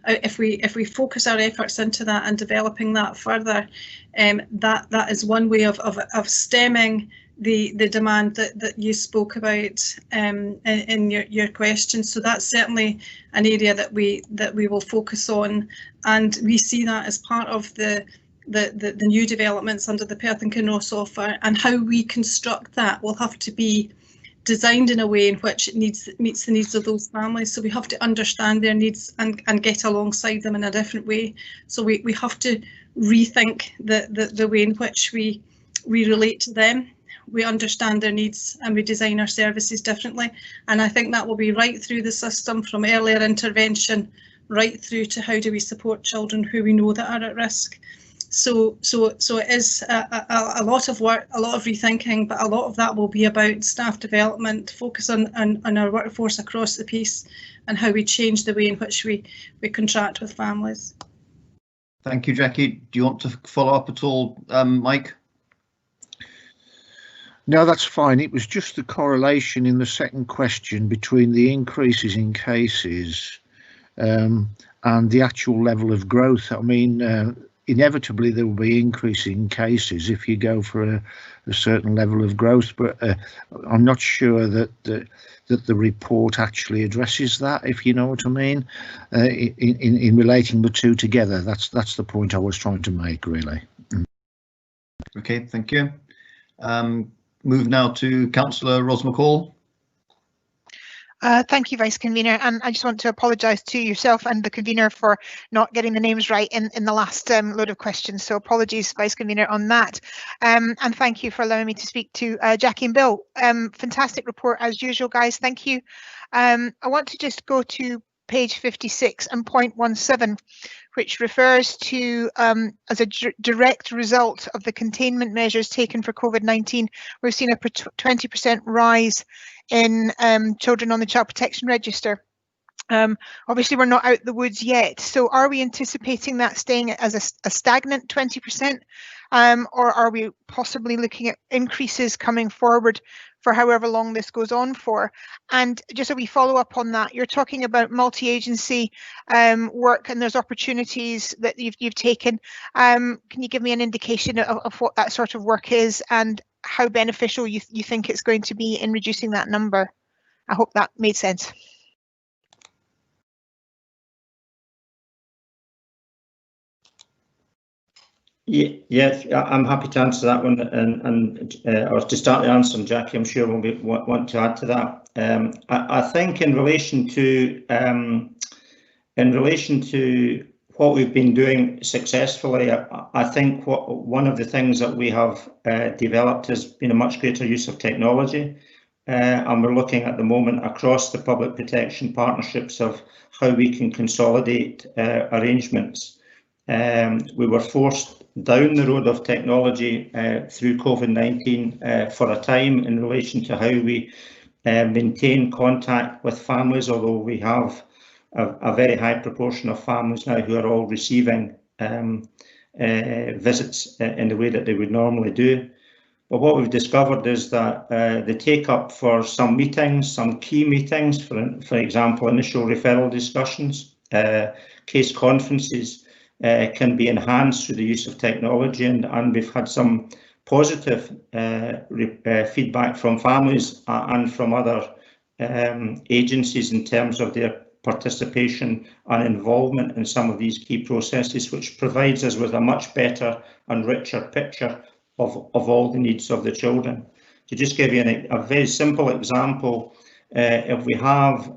if we focus our efforts into that and developing that further, that is one way of stemming the demand that you spoke about in your question. So that's certainly an area that we will focus on, and we see that as part of the new developments under the Perth and Kinross offer, and how we construct that will have to be designed in a way in which it meets the needs of those families. So we have to understand their needs and get alongside them in a different way. So we have to rethink the way in which we relate to them. We understand their needs and we design our services differently. And I think that will be right through the system, from earlier intervention right through to how do we support children who we know that are at risk. So it is a lot of work, a lot of rethinking, but a lot of that will be about staff development, focus on our workforce across the piece, and how we change the way in which we contract with families. Thank you, Jackie. Do you want to follow up at all, Mike? No, that's fine. It was just the correlation in the second question between the increases in cases and the actual level of growth. I mean, inevitably there will be increasing cases if you go for a certain level of growth, but I'm not sure that the report actually addresses that, if you know what I mean, in relating the two together. That's the point I was trying to make, really. Okay, thank you. Move now to Councillor Ros McCall. Thank you, Vice Convener, and I just want to apologise to yourself and the convener for not getting the names right in the last load of questions. So apologies, Vice Convener, on that. And thank you for allowing me to speak to Jackie and Bill. Fantastic report as usual, guys. Thank you. I want to just go to page 56 and point 17, which refers to as a direct result of the containment measures taken for COVID-19, we've seen a 20% rise in children on the Child Protection Register. Obviously, we're not out the woods yet, so are we anticipating that staying as a stagnant 20%, or are we possibly looking at increases coming forward for however long this goes on for? And just a wee follow up on that, you're talking about multi-agency work, and there's opportunities that you've taken. Can you give me an indication of what that sort of work is and how beneficial you think it's going to be in reducing that number? I hope that made sense. Yes, I'm happy to answer that one, and or to start the answer, and Jackie, I'm sure will want to add to that. I think in relation to what we've been doing successfully, I think one of the things that we have developed has been a much greater use of technology. and we're looking at the moment across the public protection partnerships of how we can consolidate arrangements. We were forced down the road of technology through COVID-19 for a time in relation to how we maintain contact with families, although we have a very high proportion of families now who are all receiving visits in the way that they would normally do. But what we've discovered is that the take-up for some meetings, some key meetings, for example, initial referral discussions, case conferences, can be enhanced through the use of technology, and we've had some positive feedback from families and from other agencies in terms of their participation and involvement in some of these key processes, which provides us with a much better and richer picture of all the needs of the children. To just give you a very simple example, if we have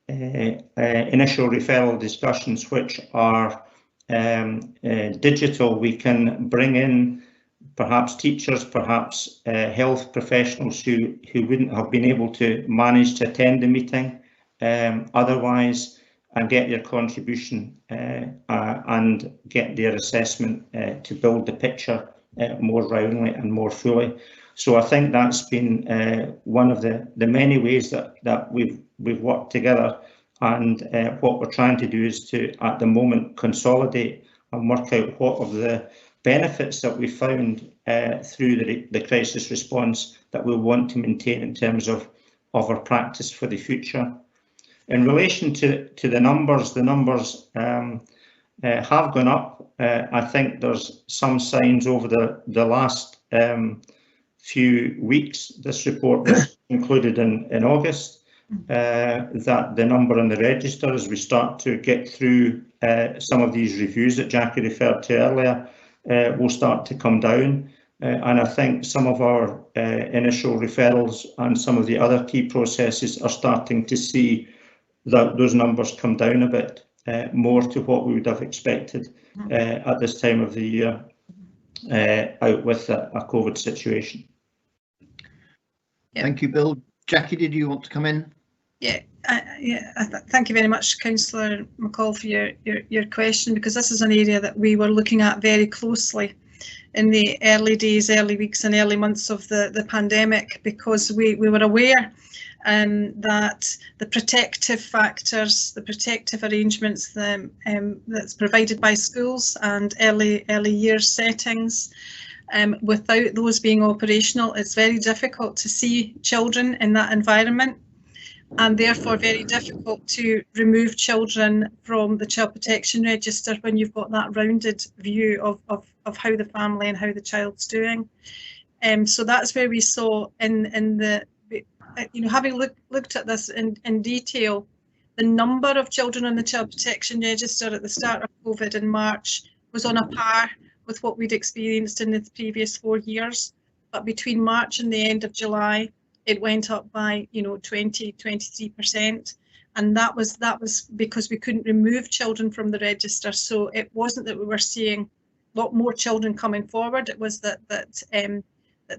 initial referral discussions which are digital, we can bring in perhaps teachers, perhaps health professionals who wouldn't have been able to manage to attend the meeting otherwise, and get their contribution and get their assessment to build the picture more roundly and more fully. So I think that's been one of the many ways that we've worked together, and what we're trying to do is to, at the moment, consolidate and work out what of the benefits that we found through the crisis response that we want to maintain in terms of our practice for the future. In relation to the numbers have gone up. I think there's some signs over the last few weeks. This report was included in August, that the number on the register, as we start to get through some of these reviews that Jackie referred to earlier, will start to come down. And I think some of our initial referrals and some of the other key processes are starting to see that those numbers come down a bit, more to what we would have expected at this time of the year, out with a COVID situation. Thank you, Bill. Jackie, did you want to come in? Yeah, thank you very much, Councillor McCall, for your question, because this is an area that we were looking at very closely in the early days, early weeks and early months of the pandemic, because we were aware that the protective factors, the protective arrangements that's provided by schools and early years settings, without those being operational, it's very difficult to see children in that environment, and therefore very difficult to remove children from the Child Protection Register when you've got that rounded view of how the family and how the child's doing. So that's where we saw in the, having looked at this in detail, the number of children on the Child Protection Register at the start of COVID in March was on a par with what we'd experienced in the previous 4 years. But between March and the end of July, it went up by 23%, and that was because we couldn't remove children from the register. So it wasn't that we were seeing a lot more children coming forward. It was that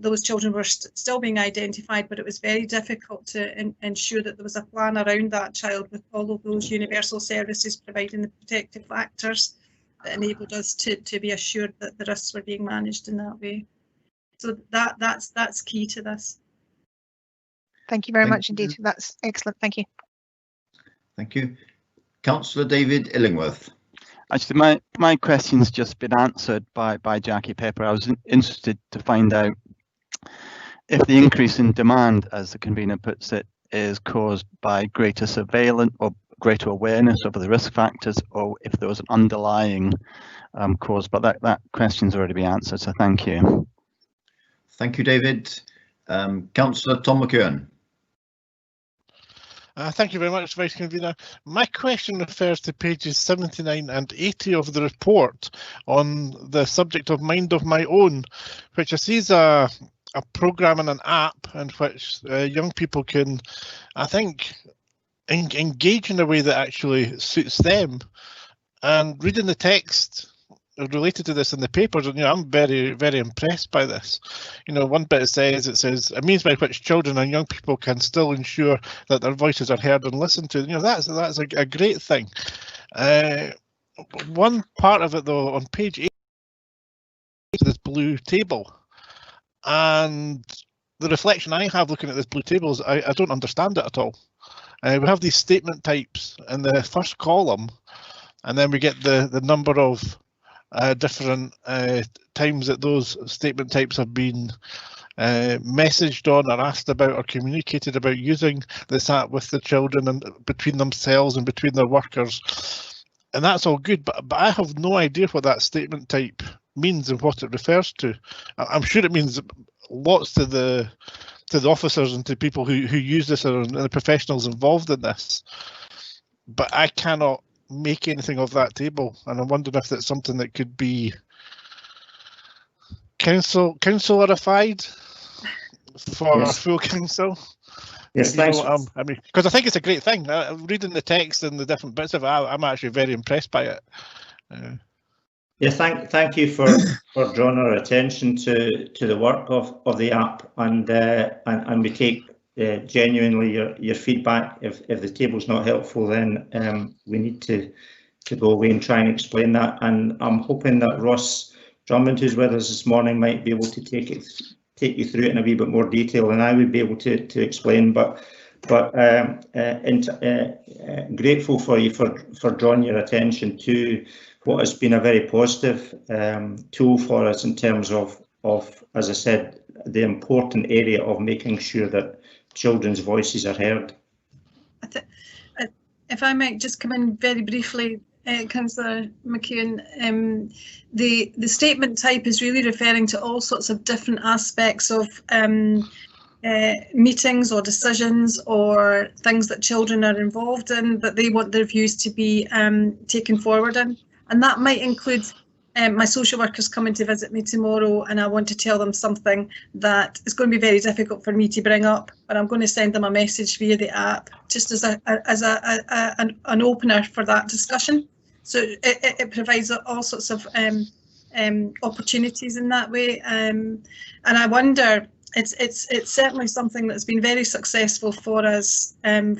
those children were still being identified, but it was very difficult to ensure that there was a plan around that child with all of those universal services providing the protective factors that enabled us to be assured that the risks were being managed in that way. So that's key to this. Thank you very much indeed. That's excellent. Thank you. Thank you. Councillor David Illingworth. Actually, my question's just been answered by Jackie Pepper. I was interested to find out if the increase in demand, as the convener puts it, is caused by greater surveillance or greater awareness of the risk factors, or if there was an underlying cause. But that question's already been answered, so thank you. Thank you, David. Councillor Tom McKeown. Thank you very much, Vice Convener. My question refers to pages 79 and 80 of the report on the subject of Mind of My Own, which I see is a programme and an app in which young people can, I think, engage in a way that actually suits them. And reading the text, related to this in the papers, and I'm very, very impressed by this. One bit it says a means by which children and young people can still ensure that their voices are heard and listened to. That's a great thing. One part of it though, on page 8, this blue table, and the reflection I have looking at this blue table is I don't understand it at all. We have these statement types in the first column, and then we get the number of different times that those statement types have been messaged on or asked about or communicated about using this app with the children and between themselves and between their workers. And that's all good, but I have no idea what that statement type means and what it refers to. I'm sure it means lots to the officers and to people who use this and the professionals involved in this, but I cannot make anything of that table, and I'm wondering if that's something that could be councillorified for Yes. full council. Yes, thanks. I mean, because I think it's a great thing. Reading the text and the different bits of it, I'm actually very impressed by it. Yeah, thank you for drawing our attention to the work of the app, and we take genuinely your feedback. If the table's not helpful, then we need to go away and try and explain that. And I'm hoping that Ross Drummond, who's with us this morning, might be able to take you through it in a wee bit more detail than I would be able to explain. But grateful for you for drawing your attention to what has been a very positive tool for us in terms of, as I said, the important area of making sure that children's voices are heard. If I might just come in very briefly, Councillor McEwen, the statement type is really referring to all sorts of different aspects of meetings or decisions or things that children are involved in that they want their views to be taken forward in. And that might include my social workers coming to visit me tomorrow, and I want to tell them something that is going to be very difficult for me to bring up, but I'm going to send them a message via the app, just as an opener for that discussion. So it provides all sorts of opportunities in that way, and I wonder. It's certainly something that's been very successful for us,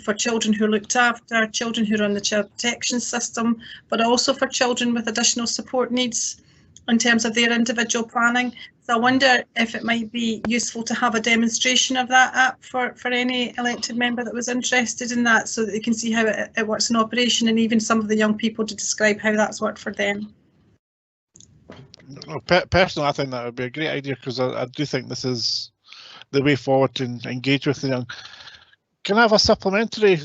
for children who are looked after, children who are on the child protection system, but also for children with additional support needs in terms of their individual planning. So I wonder if it might be useful to have a demonstration of that app for any elected member that was interested in that, so that they can see how it works in operation, and even some of the young people to describe how that's worked for them. Personally, I think that would be a great idea, because I do think this is the way forward to engage with the young. Can I have a supplementary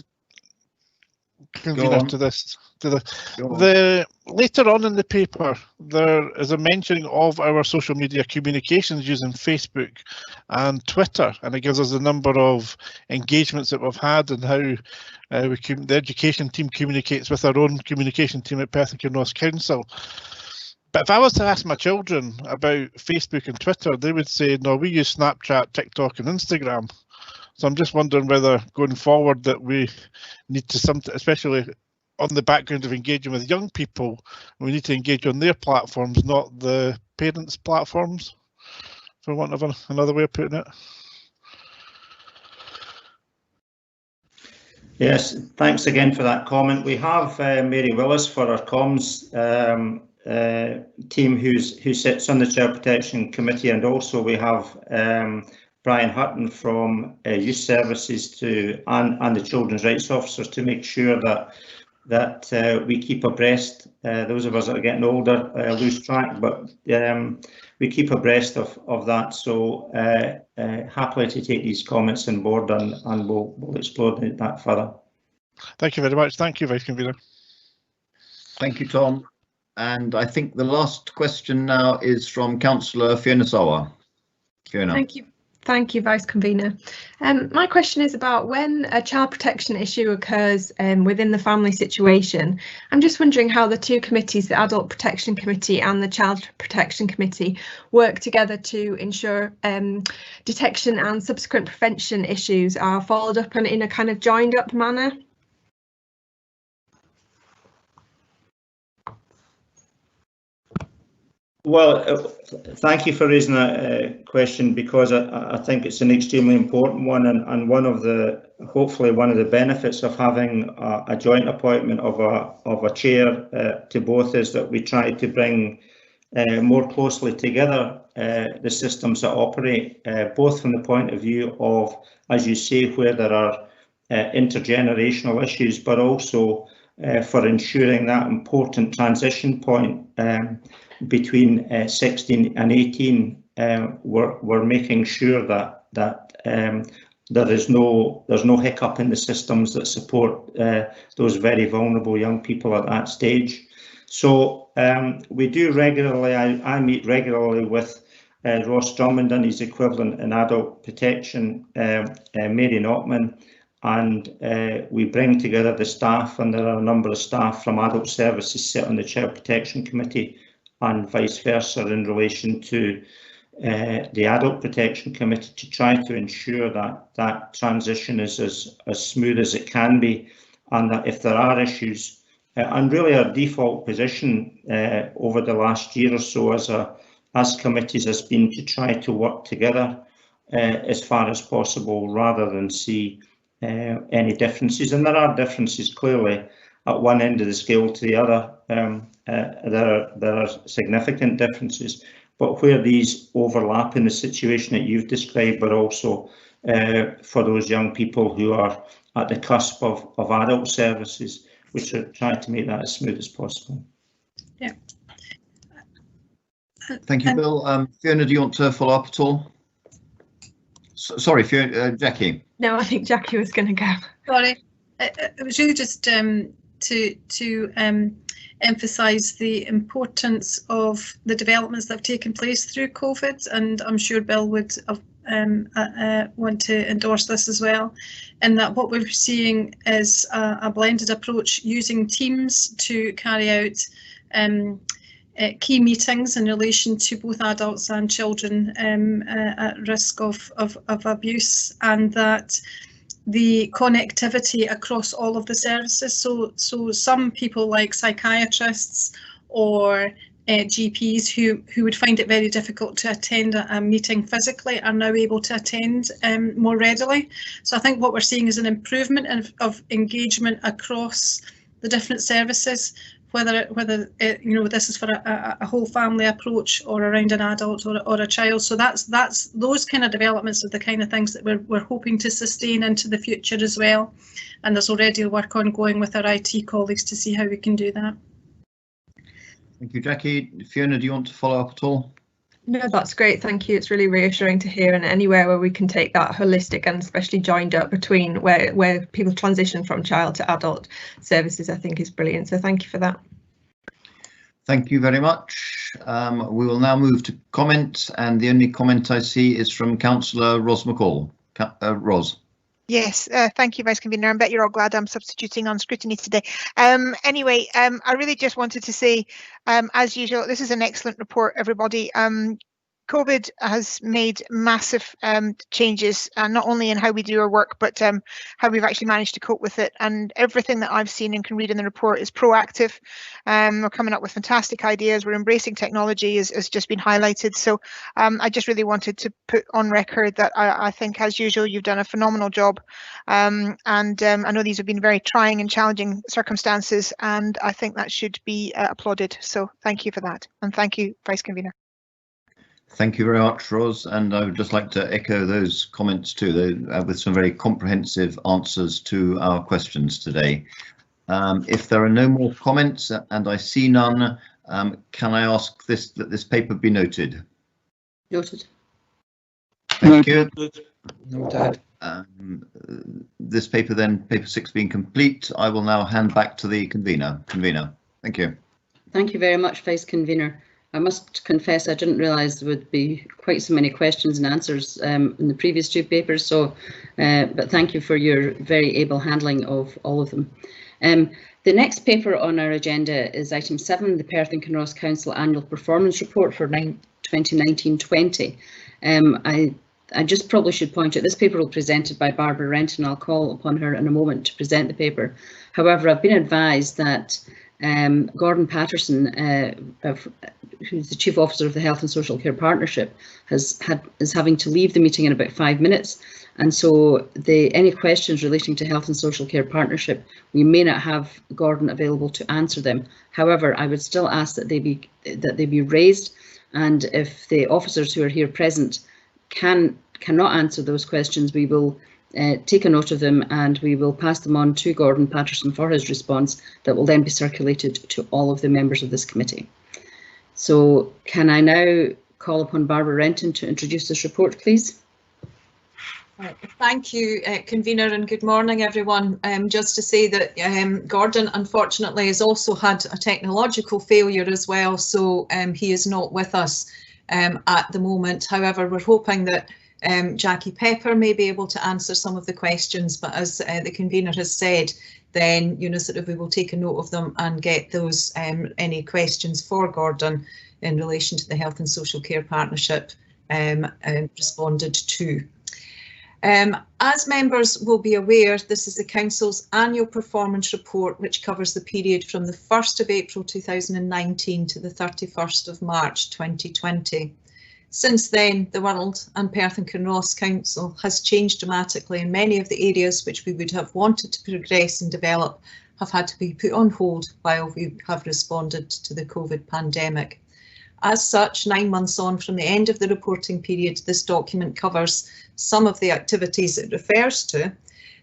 convener to this? The later on in the paper, there is a mentioning of our social media communications using Facebook and Twitter, and it gives us a number of engagements that we've had and how the education team communicates with our own communication team at Perth Kinross Council. But if I was to ask my children about Facebook and Twitter, they would say, no, we use Snapchat, TikTok and Instagram. So I'm just wondering whether going forward that we need to, especially on the background of engaging with young people, we need to engage on their platforms, not the parents' platforms, for want of another way of putting it. Yes, thanks again for that comment. We have Mary Willis for our comms team who sits on the Child Protection Committee, and also we have Brian Hutton from Youth Services and the Children's Rights Officers to make sure that we keep abreast. Those of us that are getting older lose track, but we keep abreast of that. So happily to take these comments on board, and we'll explore that further. Thank you very much. Thank you, Vice Convener. Thank you, Tom. And I think the last question now is from Councillor Fiona Sawa. Fiona. Thank you, Vice Convener. My question is about when a child protection issue occurs within the family situation. I'm just wondering how the two committees, the Adult Protection Committee and the Child Protection Committee, work together to ensure detection and subsequent prevention issues are followed up in a kind of joined up manner. Thank you for raising that question, because I think it's an extremely important one, and hopefully one of the benefits of having a joint appointment of a chair to both is that we try to bring more closely together the systems that operate, both from the point of view of, as you say, where there are intergenerational issues, but also for ensuring that important transition point between 16 and 18. We're making sure that there's no hiccup in the systems that support those very vulnerable young people at that stage. So we do regularly. I meet regularly with Ross Drummond and his equivalent in adult protection, Mary Notman, and we bring together the staff, and there are a number of staff from adult services sit on the Child Protection Committee and vice versa in relation to the Adult Protection Committee, to try to ensure that that transition is as smooth as it can be, and that if there are issues, and really our default position over the last year or so as committees has been to try to work together as far as possible, rather than see any differences. And there are differences clearly at one end of the scale to the other. There are significant differences, but where these overlap in the situation that you've described, but also for those young people who are at the cusp of adult services, which are trying to make that as smooth as possible. Yeah. Thank you, Bill. Fiona, do you want to follow up at all? Sorry, Fiona, Jackie. No, I think Jackie was going to go. Sorry, it was really just to emphasise the importance of the developments that have taken place through COVID, and I'm sure Bill would want to endorse this as well, in that what we're seeing is a blended approach using teams to carry out key meetings in relation to both adults and children at risk of abuse, and that the connectivity across all of the services. So some people, like psychiatrists or GPs who would find it very difficult to attend a meeting physically, are now able to attend more readily. So I think what we're seeing is an improvement of engagement across the different services, whether this is for a whole family approach or around an adult or a child. So that's those kind of developments are the kind of things that we're hoping to sustain into the future as well. And there's already work ongoing with our IT colleagues to see how we can do that. Thank you, Jackie. Fiona, do you want to follow up at all? No, that's great. Thank you. It's really reassuring to hear, and anywhere where we can take that holistic and especially joined up between where people transition from child to adult services, I think is brilliant. So thank you for that. Thank you very much. We will now move to comments, and the only comment I see is from Councillor Ros McCall. Ros. Yes, thank you, Vice Convener. I bet you're all glad I'm substituting on scrutiny today. Anyway, I really just wanted to say, as usual, this is an excellent report, everybody. COVID has made massive changes, not only in how we do our work, but how we've actually managed to cope with it. And everything that I've seen and can read in the report is proactive. We're coming up with fantastic ideas. We're embracing technology, as just been highlighted. So I just really wanted to put on record that I think, as usual, you've done a phenomenal job. And I know these have been very trying and challenging circumstances, and I think that should be applauded. So thank you for that. And thank you, Vice Convener. Thank you very much, Ros, and I would just like to echo those comments too, with some very comprehensive answers to our questions today. If there are no more comments, and I see none, can I ask that this paper be noted? Noted. Thank you. Noted. This paper then, paper 6 being complete, I will now hand back to the convener. Thank you. Thank you very much, Vice Convener. I must confess I didn't realise there would be quite so many questions and answers in the previous two papers, so but thank you for your very able handling of all of them. The next paper on our agenda is item 7, the Perth Kinross Council Annual Performance Report for 2019-20. I just probably should point out this paper will be presented by Barbara Renton. I'll call upon her in a moment to present the paper. However, I've been advised that Gordon Patterson, who's the Chief Officer of the Health and Social Care Partnership, is having to leave the meeting in about 5 minutes. And so any questions relating to Health and Social Care Partnership, we may not have Gordon available to answer them. However, I would still ask that they be raised, and if the officers who are here present cannot answer those questions, we will take a note of them and we will pass them on to Gordon Patterson for his response that will then be circulated to all of the members of this committee. So can I now call upon Barbara Renton to introduce this report, please? Thank you, Convener, and good morning, everyone. Just to say that Gordon, unfortunately, has also had a technological failure as well, so he is not with us at the moment. However, we're hoping that Jackie Pepper may be able to answer some of the questions, but as the Convener has said, then we will take a note of them and get those any questions for Gordon in relation to the Health and Social Care Partnership responded to. As members will be aware, this is the Council's annual performance report, which covers the period from the 1st of April 2019 to the 31st of March 2020. Since then, the Wirral and Perth and Kinross Council has changed dramatically, and many of the areas which we would have wanted to progress and develop have had to be put on hold while we have responded to the COVID pandemic. As such, 9 months on from the end of the reporting period, this document covers some of the activities it refers to,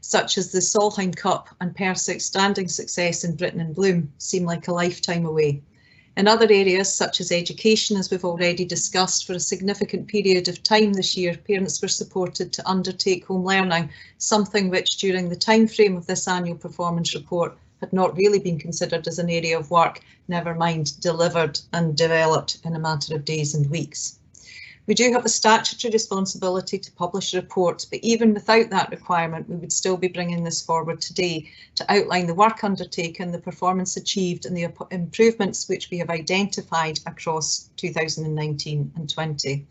such as the Solheim Cup and Perth's outstanding success in Britain in Bloom seem like a lifetime away. In other areas, such as education, as we've already discussed, for a significant period of time this year, parents were supported to undertake home learning, something which during the time frame of this annual performance report had not really been considered as an area of work, never mind delivered and developed in a matter of days and weeks. We do have a statutory responsibility to publish a report, but even without that requirement, we would still be bringing this forward today to outline the work undertaken, the performance achieved and the improvements which we have identified across 2019 and 20.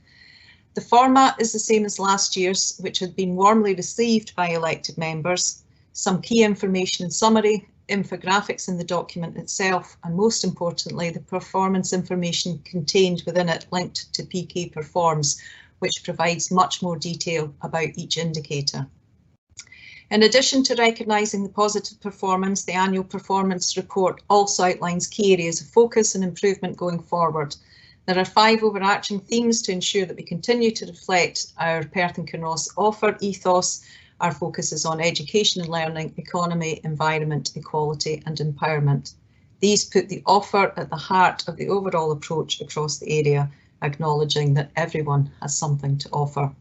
The format is the same as last year's, which had been warmly received by elected members. Some key information and summary, infographics in the document itself, and most importantly, the performance information contained within it linked to PK Performs, which provides much more detail about each indicator. In addition to recognising the positive performance, the annual performance report also outlines key areas of focus and improvement going forward. There are 5 overarching themes to ensure that we continue to reflect our Perth and Kinross offer ethos. Our focus is on education and learning, economy, environment, equality and empowerment. These put the offer at the heart of the overall approach across the area, acknowledging that everyone has something to offer.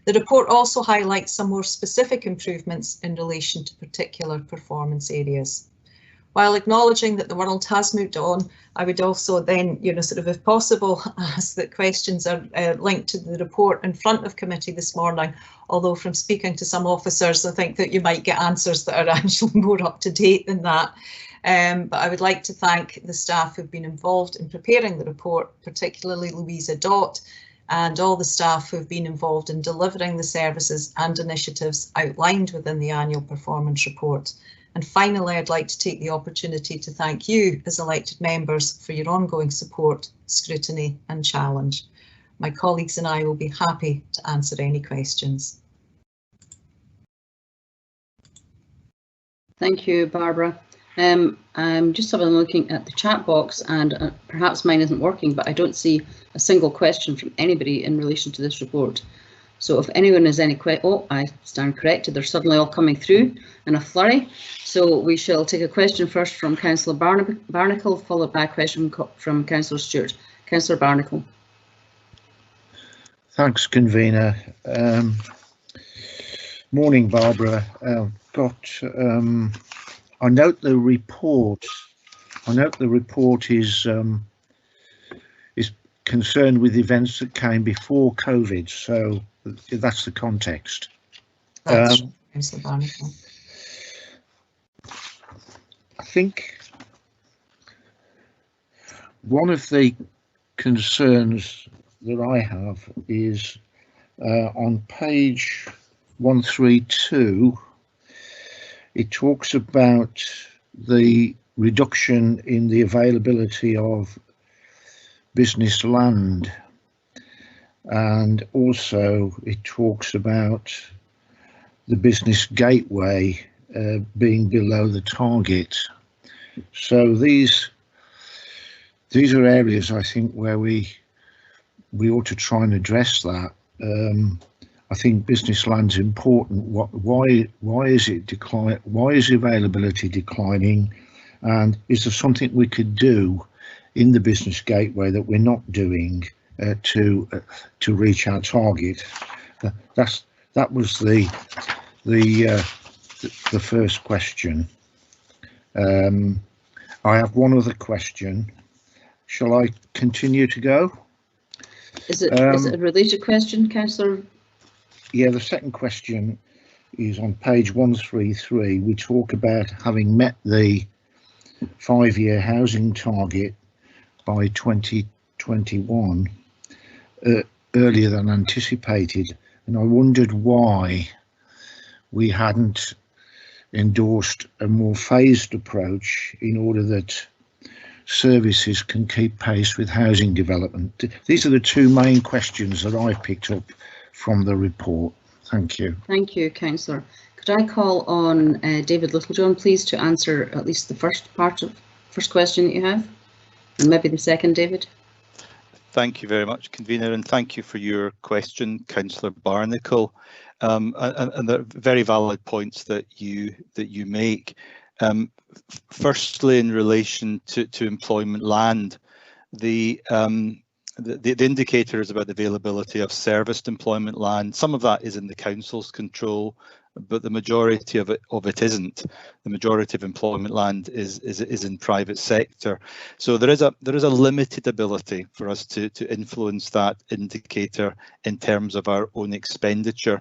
The report also highlights some more specific improvements in relation to particular performance areas. While acknowledging that the world has moved on, I would also then, if possible, ask that questions are linked to the report in front of committee this morning, although from speaking to some officers, I think that you might get answers that are actually more up to date than that. But I would like to thank the staff who've been involved in preparing the report, particularly Louisa Dott, and all the staff who've been involved in delivering the services and initiatives outlined within the annual performance report. And finally, I'd like to take the opportunity to thank you as elected members for your ongoing support, scrutiny and challenge. My colleagues and I will be happy to answer any questions. Thank you, Barbara. I'm just having a looking at the chat box, and perhaps mine isn't working, but I don't see a single question from anybody in relation to this report. So if anyone has any questions, I stand corrected, they're suddenly all coming through in a flurry. So we shall take a question first from Councillor Barnacle, followed by a question from Councillor Stewart. Councillor Barnacle. Thanks, Convener. Morning, Barbara. I note the report. Is concerned with events that came before COVID, so that's the context. That's I think one of the concerns that I have is on page 132. It talks about the reduction in the availability of business land, and also it talks about the business gateway being below the target. So these are areas I think where we ought to try and address that. I think business land's important. Why is it decline? Why is availability declining? And is there something we could do in the business gateway that we're not doing to reach our target? That was the first question. I have one other question. Shall I continue to go? Is it a related question, Councillor? Yeah, the second question is on page 133. We talk about having met the 5-year housing target by 2021 earlier than anticipated, and I wondered why we hadn't endorsed a more phased approach in order that services can keep pace with housing development. These are the two main questions that I've picked up from the report. Thank you. Thank you, Councillor. Could I call on David Littlejohn, please, to answer at least the first question that you have, and maybe the second, David? Thank you very much, Convener, and thank you for your question, Councillor Barnacle. And the very valid points that you make. Firstly, in relation to employment land, the indicator is about the availability of serviced employment land. Some of that is in the council's control, but the majority of it isn't. The majority of employment land is in private sector. So there is a limited ability for us to influence that indicator in terms of our own expenditure.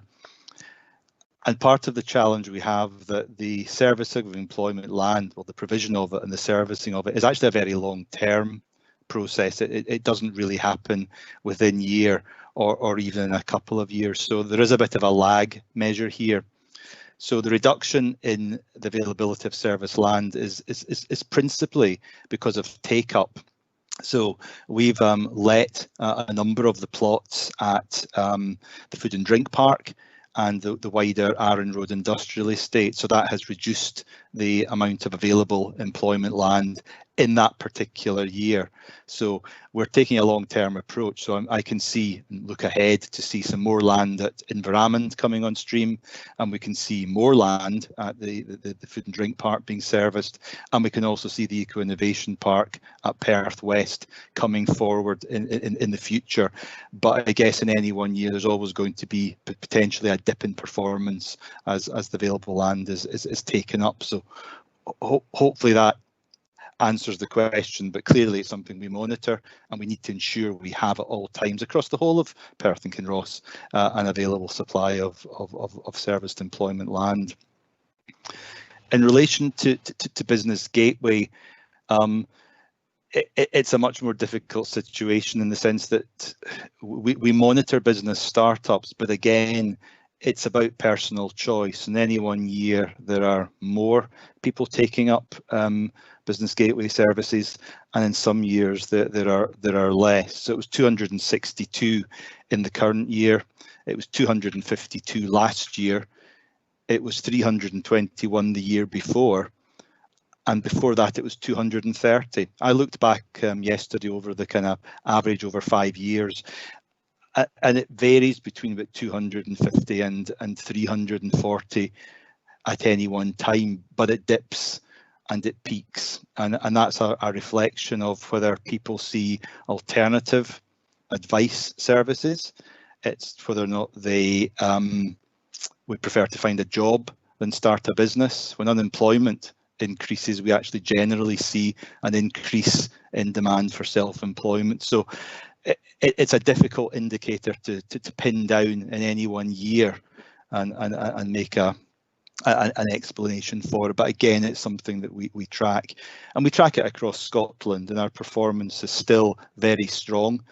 And part of the challenge we have that the servicing of employment land, or the provision of it and the servicing of it, is actually a very long-term process. It doesn't really happen within a year or even in a couple of years. So there is a bit of a lag measure here. So the reduction in the availability of service land is principally because of take-up. So we've let a number of the plots at the Food and Drink Park and the wider Arran Road Industrial Estate. So that has reduced the amount of available employment land in that particular year. So we're taking a long-term approach. So I can see and look ahead to see some more land at Inveramond coming on stream, and we can see more land at the Food and Drink Park being serviced, and we can also see the Eco Innovation Park at Perth West coming forward in the future. But I guess in any one year there's always going to be potentially a dip in performance as the available land is taken up. So hopefully that answers the question, but clearly it's something we monitor, and we need to ensure we have at all times across the whole of Perth and Kinross an available supply of serviced employment land. In relation to Business Gateway, it's a much more difficult situation in the sense that we monitor business startups, but again, it's about personal choice. In any one year, there are more people taking up Business Gateway services, and in some years there are less. So it was 262 in the current year. It was 252 last year. It was 321 the year before, and before that it was 230. I looked back yesterday over the kind of average over 5 years. And it varies between about 250 and 340 at any one time, but it dips and it peaks, and that's a reflection of whether people see alternative advice services. It's whether or not they would prefer to find a job than start a business. When unemployment increases, we actually generally see an increase in demand for self-employment. So it's a difficult indicator to pin down in any one year and make an explanation for it. But again, it's something that we track, and we track it across Scotland, and our performance is still very strong.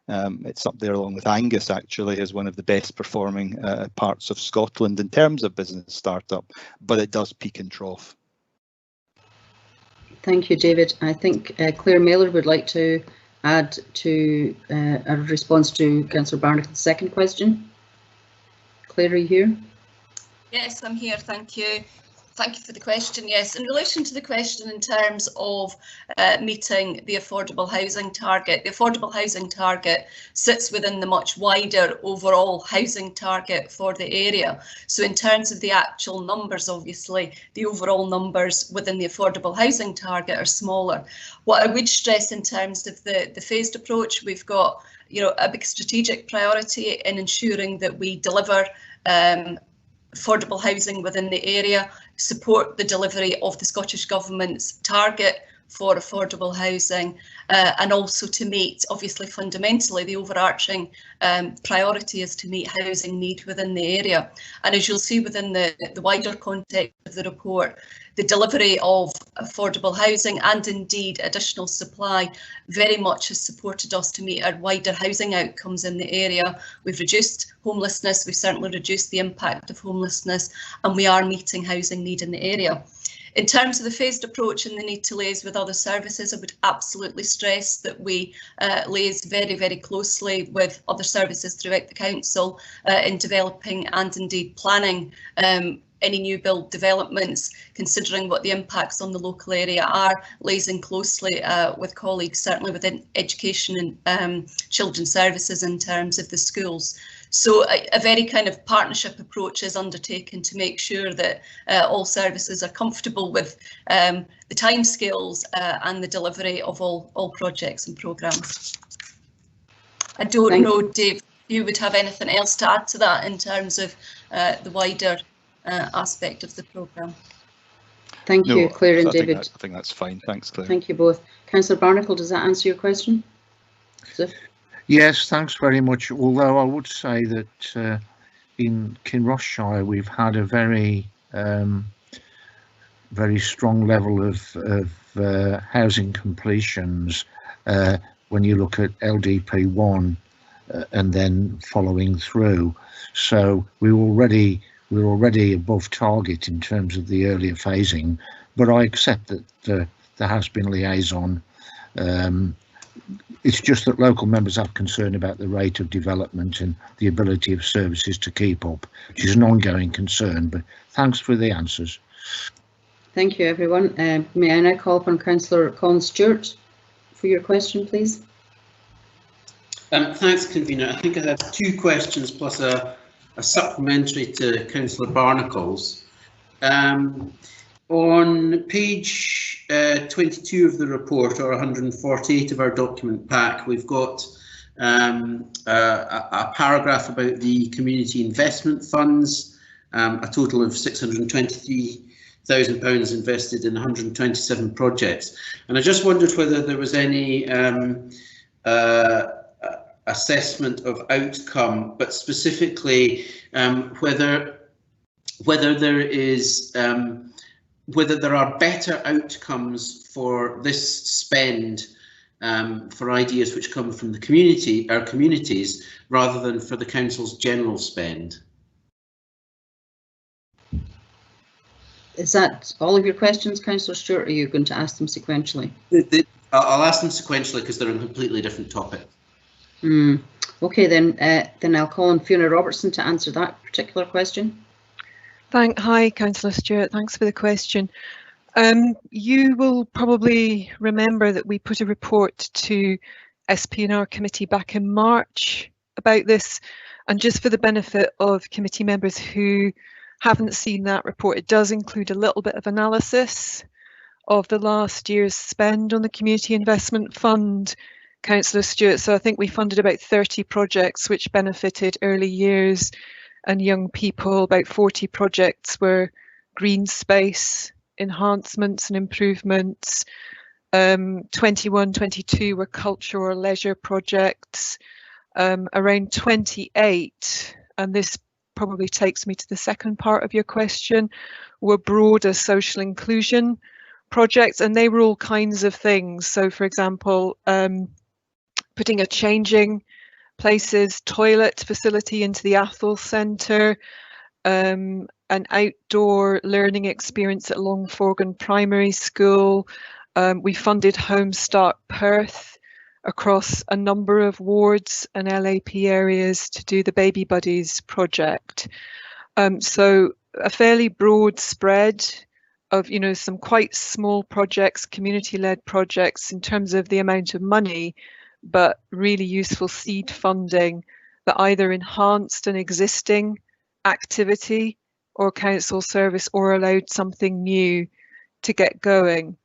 It's up there along with Angus, actually, as one of the best performing parts of Scotland in terms of business startup, but it does peak and trough. Thank you, David. I think Claire Mailer would like to add to a response to Councillor Barnacle's second question. Claire, are you here? Yes, I'm here. Thank you. Thank you for the question. Yes, in relation to the question in terms of meeting the affordable housing target, the affordable housing target sits within the much wider overall housing target for the area. So in terms of the actual numbers, obviously, the overall numbers within the affordable housing target are smaller. What I would stress in terms of the phased approach, we've got, you know, a big strategic priority in ensuring that we deliver affordable housing within the area, support the delivery of the Scottish Government's target for affordable housing, and also to meet, obviously fundamentally, the overarching priority is to meet housing need within the area. And as you'll see within the wider context of the report, the delivery of affordable housing and indeed additional supply very much has supported us to meet our wider housing outcomes in the area. We've reduced homelessness, we've certainly reduced the impact of homelessness, and we are meeting housing need in the area. In terms of the phased approach and the need to liaise with other services, I would absolutely stress that we liaise very, very closely with other services throughout the council in developing and indeed planning any new build developments, considering what the impacts on the local area are, liaising closely with colleagues, certainly within education and children's services in terms of the schools. So a very kind of partnership approach is undertaken to make sure that all services are comfortable with the timescales and the delivery of all projects and programmes. I don't know, Dave, if you would have anything else to add to that in terms of the wider aspect of the programme. Thank you, Claire and David. I think that's fine. Thanks, Claire. Thank you both. Councillor Barnacle, does that answer your question? Yes, thanks very much. Although I would say that in Kinrossshire we've had a very strong level of housing completions when you look at LDP1 and then following through. So we're already above target in terms of the earlier phasing, but I accept that there has been liaison. It's just that local members have concern about the rate of development and the ability of services to keep up, which is an ongoing concern, but thanks for the answers. Thank you, everyone. May I now call upon Councillor Colin Stewart for your question, please? Thanks, Convener. I think I have two questions plus a supplementary to Councillor Barnacle's. On page 22 of the report, or 148 of our document pack, we've got a paragraph about the community investment funds, a total of £623,000 invested in 127 projects. And I just wondered whether there was any assessment of outcome, but specifically whether there is whether there are better outcomes for this spend for ideas which come from the community, our communities, rather than for the council's general spend. Is that all of your questions, Councillor Stewart, or are you going to ask them sequentially? I'll ask them sequentially because they're on completely different topics. Okay, then I'll call on Fiona Robertson to answer that particular question. Hi, Councillor Stewart. Thanks for the question. You will probably remember that we put a report to SP&R committee back in March about this, and just for the benefit of committee members who haven't seen that report, it does include a little bit of analysis of the last year's spend on the Community Investment Fund, Councillor Stewart. So I think we funded about 30 projects which benefited early years and young people. About 40 projects were green space enhancements and improvements. 21-22 were culture or leisure projects. Around 28, and this probably takes me to the second part of your question, were broader social inclusion projects, and they were all kinds of things. So, for example, putting a changing places toilet facility into the Athol Centre, an outdoor learning experience at Longforgan Primary School, We funded Home Start Perth across a number of wards and LAP areas to do the Baby Buddies project. So a fairly broad spread of, you know, some quite small projects, community-led projects in terms of the amount of money, but really useful seed funding that either enhanced an existing activity or council service or allowed something new to get going.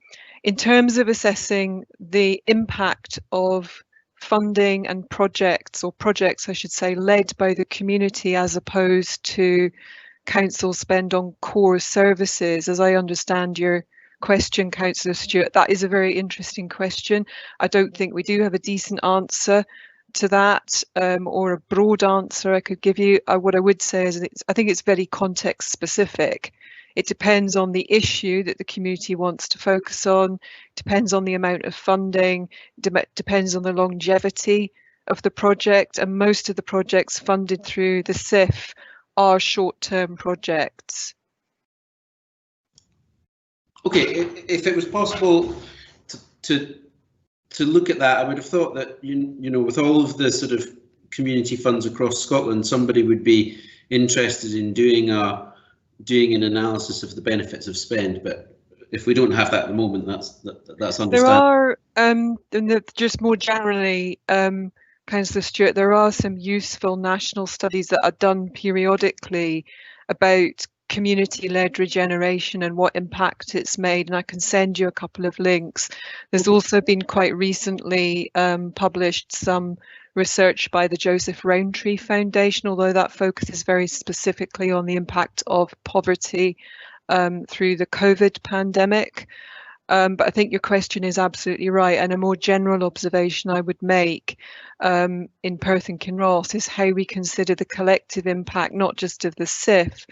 In terms of assessing the impact of funding and projects, or projects I should say, led by the community as opposed to council spend on core services, as I understand your question, Councillor Stewart, that is a very interesting question. I don't think we do have a decent answer to that, or a broad answer I could give you. What I would say is I think it's very context specific. It depends on the issue that the community wants to focus on, depends on the amount of funding, depends on the longevity of the project, and most of the projects funded through the CIF are short-term projects. Okay, if it was possible to look at that, I would have thought that you know, with all of the sort of community funds across Scotland, somebody would be interested in doing an analysis of the benefits of spend. But if we don't have that at the moment, that's understandable. There are just more generally, Councillor Stewart, there are some useful national studies that are done periodically about community-led regeneration and what impact it's made, and I can send you a couple of links. There's also been quite recently published some research by the Joseph Rowntree Foundation, although that focuses very specifically on the impact of poverty through the COVID pandemic. But I think your question is absolutely right, and a more general observation I would make in Perth and Kinross is how we consider the collective impact, not just of the CIF,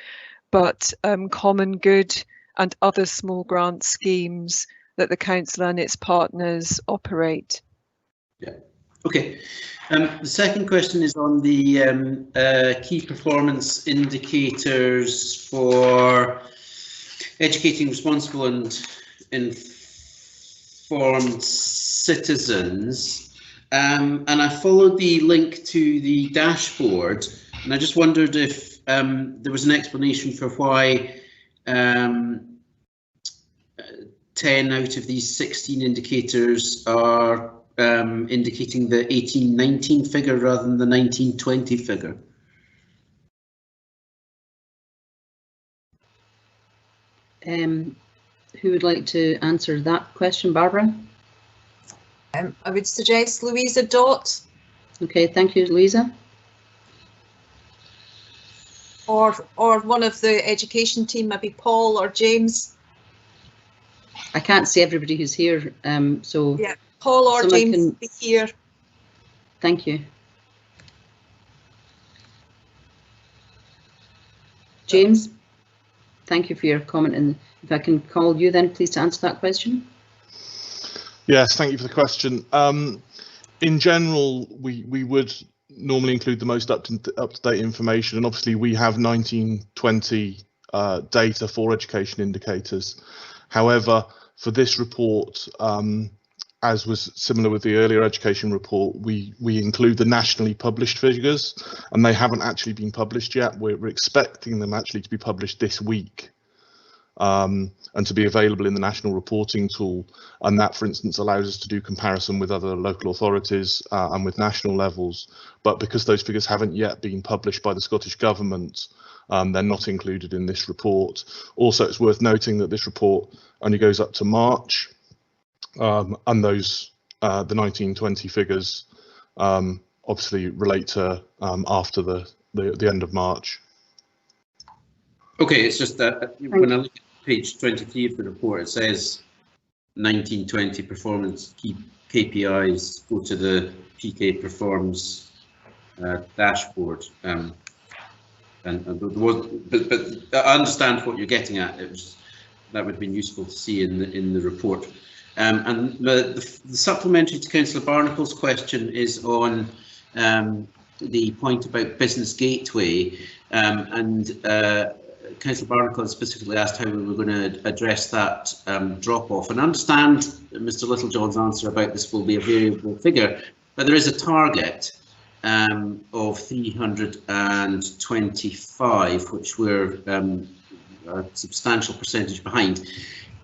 but common good and other small grant schemes that the council and its partners operate. Yeah. Okay. The second question is on the key performance indicators for educating responsible and informed citizens, and I followed the link to the dashboard, and I just wondered if there was an explanation for why 10 out of these 16 indicators are indicating the 18-19 figure rather than the 19-20 figure. Who would like to answer that question, Barbara? I would suggest Louisa Dott. Okay, thank you, Louisa. Or one of the education team, maybe Paul or James. I can't see everybody who's here, so yeah, Paul or James can be here. Thank you. James, thank you for your comment, and if I can call you then, please, to answer that question. Yes, thank you for the question. In general, we would normally include the most up-to-date information, and obviously we have 1920 data for education indicators. However, for this report, as was similar with the earlier education report, we include the nationally published figures, and they haven't actually been published yet. We're expecting them actually to be published this week, and to be available in the national reporting tool, and that, for instance, allows us to do comparison with other local authorities and with national levels. But because those figures haven't yet been published by the Scottish Government, they're not included in this report. Also, it's worth noting that this report only goes up to March, and those the 1920 figures obviously relate to after the end of March. Okay, it's just that when I look at page 23 of the report, it says 1920 performance key KPIs go to the PK performs dashboard, and there was, but I understand what you're getting at. That would have been useful to see in the report. And the supplementary to Councillor Barnacle's question is on the point about Business Gateway, and Councillor Barnacle had specifically asked how we were going to address that drop-off, and I understand Mr Littlejohn's answer about this will be a variable figure, but there is a target of 325, which we're a substantial percentage behind.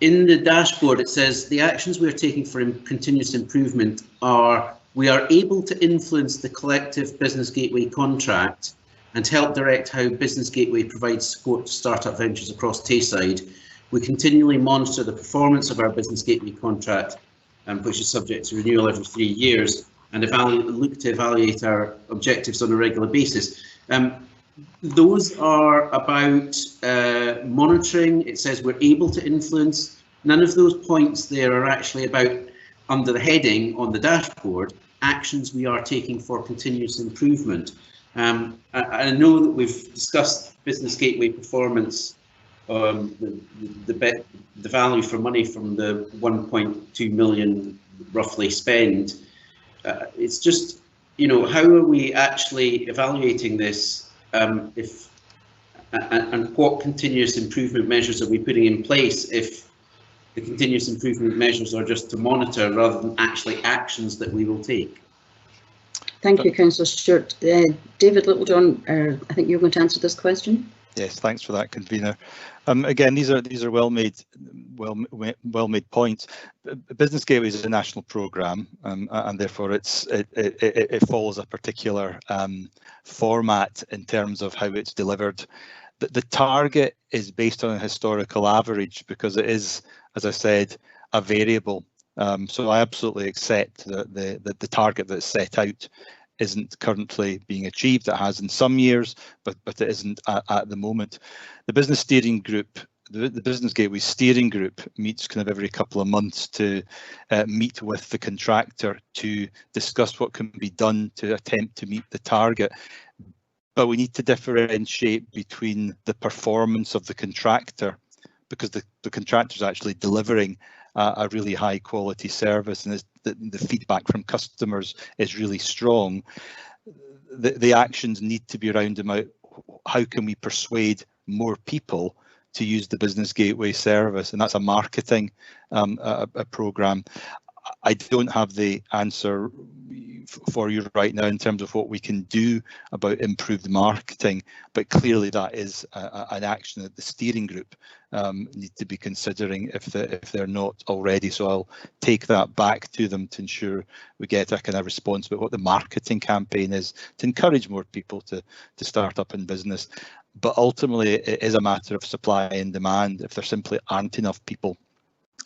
In the dashboard, it says the actions we are taking for continuous improvement are: we are able to influence the collective Business Gateway contract and help direct how Business Gateway provides support to start-up ventures across Tayside. We continually monitor the performance of our Business Gateway contract, which is subject to renewal every 3 years, and look to evaluate our objectives on a regular basis. Those are about monitoring. It says we're able to influence. None of those points there are actually about, under the heading on the dashboard, actions we are taking for continuous improvement. I know that we've discussed Business Gateway performance, the value for money from the 1.2 million roughly spend. It's just, you know, how are we actually evaluating this? And what continuous improvement measures are we putting in place if the continuous improvement measures are just to monitor rather than actually actions that we will take? Thank you, Councillor Stewart. David Littlejohn, I think you're going to answer this question. Yes, thanks for that, convener. Again, these are well made points. Business Gateway is a national programme, and therefore it follows a particular format in terms of how it's delivered. The target is based on a historical average because it is, as I said, a variable. So I absolutely accept that the target that's set out isn't currently being achieved. It has in some years, but it isn't at the moment. The business steering group, the Business Gateway steering group, meets kind of every couple of months to meet with the contractor to discuss what can be done to attempt to meet the target. But we need to differentiate between the performance of the contractor, because the contractor is actually delivering a really high quality service, and the feedback from customers is really strong. The actions need to be around about how can we persuade more people to use the Business Gateway service, and that's a marketing a programme. I don't have the answer for you right now in terms of what we can do about improved marketing, but clearly that is an action that the steering group need to be considering if they're not already. So I'll take that back to them to ensure we get a kind of response about what the marketing campaign is to encourage more people to start up in business. But ultimately it is a matter of supply and demand. If there simply aren't enough people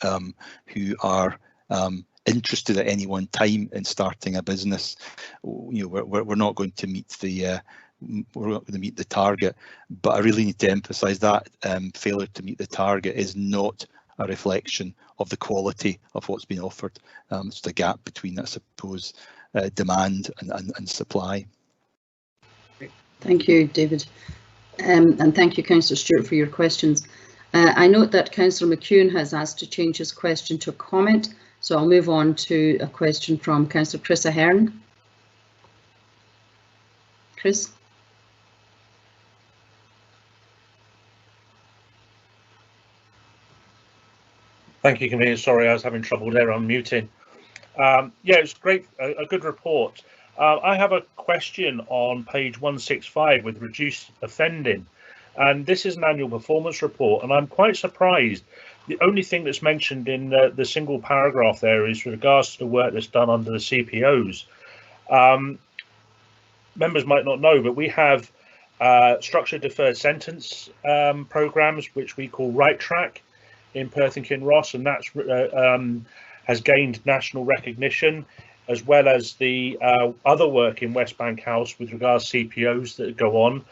who are interested at any one time in starting a business, you know, we're not going to meet the target. But I really need to emphasise that failure to meet the target is not a reflection of the quality of what's been offered. It's the gap between, I suppose, demand and supply. Thank you, David, and thank you, Councillor Stewart, for your questions. I note that Councillor McEwen has asked to change his question to a comment. So I'll move on to a question from Councillor Chris Ahern. Chris. Thank you, Convener. Sorry, I was having trouble there unmuting. Yeah, it's great, a good report. I have a question on page 165 with reduced offending, and this is an annual performance report, and I'm quite surprised. The only thing that's mentioned in the single paragraph there is with regards to the work that's done under the CPOs. Members might not know, but we have structured deferred sentence programs, which we call Right Track in Perth and Kinross, and that's has gained national recognition, as well as the other work in West Bank House with regards to CPOs that go on,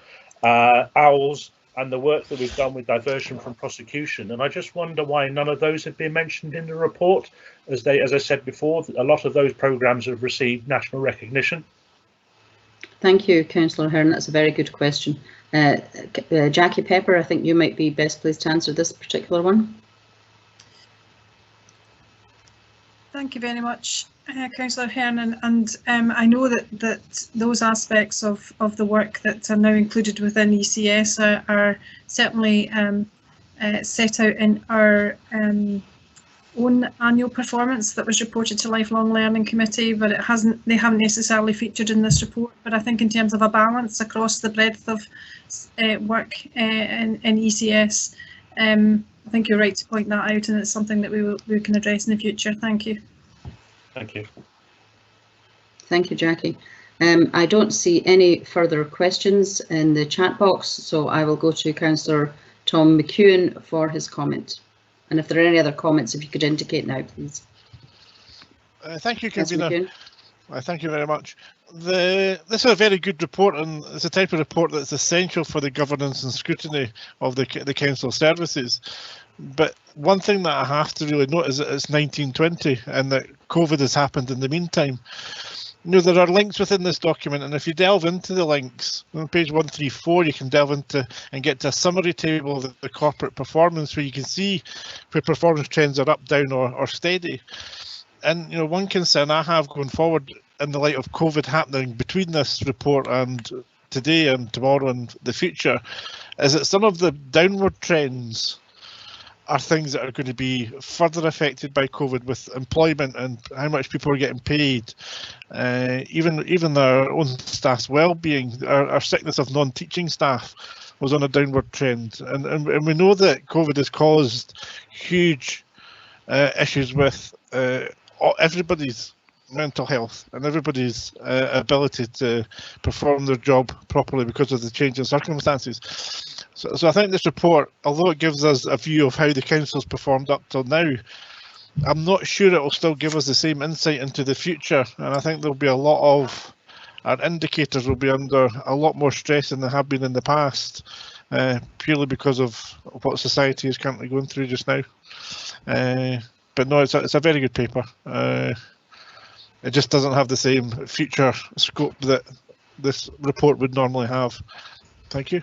OWLs, and the work that we've done with diversion from prosecution. And I just wonder why none of those have been mentioned in the report, as I said before, a lot of those programmes have received national recognition. Thank you, Councillor Ahern. That's a very good question. Jackie Pepper, I think you might be best placed to answer this particular one. Thank you very much, Councillor Hernan, and I know that those aspects of the work that are now included within ECS are certainly set out in our own annual performance that was reported to Lifelong Learning Committee, but they haven't necessarily featured in this report. But I think in terms of a balance across the breadth of work in ECS, I think you're right to point that out, and it's something that we can address in the future. Thank you. Thank you. Thank you, Jackie. I don't see any further questions in the chat box, so I will go to Councillor Tom McEwen for his comment. And if there are any other comments, if you could indicate now, please. Thank you, Convener. Thank you very much. This is a very good report, and it's a type of report that's essential for the governance and scrutiny of the council services. But one thing that I have to really note is that it's 1920 and that COVID has happened in the meantime. You know, there are links within this document, and if you delve into the links on page 134, you can delve into and get to a summary table of the corporate performance, where you can see where performance trends are up, down, or steady. And you know, one concern I have going forward in the light of COVID happening between this report and today and tomorrow and the future is that some of the downward trends are things that are going to be further affected by COVID, with employment and how much people are getting paid, even our own staff's well-being. Our sickness of non-teaching staff was on a downward trend, and we know that COVID has caused huge issues with everybody's mental health and everybody's ability to perform their job properly because of the change in circumstances. So I think this report, although it gives us a view of how the council's performed up till now, I'm not sure it will still give us the same insight into the future, and I think there'll be a lot of our indicators will be under a lot more stress than they have been in the past, purely because of what society is currently going through just now. But no, it's a very good paper. It just doesn't have the same future scope that this report would normally have. Thank you.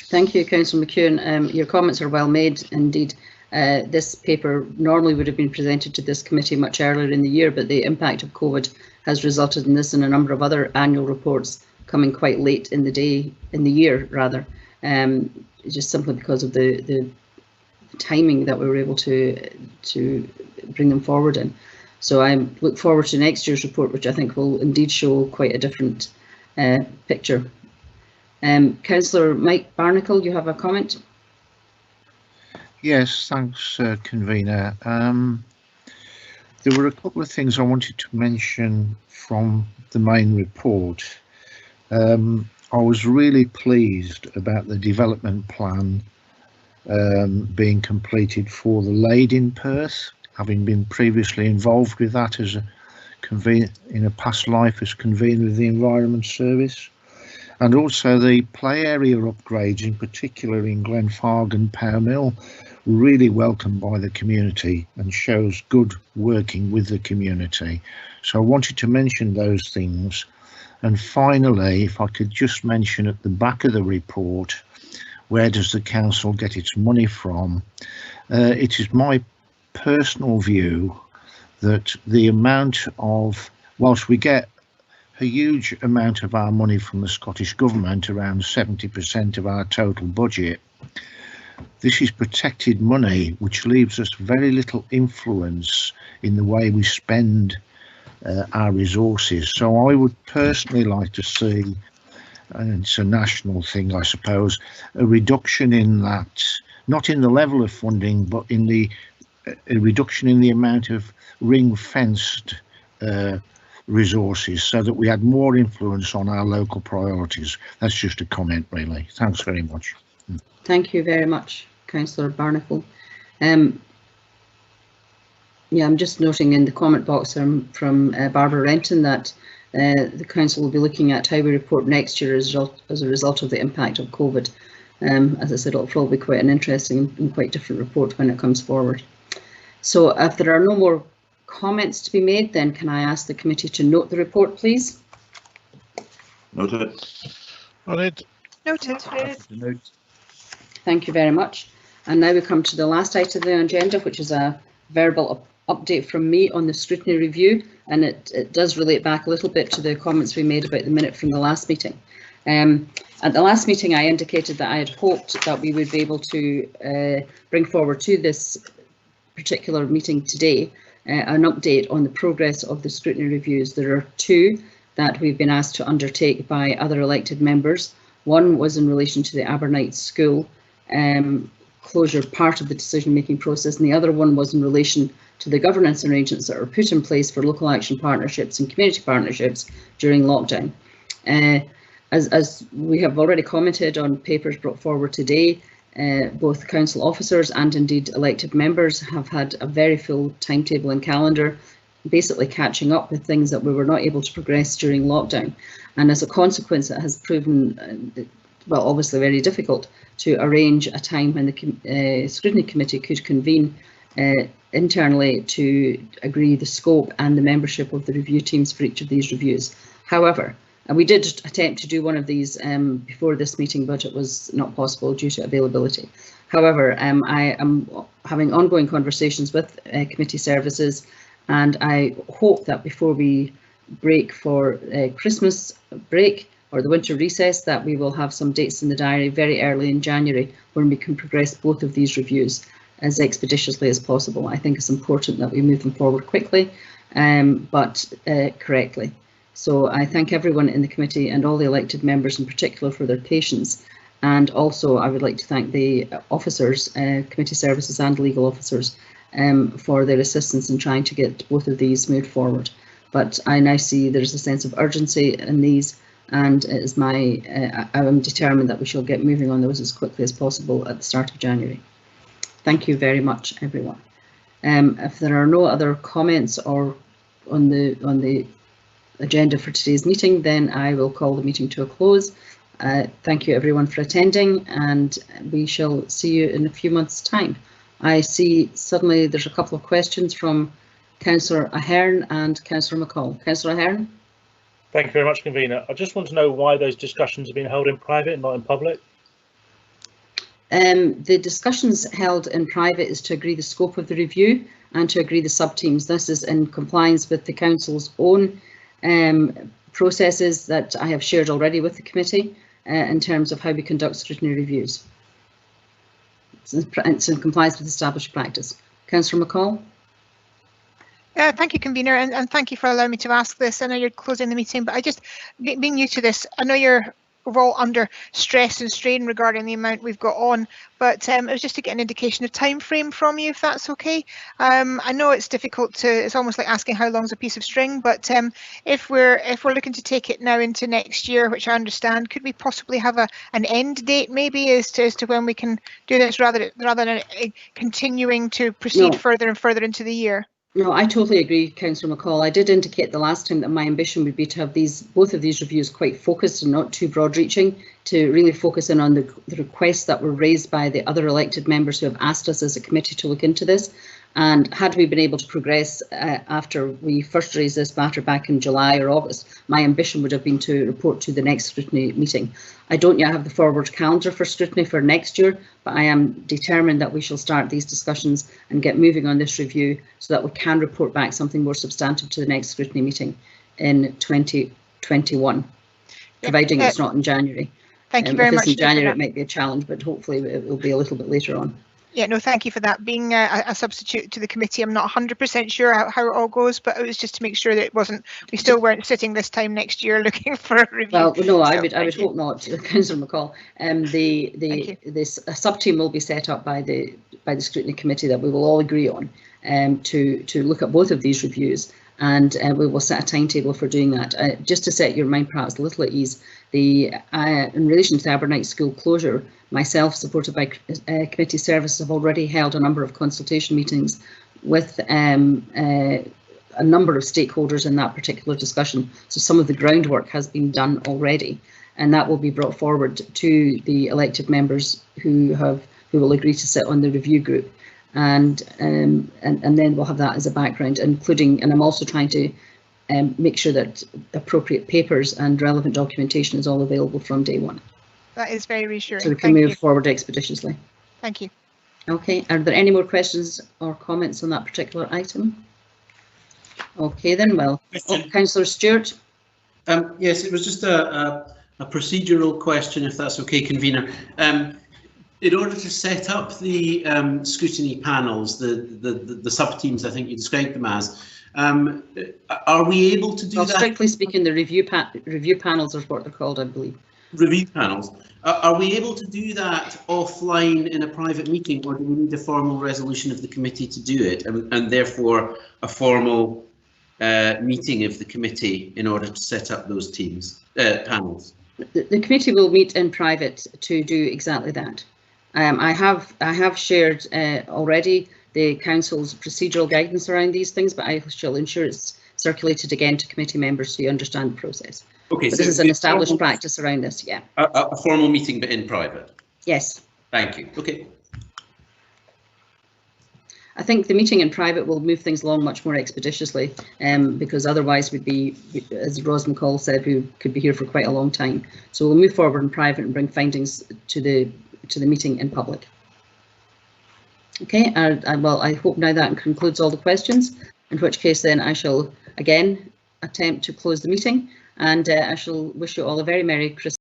Thank you, Councillor McEwen. Your comments are well made indeed. This paper normally would have been presented to this committee much earlier in the year, but the impact of COVID has resulted in this and a number of other annual reports coming quite late in the year rather, just simply because of the timing that we were able to bring them forward in. So I look forward to next year's report, which I think will indeed show quite a different picture. Councillor Mike Barnacle, you have a comment? Yes, thanks, Convener. There were a couple of things I wanted to mention from the main report. I was really pleased about the development plan being completed for the Lade in Perth, having been previously involved with that as a in a past life as convener of the Environment Service. And also the play area upgrades, in particular in Glenfarg and Power Mill, really welcomed by the community and shows good working with the community. So I wanted to mention those things. And finally, if I could just mention at the back of the report, where does the council get its money from? It is my personal view that the amount of, whilst we get a huge amount of our money from the Scottish Government, around 70% of our total budget, this is protected money which leaves us very little influence in the way we spend our resources. So I would personally like to see, and it's a national thing I suppose, a reduction in that, not in the level of funding, but in the a reduction in the amount of ring-fenced resources, so that we had more influence on our local priorities. That's just a comment, really. Thanks very much. Thank you very much, Councillor Barnacle. Yeah, I'm just noting in the comment box from Barbara Renton that the council will be looking at how we report next year as a result of the impact of COVID. As I said, it'll probably be quite an interesting and quite different report when it comes forward. So if there are no more comments to be made, then can I ask the committee to note the report, please? Noted. Noted. Noted. Thank you very much. And now we come to the last item of the agenda, which is a verbal update from me on the scrutiny review, and it does relate back a little bit to the comments we made about the minute from the last meeting. At the last meeting, I indicated that I had hoped that we would be able to bring forward to this particular meeting today an update on the progress of the scrutiny reviews. There are two that we've been asked to undertake by other elected members. One was in relation to the Abernight School closure, part of the decision-making process, and the other one was in relation to the governance arrangements that are put in place for local action partnerships and community partnerships during lockdown. As we have already commented on papers brought forward today, both council officers and indeed elected members have had a very full timetable and calendar, basically catching up with things that we were not able to progress during lockdown. And as a consequence, it has proven, well, obviously very difficult to arrange a time when the Scrutiny Committee could convene internally to agree the scope and the membership of the review teams for each of these reviews. However, and we did attempt to do one of these before this meeting, but it was not possible due to availability. However, I am having ongoing conversations with committee services, and I hope that before we break for Christmas break or the winter recess, that we will have some dates in the diary very early in January when we can progress both of these reviews as expeditiously as possible. I think it's important that we move them forward quickly, but correctly. So I thank everyone in the committee and all the elected members in particular for their patience. And also I would like to thank the officers, committee services and legal officers for their assistance in trying to get both of these moved forward. But I now see there's a sense of urgency in these, and it is I am determined that we shall get moving on those as quickly as possible at the start of January. Thank you very much, everyone. If there are no other comments or on the agenda for today's meeting, then I will call the meeting to a close. Thank you everyone for attending, and we shall see you in a few months' time. I see suddenly there's a couple of questions from Councillor Ahern and Councillor McCall. Councillor Ahern. Thank you very much, Convener. I just want to know why those discussions have been held in private and not in public. The discussions held in private is to agree the scope of the review and to agree the sub-teams. This is in compliance with the Council's own processes that I have shared already with the committee in terms of how we conduct scrutiny reviews. It's in compliance with established practice. Councillor McCall. Thank you, Convener, and thank you for allowing me to ask this. I know you're closing the meeting, but I just, being new to this, I know we're all under stress and strain regarding the amount we've got on, but it was just to get an indication of time frame from you, if that's okay. I know it's difficult to, it's almost like asking how long's a piece of string, but if we're looking to take it now into next year, which I understand, could we possibly have an end date maybe as to when we can do this rather than continuing to proceed further and further into the year? No, I totally agree, Councillor McCall. I did indicate the last time that my ambition would be to have both of these reviews quite focused and not too broad-reaching, to really focus in on the requests that were raised by the other elected members who have asked us as a committee to look into this. And had we been able to progress after we first raised this matter back in July or August, my ambition would have been to report to the next scrutiny meeting. I don't yet have the forward calendar for scrutiny for next year, but I am determined that we shall start these discussions and get moving on this review so that we can report back something more substantive to the next scrutiny meeting in 2021, providing it's not in January. Thank you very much. If it's in January, it might be a challenge, but hopefully it will be a little bit later on. Yeah, no, thank you for that. Being a substitute to the committee, I'm not 100% sure how it all goes, but it was just to make sure that it wasn't, we still weren't sitting this time next year looking for a review. Well, no, I would hope not, Councillor McCall. This sub-team will be set up by the Scrutiny Committee that we will all agree on to look at both of these reviews, and we will set a timetable for doing that. Just to set your mind perhaps a little at ease, in relation to the Abernight School closure, myself, supported by committee services, have already held a number of consultation meetings with a number of stakeholders in that particular discussion. So some of the groundwork has been done already, and that will be brought forward to the elected members who will agree to sit on the review group, and then we'll have that as a background, including, and I'm also trying to make sure that appropriate papers and relevant documentation is all available from day one. That is very reassuring. So we can move forward expeditiously. Thank you. Okay, are there any more questions or comments on that particular item? Okay then, well, Councillor Stewart. Yes, it was just a procedural question, if that's okay, convener. In order to set up the scrutiny panels, the sub-teams, I think you described them as, are we able to do that? Strictly speaking, the review panels are what they're called, I believe. Review panels. Are we able to do that offline in a private meeting, or do we need a formal resolution of the committee to do it, and therefore a formal meeting of the committee in order to set up those teams panels? The committee will meet in private to do exactly that. I have shared already the council's procedural guidance around these things, but I shall ensure it's circulated again to committee members so you understand the process. Okay, but so this is an established practice around this, yeah. A formal meeting, but in private? Yes. Thank you. Okay. I think the meeting in private will move things along much more expeditiously, because otherwise we'd be, as Ros McCall said, we could be here for quite a long time. So we'll move forward in private and bring findings to the meeting in public. Okay, well, I hope now that concludes all the questions, in which case then I shall again attempt to close the meeting, and I shall wish you all a very Merry Christmas.